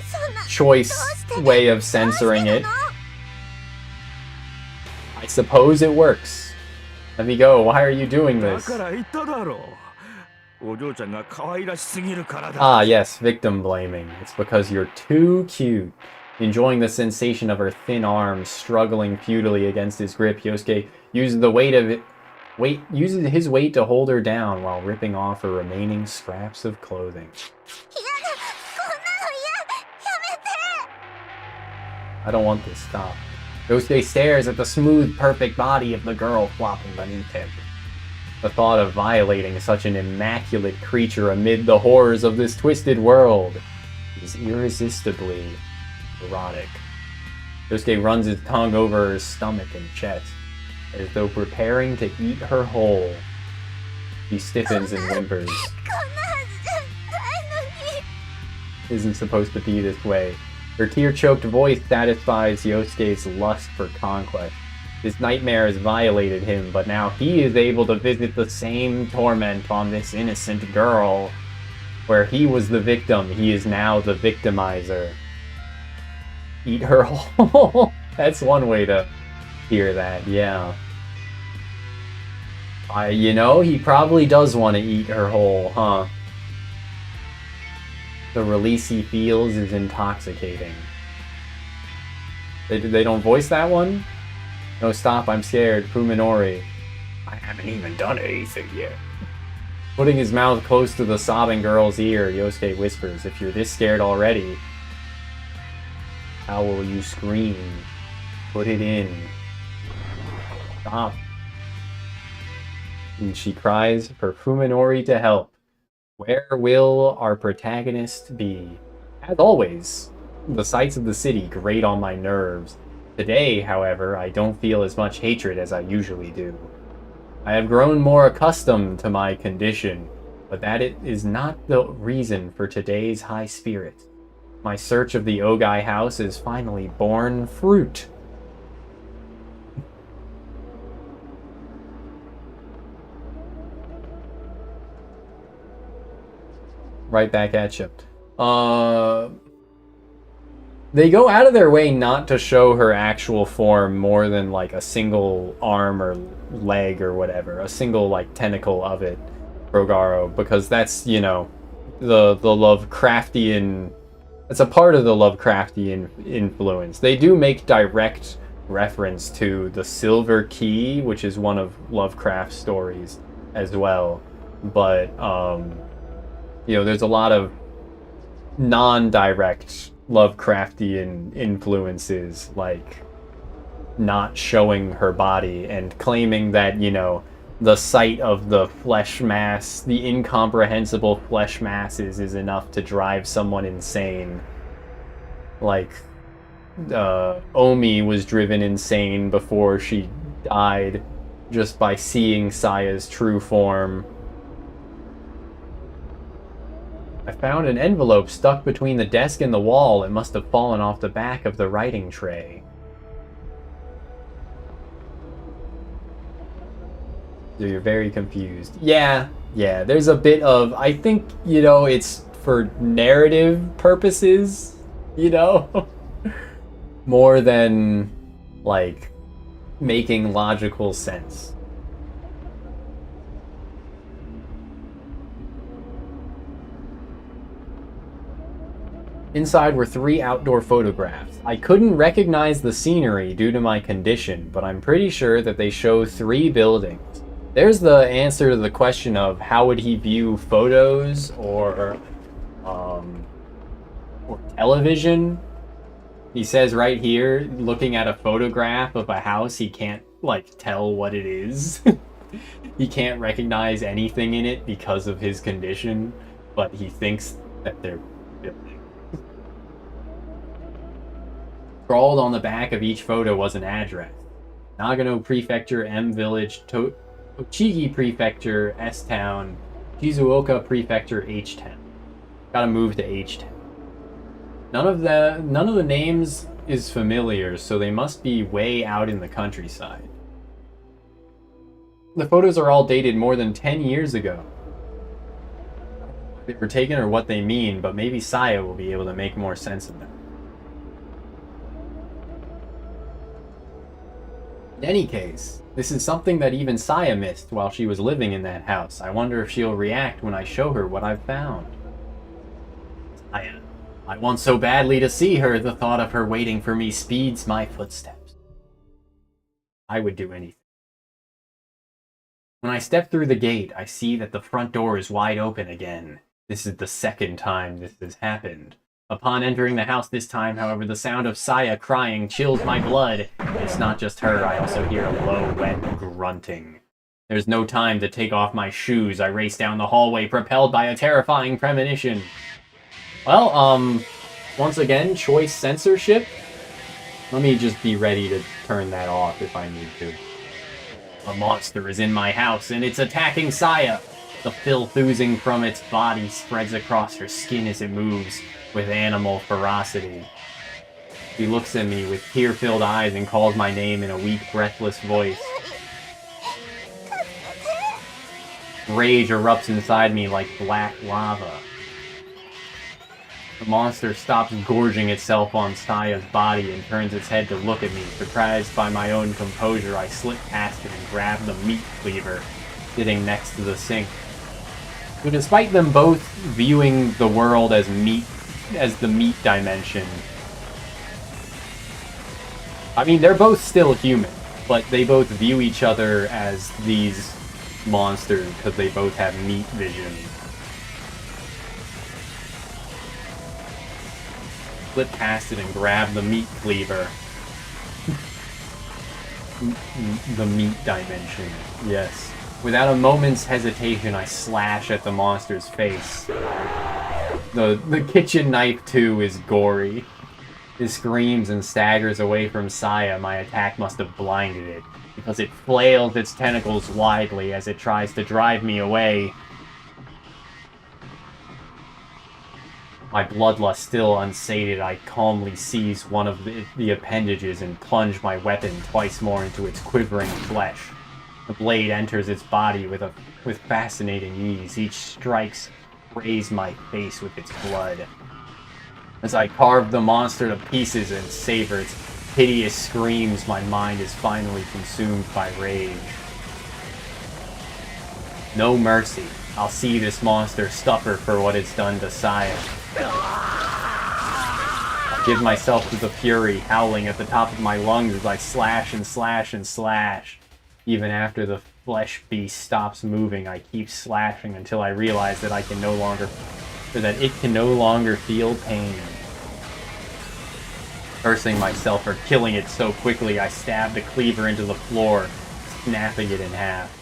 choice way of censoring it. I suppose it works. Let me go. Why are you doing だ this? から言っただろう。お嬢ちゃんが可愛らしすぎるからだ。 Ah, yes, victim blaming. It's because you're too cute. Enjoying the sensation of her thin arms struggling futilely against his grip, Yosuke uses uses his weight to hold her down while ripping off her remaining scraps of clothing. 嫌だ！こんなの嫌！やめて！ I don't want this. Stop. Yosuke stares at the smooth, perfect body of the girl flopping beneath him. The thought of violating such an immaculate creature amid the horrors of this twisted world is irresistibly erotic. Yosuke runs his tongue over her stomach and chest, as though preparing to eat her whole. She stiffens and whimpers. こんなはずじゃないのに。 Isn't supposed to be this way. Her tear-choked voice satisfies Yosuke's lust for conquest. This nightmare has violated him, but now he is able to visit the same torment on this innocent girl. Where he was the victim, he is now the victimizer. Eat her whole. That's one way to hear that, yeah. You know, he probably does want to eat her whole, huh? The release he feels is intoxicating. They don't voice that one? No, stop, I'm scared. Fuminori. I haven't even done anything yet. Putting his mouth close to the sobbing girl's ear, Yosuke whispers, if you're this scared already, how will you scream? Put it in. Stop. And she cries for Fuminori to help. Where will our protagonist be? As always, the sights of the city grate on my nerves. Today, however, I don't feel as much hatred as I usually do. I have grown more accustomed to my condition, but that is not the reason for today's high spirit. My search of the Ogai house is finally borne fruit. Right back at you. They go out of their way not to show her actual form more than like a single arm or leg or whatever, a single like tentacle of it, Rogaro, because that's, you know, the Lovecraftian, it's a part of the Lovecraftian influence. They do make direct reference to the Silver Key, which is one of Lovecraft's stories as well, but you know, there's a lot of non-direct Lovecraftian influences, like not showing her body and claiming that, you know, the sight of the flesh mass, the incomprehensible flesh masses, is enough to drive someone insane. Like, Omi was driven insane before she died just by seeing Saya's true form. I found an envelope stuck between the desk and the wall. It must have fallen off the back of the writing tray. So you're very confused. Yeah, there's a bit of, I think, you know, it's for narrative purposes, you know? More than, like, making logical sense. Inside were 3 outdoor photographs. I couldn't recognize the scenery due to my condition, but I'm pretty sure that they show 3 buildings. There's the answer to the question of how would he view photos or television. He says right here, looking at a photograph of a house, he can't, like, tell what it is. He can't recognize anything in it because of his condition, but he thinks that they're buildings. Scrawled on the back of each photo was an address. Nagano Prefecture, M Village, Tochigi Prefecture, S Town, Shizuoka Prefecture, H Town. Gotta move to H Town. None of the names is familiar, so they must be way out in the countryside. The photos are all dated more than 10 years ago. They were taken or what they mean, but maybe Saya will be able to make more sense of them. In any case, this is something that even Saya missed while she was living in that house. I wonder if she'll react when I show her what I've found. Saya, I want so badly to see her, the thought of her waiting for me speeds my footsteps. I would do anything. When I step through the gate, I see that the front door is wide open again. This is the second time this has happened. Upon entering the house this time, however, the sound of Saya crying chills my blood. It's not just her, I also hear a low, wet grunting. There's no time to take off my shoes. I race down the hallway, propelled by a terrifying premonition. Well, Once again, choice censorship. Let me just be ready to turn that off if I need to. A monster is in my house and it's attacking Saya. The filth oozing from its body spreads across her skin as it moves with animal ferocity. She looks at me with tear-filled eyes and calls my name in a weak, breathless voice. Rage erupts inside me like black lava. The monster stops gorging itself on Saya's body and turns its head to look at me. Surprised by my own composure, I slip past it and grab the meat cleaver sitting next to the sink. So despite them both viewing the world as the meat dimension, I mean, they're both still human, but they both view each other as these monsters because they both have meat vision. Flip past it and grab the meat cleaver. The meat dimension, yes. Without a moment's hesitation, I slash at the monster's face. The kitchen knife, too, is gory. It screams and staggers away from Saya. My attack must have blinded it, because it flails its tentacles widely as it tries to drive me away. My bloodlust still unsated, I calmly seize one of the appendages and plunge my weapon twice more into its quivering flesh. The blade enters its body with fascinating ease. Each strike sprays my face with its blood. As I carve the monster to pieces and savor its hideous screams, my mind is finally consumed by rage. No mercy. I'll see this monster suffer for what it's done to Saya. I'll give myself to the fury, howling at the top of my lungs as I slash and slash and slash. Even after the flesh beast stops moving, I keep slashing until I realize that it can no longer feel pain. Cursing myself for killing it so quickly, I stab the cleaver into the floor, snapping it in half.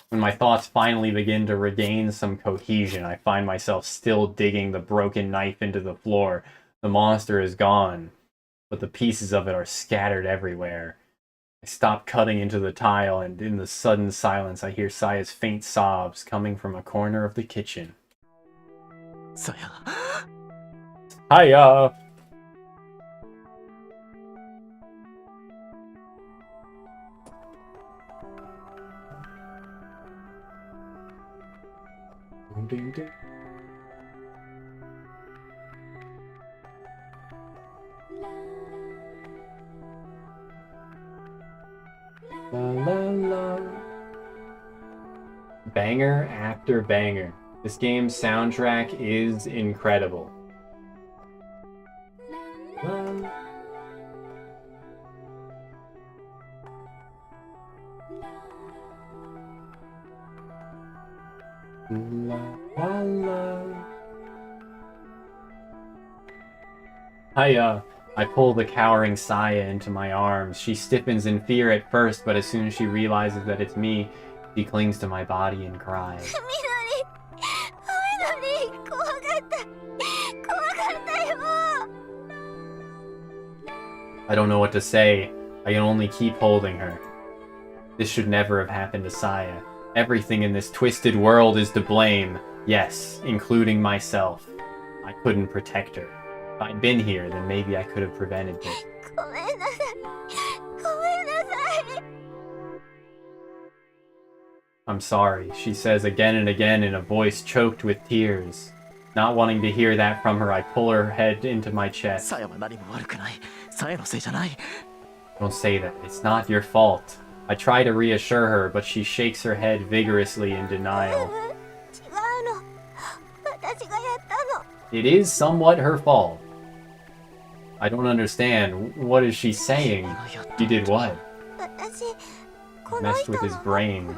When my thoughts finally begin to regain some cohesion, I find myself still digging the broken knife into the floor. The monster is gone, but the pieces of it are scattered everywhere. I stop cutting into the tile, and in the sudden silence, I hear Saya's faint sobs coming from a corner of the kitchen. Saya. Hiya! La la la. Banger after banger. This game's soundtrack is incredible. La la la. I pull the cowering Saya into my arms. She stiffens in fear at first, but as soon as she realizes that it's me, she clings to my body and cries. I don't know what to say. I can only keep holding her. This should never have happened to Saya. Everything in this twisted world is to blame. Yes, including myself. I couldn't protect her. If I'd been here, then maybe I could have prevented this. I'm sorry, she says again and again in a voice choked with tears. Not wanting to hear that from her, I pull her head into my chest. サヤは何も悪くない。サヤのせいじゃない。 Don't say that. It's not your fault. I try to reassure her, but she shakes her head vigorously in denial. It is somewhat her fault. I don't understand. What is she saying? You did what? Messed with his brain.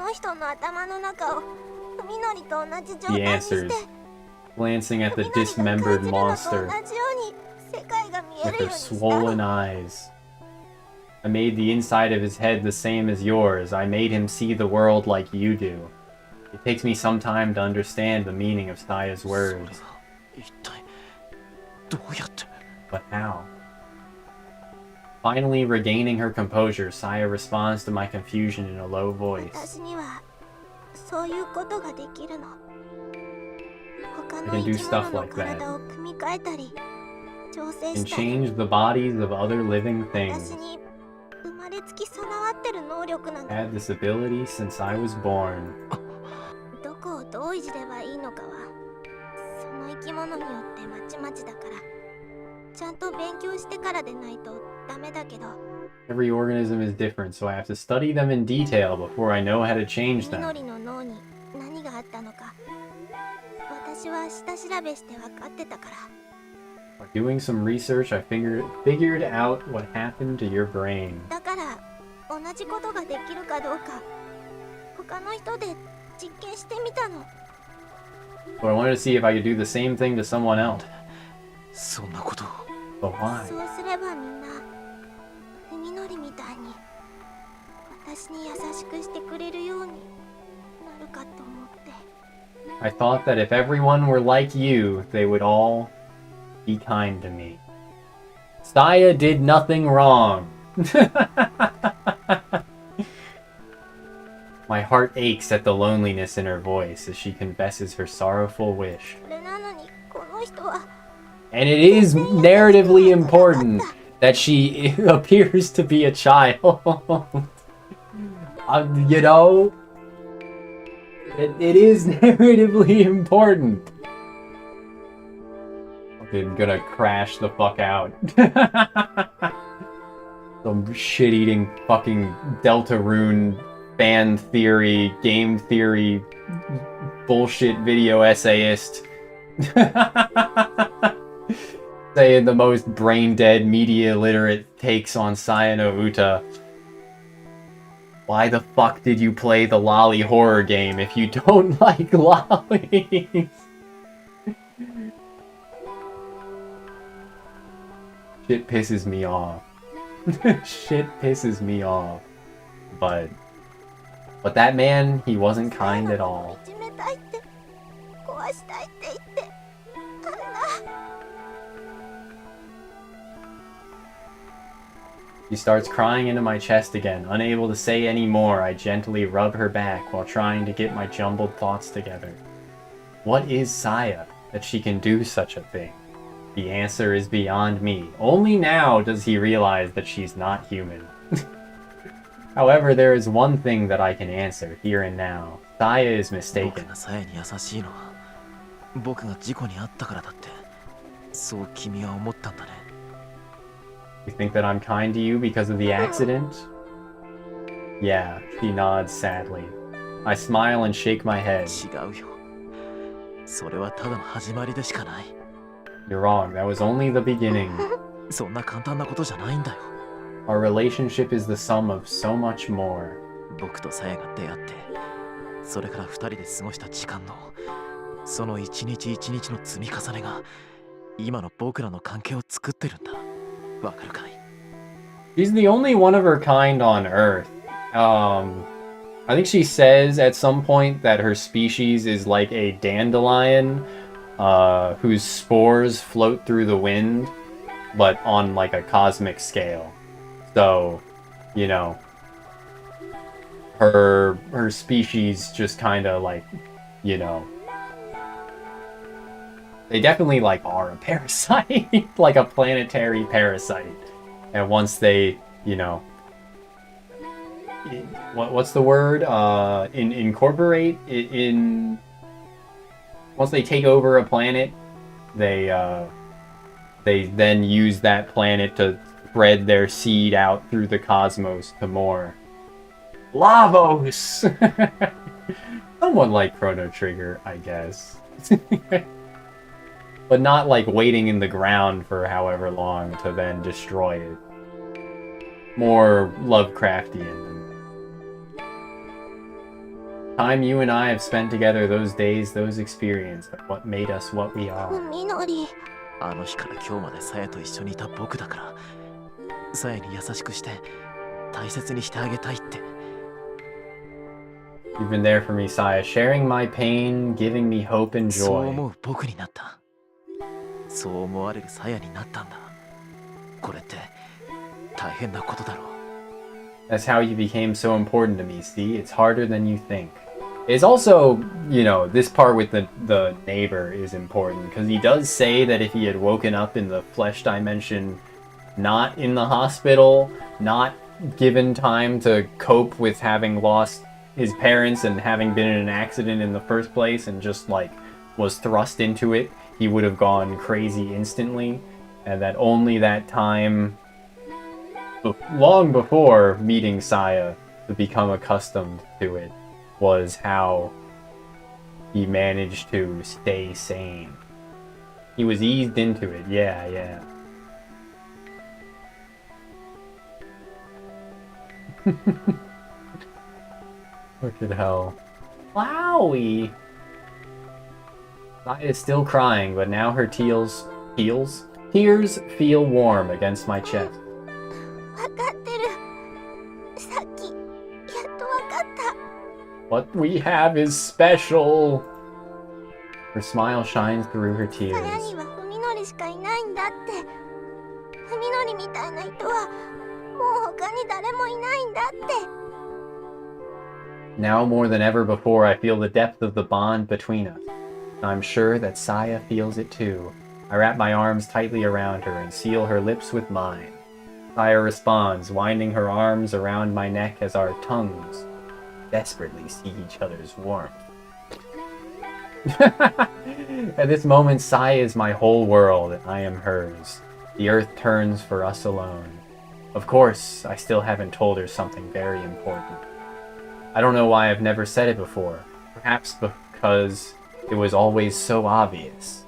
He answers, glancing at the dismembered monster with her swollen eyes. I made the inside of his head the same as yours. I made him see the world like you do. It takes me some time to understand the meaning of Saya's words. 一体どうやって。 But how? Finally regaining her composure, Saya responds to my confusion in a low voice. 私にはそういうことができるの。他 I の can 生 do き stuff 物の like that. 体を組み替えたり調整 And したり、 change the bodies of other living 私 things. に生まれつき備わってる能力なんだ。 Had this ability since I was born. どこをどういじればいいのかはその生き物によってまちまちだから、ちゃんと勉強してからでないとダメだけど、 Every organism is different, so I have to study them in detail before I know how to change み them. のりの脳に何があったのか私は下調べして分かってたから。 By doing some research, I figured out what happened to your brain. だから同じことができるかどうか他の人で実験してみたの。 So I wanted to see if I could do the same thing to someone else. そんなことを。 But why? そうすればみんなみのりみたいに私に優しくしてくれるようになるかと思って。 I thought that if everyone were like you, they would all be kind to me. Saya did nothing wrong. My heart aches at the loneliness in her voice as she confesses her sorrowful wish. それなのにこの人は And it is narratively important that she appears to be a child. You know? It is narratively important. Fucking gonna crash the fuck out. Some shit-eating fucking Deltarune fan theory, game theory, bullshit video essayist. Saying the most brain-dead, media-illiterate takes on Sayano Uta. Why the fuck did you play the lolly horror game if you don't like lollies? Shit pisses me off. Shit pisses me off. But that man, he wasn't kind at all. いじめたいって壊したいって言ってあんな。 She starts crying into my chest again. Unable to say any more, I gently rub her back while trying to get my jumbled thoughts together. What is Saya that she can do such a thing? The answer is beyond me. Only now does he realize that she's not human. However, there is one thing that I can answer here and now. Saya is 僕 mistaken. がさやに優しいのは僕が事故に遭ったからだって、そう君は思ったんだね。 You think that I'm kind to you because of the accident? Yeah, she nods sadly. I smile and shake my head. 違うよ。それはただの始まりでしかない。 You're wrong, that was only the beginning. そんな簡単なことじゃないんだよ。 Our relationship is the sum of so much more. 僕とさやが出会って、それから二人で過ごした時間の、その一日一日の積み重ねが、今の僕らの関係を作ってるんだ。わかるかい？ She's the only one of her kind on Earth. I think she says at some point that her species is like a dandelion, whose spores float through the wind, but on like a cosmic scale. So, you know, her species just kind of like, you know, they definitely like are a parasite, like a planetary parasite. And once they, you know, what's the word? Incorporate in. Once they take over a planet, they then use that planet to spread their seed out through the cosmos to more Lavos. Somewhat like Chrono Trigger, I guess. But not like waiting in the ground for however long to then destroy it. More Lovecraftian. Time you and I have spent together, those days, those experiences, are what made us what we are. みのり、あの日から今日までさやと一緒にいた僕だから、さやに優しくして大切にしてあげたいって。 You've been there for me, Saya, sharing my pain, giving me hope and そう joy. 思う僕になった。そう思われる鞘になったんだ。これって大変なことだろう。 That's how you became so important to me, see? It's harder than you think. It's also, you know, this part with the neighbor is important, because he does say that if he had woken up in the flesh dimension, not in the hospital, not given time to cope with having lost his parents and having been in an accident in the first place and just, like, was thrust into it, he would have gone crazy instantly, and that only that time, long before meeting Saya, to become accustomed to it, was how he managed to stay sane. He was eased into it, yeah. Look at how... Wowie! Saya is still crying, but now her tears feel warm against my chest. わかってる。さっきやっとわかった。 What we have is special! Her smile shines through her さや tears. には文則しかいないんだって。文則みたいな人はもう他に誰もいないんだって。 Now more than ever before, I feel the depth of the bond between us. I'm sure that Saya feels it too. I wrap my arms tightly around her and seal her lips with mine. Saya responds, winding her arms around my neck as our tongues desperately seek each other's warmth. At this moment, Saya is my whole world, and I am hers. The earth turns for us alone. Of course, I still haven't told her something very important. I don't know why I've never said it before. Perhaps because it was always so obvious.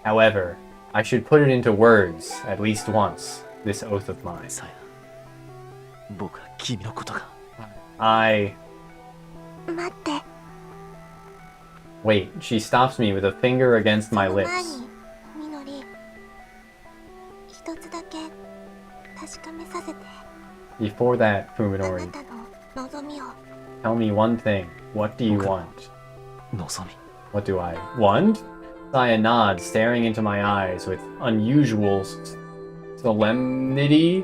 However, I should put it into words at least once, this oath of mine. 鞘、僕は君のことが。 I... 待って。 Wait, she stops me with a finger against my その前 lips. に文則、一つだけ確かめさせて。 Before that, あな Fuminori, たの望みを。 tell me one thing. What do you want? 望み。 What do I want? Saya nods, staring into my eyes with unusual solemnity.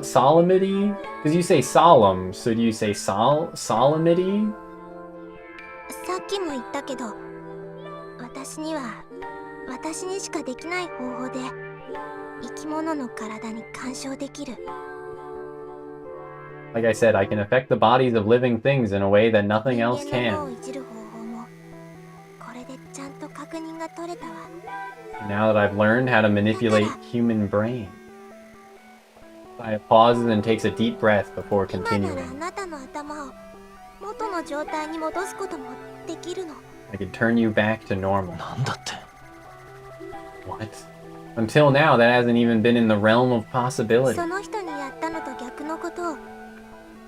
Solemnity? Because you say solemn, so do you say solemnity? さっきも言ったけど、私には私にしかできない方法で生き物の体に干渉できる。 Like I said, I can affect the bodies of living things in a way that nothing 人 else 間の脳を can. いじる方法もこれでちゃんと確認が取れたわ。 Now that I've learned how to manipulate human brain. Saya pauses and takes a deep breath before 今ならあ continuing. なたの頭を元の状態に戻すこともできるの。 I could turn you back to normal. なんだって。 What? Until now, that hasn't even been in the realm of possibility. その人にやったのと逆のことを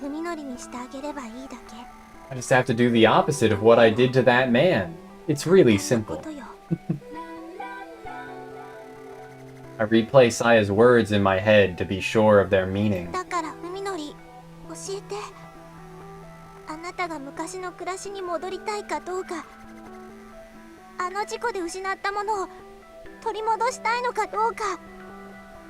文則にしてあげればいいだけ。 I just have to do the opposite of what I did to that man. It's really そのこ simple. とよ。 I replay Saya's words in my head to be sure of their meaning. だから文則、教えて。あなたが昔の暮らしに戻りたいかどうか。あの事故で失ったものを取り戻したいのかどうか。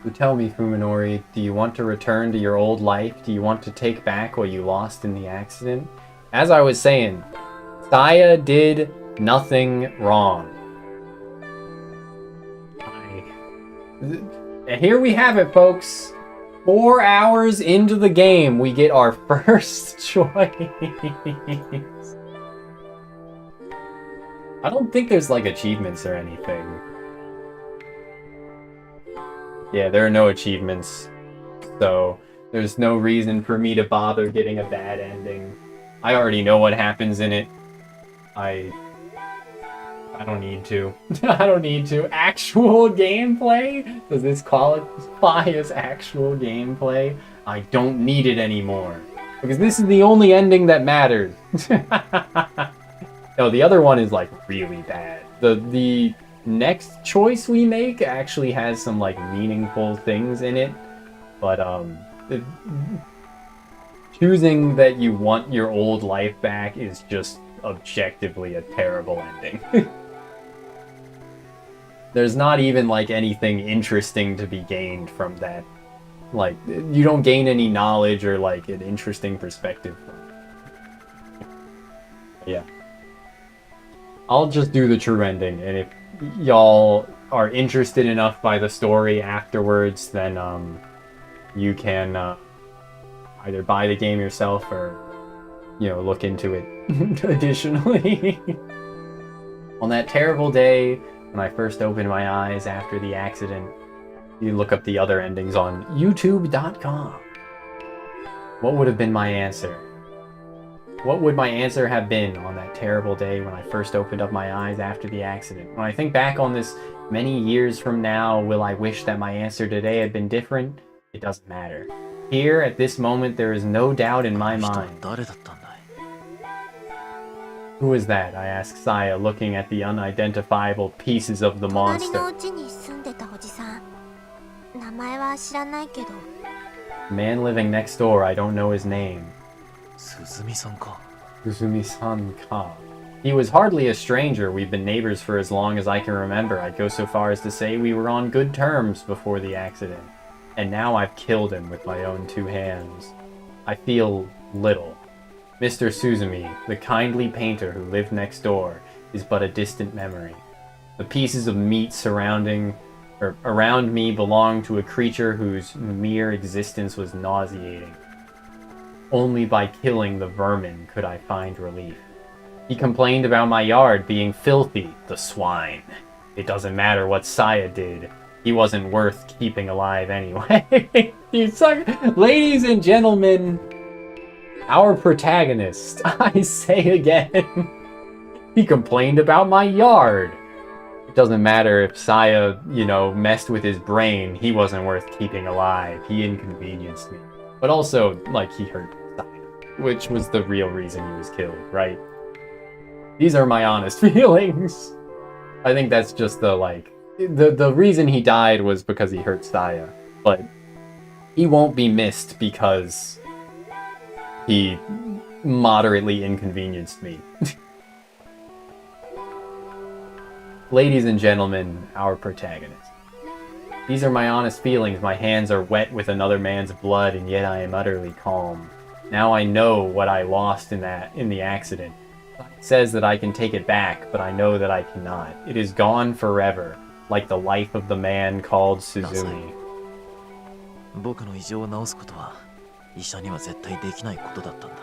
So tell me, Fuminori, do you want to return to your old life? Do you want to take back what you lost in the accident? As I was saying, Saya did nothing wrong. And here we have it, folks. 4 hours into the game, we get our first choice. I don't think there's like achievements or anything. Yeah, there are no achievements. So there's no reason for me to bother getting a bad ending. I already know what happens in it. I don't need to. I don't need to. Actual gameplay? Does this qualify as actual gameplay? I don't need it anymore. Because this is the only ending that matters. No, the other one is like really bad. The next choice we make actually has some like meaningful things in it. But choosing that you want your old life back is just objectively a terrible ending. There's not even like anything interesting to be gained from that. Like, you don't gain any knowledge or like an interesting perspective from it. Yeah. I'll just do the true ending, and if y'all are interested enough by the story afterwards, then you can either buy the game yourself or, you know, look into it additionally. On that terrible day when I first opened my eyes after the accident, you look up the other endings on youtube.com. What would have been my answer? What would my answer have been on that terrible day when I first opened up my eyes after the accident? When I think back on this many years from now, will I wish that my answer today had been different? It doesn't matter. Here, at this moment, there is no doubt in my 人は mind. 誰だったんだい？ Who is that? I asked Saya, looking at the unidentifiable pieces of the 隣の monster. うちに住んでたおじさん。名前は知らないけど、 The man living next door, I don't know his name. 鈴見さんか。 Uzumi-san Ka. He was hardly a stranger. We've been neighbors for as long as I can remember. I'd go so far as to say we were on good terms before the accident. And now I've killed him with my own two hands. I feel little. Mr. Suzumi, the kindly painter who lived next door, is but a distant memory. The pieces of meat around me belonged to a creature whose mere existence was nauseating. Only by killing the vermin could I find relief. He complained about my yard being filthy, the swine. It doesn't matter what Saya did. He wasn't worth keeping alive anyway. You suck. Ladies and gentlemen, our protagonist, I say again, he complained about my yard. It doesn't matter if Saya, you know, messed with his brain. He wasn't worth keeping alive. He inconvenienced me. But also, like, he hurt Saya, which was the real reason he was killed, right? These are my honest feelings. I think that's just the, like, the reason he died was because he hurt Saya. But he won't be missed because he moderately inconvenienced me. Ladies and gentlemen, our protagonist. These are my honest feelings. My hands are wet with another man's blood, and yet I am utterly calm. Now I know what I lost in the accident. It says that I can take it back, but I know that I cannot. It is gone forever, like the life of the man called Suzumi. 僕の異常を治すことは医者には絶対できないことだったんだ。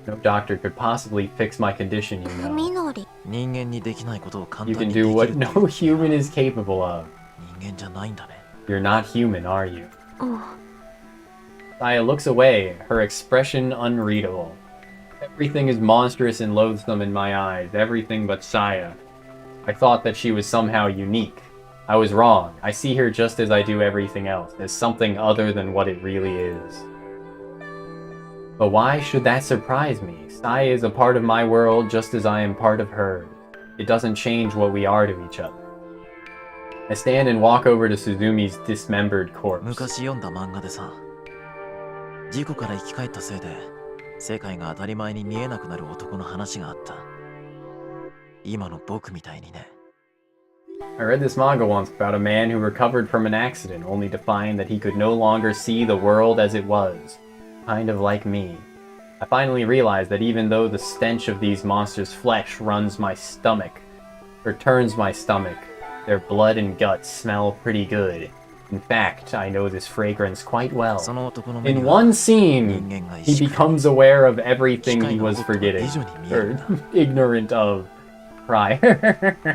No doctor could possibly fix my condition, you 髪 know. のり。人間にできないことを簡 You 単 can にでき do る what って no human is capable of. 人間じゃないんだね。 You're not human, are you? うん。 Saya looks away, her expression unreadable. Everything is monstrous and loathsome in my eyes, everything but Saya. I thought that she was somehow unique. I was wrong. I see her just as I do everything else, as something other than what it really is. But why should that surprise me? Saya is a part of my world just as I am part of hers. It doesn't change what we are to each other. I stand and walk over to Suzumi's dismembered corpse. 昔読んだ漫画でさ、事故から生き返ったせいで世界が当たり前に見えなくなる男の話があった。今の僕みたいにね。 I read this manga once about a man who recovered from an accident only to find that he could no longer see the world as it was. Kind of like me. I finally realized that even though the stench of these monsters' flesh turns my stomach, their blood and guts smell pretty good. In fact, I know this fragrance quite well. その男の目に In は one scene, 人間が意 he 識 becomes aware of everything he 機械が was 動くと forgetting, 以上に見える or んだ。 ignorant of prior.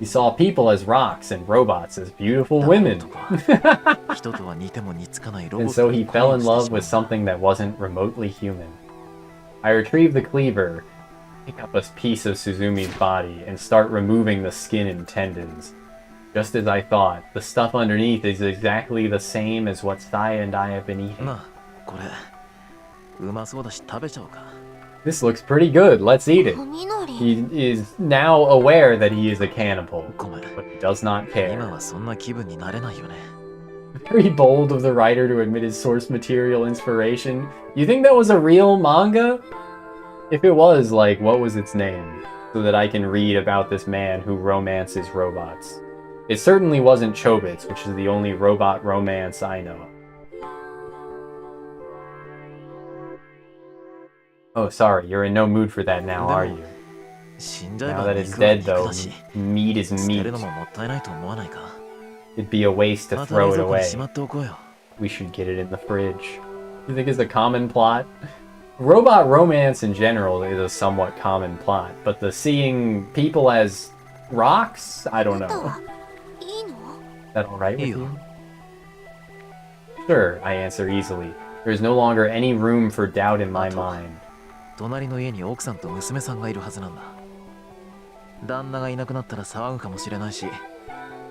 He saw people as rocks and robots as beautiful だから women. 男は人とは似ても似つかないロボ And ット so に he fell in 恋を love して with しまうんだ。 something that wasn't remotely human. I retrieve the cleaver, pick up a piece of Suzumi's body, and start removing the skin and tendons. Just as I thought, the stuff underneath is exactly the same as what Saya and I have been eating. なあ、これうまそうだし食べちゃおうか。 This looks pretty good, let's eat it. 髪のり。 He is now aware that he is a cannibal, ごめん。 but he does not 今 care. はそんな気分になれないよね。 Very bold of the writer to admit his source material inspiration. You think that was a real manga? If it was, like, what was its name? so that I can read about this man who romances robots. It certainly wasn't Chobits, which is the only robot romance I know. Oh, sorry, you're in no mood for that now, are you? 死んじゃえ Now ば that it's 肉は dead, 肉 though, だし meat is 捨て meat. るのももったいないと思わないか It'd be a waste to また throw 冷 it 蔵庫に away. しまっておこうよ We should get it in the fridge. You think it's a common plot? Robot romance in general is a somewhat common plot, but the seeing people as rocks? I あ don't なた know. はいいの？ Is that alright with Ew. you? Sure, I answer easily. There's no longer any room for doubt in my mind. 隣の家に奥さんと娘さんがいるはずなんだ旦那がいなくなったら騒ぐかもしれないし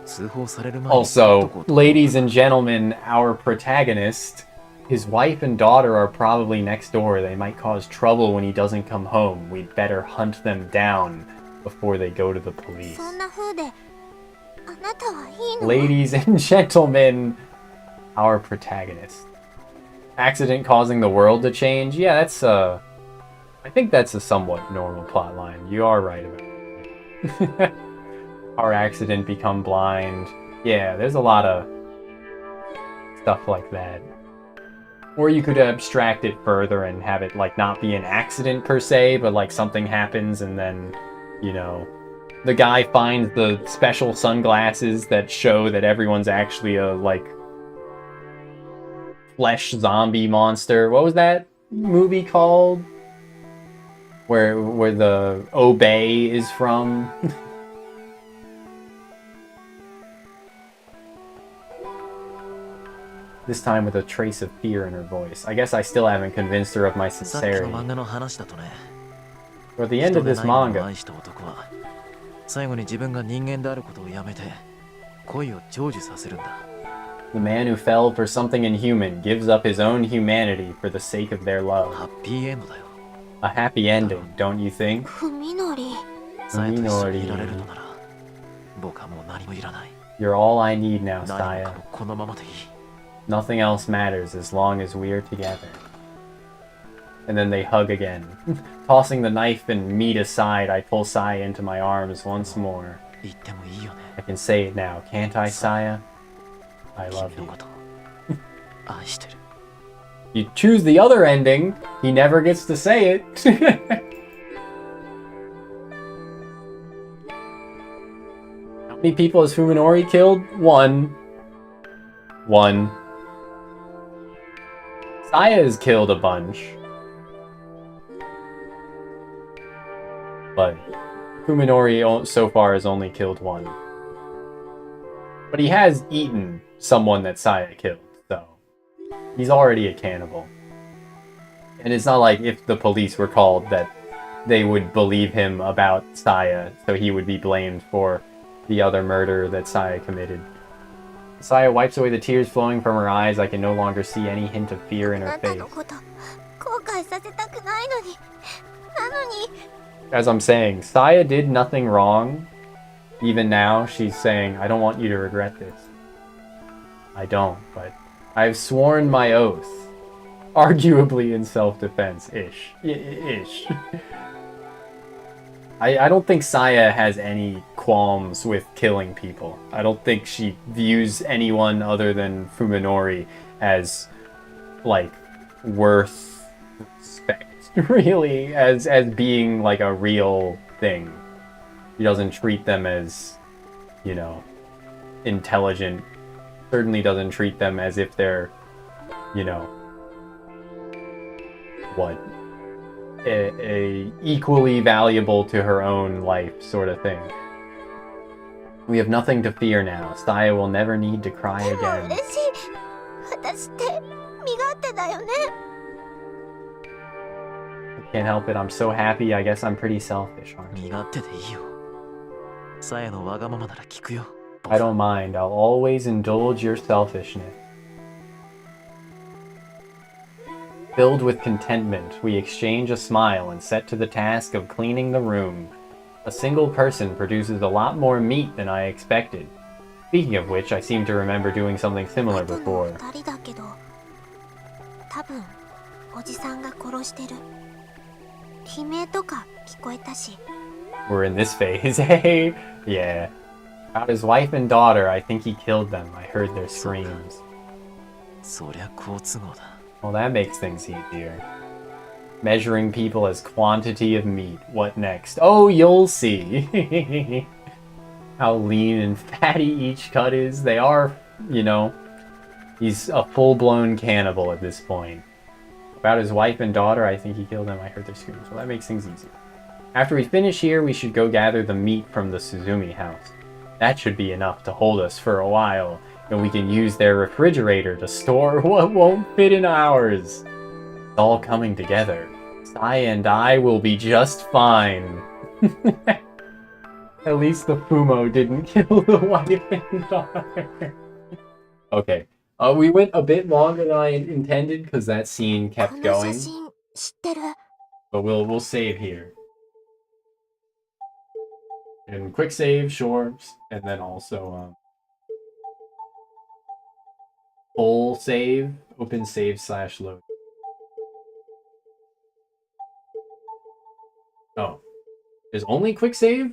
通報される前に Also, ladies and gentlemen, our protagonist, his wife and daughter are probably next door. They might cause trouble when he doesn't come home. We'd better hunt them down before they go to the police. そんな風であなたはいいの？ Ladies and gentlemen, our protagonist. Accident causing the world to change? Yeah, that's I think that's a somewhat normal plot line. You are right about it. Our accident become blind. Yeah, there's a lot of stuff like that. Or you could abstract it further and have it like not be an accident per se, but like something happens and then, you know, the guy finds the special sunglasses that show that everyone's actually a like flesh zombie monster. What was that movie called? Where the Obey is from? This time with a trace of fear in her voice. I guess I still haven't convinced her of my さっきの sincerity. 漫画の話だとね But at the end of this 人でないものを manga, 愛した男は最後に自分が人間であることをやめて恋を成就させるんだ the man who fell for something inhuman gives up his own humanity for the sake of their ハ love. ッピーエンドだよ A happy ending, don't you think? ふみのりさえと一緒にいられるのなら僕はもう何もいらない You're all I need now, 何もか Saya. もこのままでいい Nothing else matters as long as we're together. And then they hug again. Tossing the knife and meat aside, I pull Saya into my arms once more. 言ってもいいよね I can say it now, can't I, Saya? I love 君の you. こと愛してる You choose the other ending, he never gets to say it. How many people has Fuminori killed? One. Saya has killed a bunch. But Fuminori so far has only killed one. But he has eaten someone that Saya killed, so he's already a cannibal. And it's not like if the police were called that they would believe him about Saya, so he would be blamed for the other murder that Saya committed. Saya wipes away the tears flowing from her eyes. I can no longer see any hint of fear in あ her なた face. のこと後悔させたくないのになのに As I'm saying, Saya did nothing wrong. Even now, she's saying, I don't want you to regret this. I don't, but I've sworn my oath. Arguably in self-defense. Ish. I don't think Saya has any qualms with killing people. I don't think she views anyone other than Fuminori as, like, worth respect, really, as being, like, a real thing. She doesn't treat them as, you know, intelligent. Certainly doesn't treat them as if they're, you know, what? A equally valuable to her own life sort of thing. We have nothing to fear now. Saya will never need to cry でも again. 嬉しい私って身勝手だよね I can't help it. I'm so happy. I guess I'm pretty selfish, aren't 身勝手でいいよさやのわがままなら聞くよ I don't mind. I'll always indulge your selfishness. Filled with contentment, we exchange a smile and set to the task of cleaning the room. A single person produces a lot more meat than I expected. Speaking of which, I seem to remember doing something similar あとの before. 2人だけど多分おじさんが殺してる悲鳴とか聞こえたし we're in this phase. Hey, yeah. About his wife and daughter, I think he killed them. I heard their screams. そりゃ好都合だ。 Well, that makes things easier. Measuring people as quantity of meat. What next? Oh, you'll see. How lean and fatty each cut is. They are, you know, he's a full-blown cannibal at this point. About his wife and daughter, I think he killed them. I heard their screams. Well, that makes things easier. After we finish here, we should go gather the meat from the Suzumi house. That should be enough to hold us for a while, and we can use their refrigerator to store what won't fit in ours. It's all coming together. Sai and I will be just fine. At least the Fumo didn't kill the wife and daughter. Okay. We went a bit longer than I intended because that scene こ kept の going. 写真知ってる？ But we'll save here. And quick save, sure. And then also full save, open save / load. Oh. There's only quick save?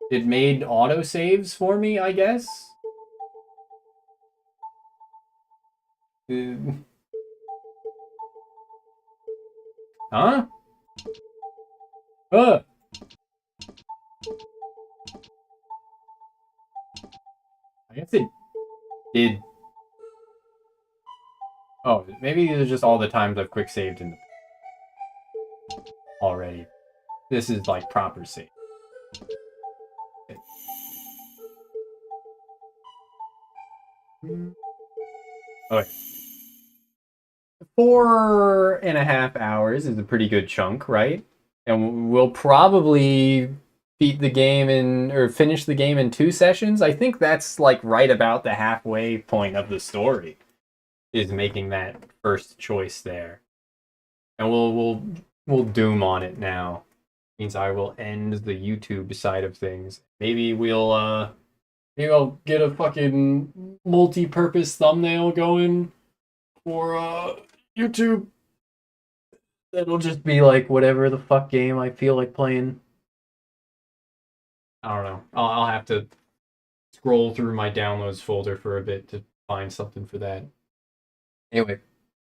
It made auto saves for me, I guess. Huh? I guess it did. Oh, maybe these are just all the times I've quick saved in the already. This is like proper save. Okay. 4.5 hours is a pretty good chunk, right? And we'll probably beat the game or finish the game in 2 sessions. I think that's like right about the halfway point of the story, is making that first choice there. And we'll doom on it now. Means I will end the YouTube side of things. Maybe maybe I'll get a fucking multi-purpose thumbnail going for YouTube. That'll just be like whatever the fuck game I feel like playing. I don't know. I'll have to scroll through my downloads folder for a bit to find something for that. Anyway,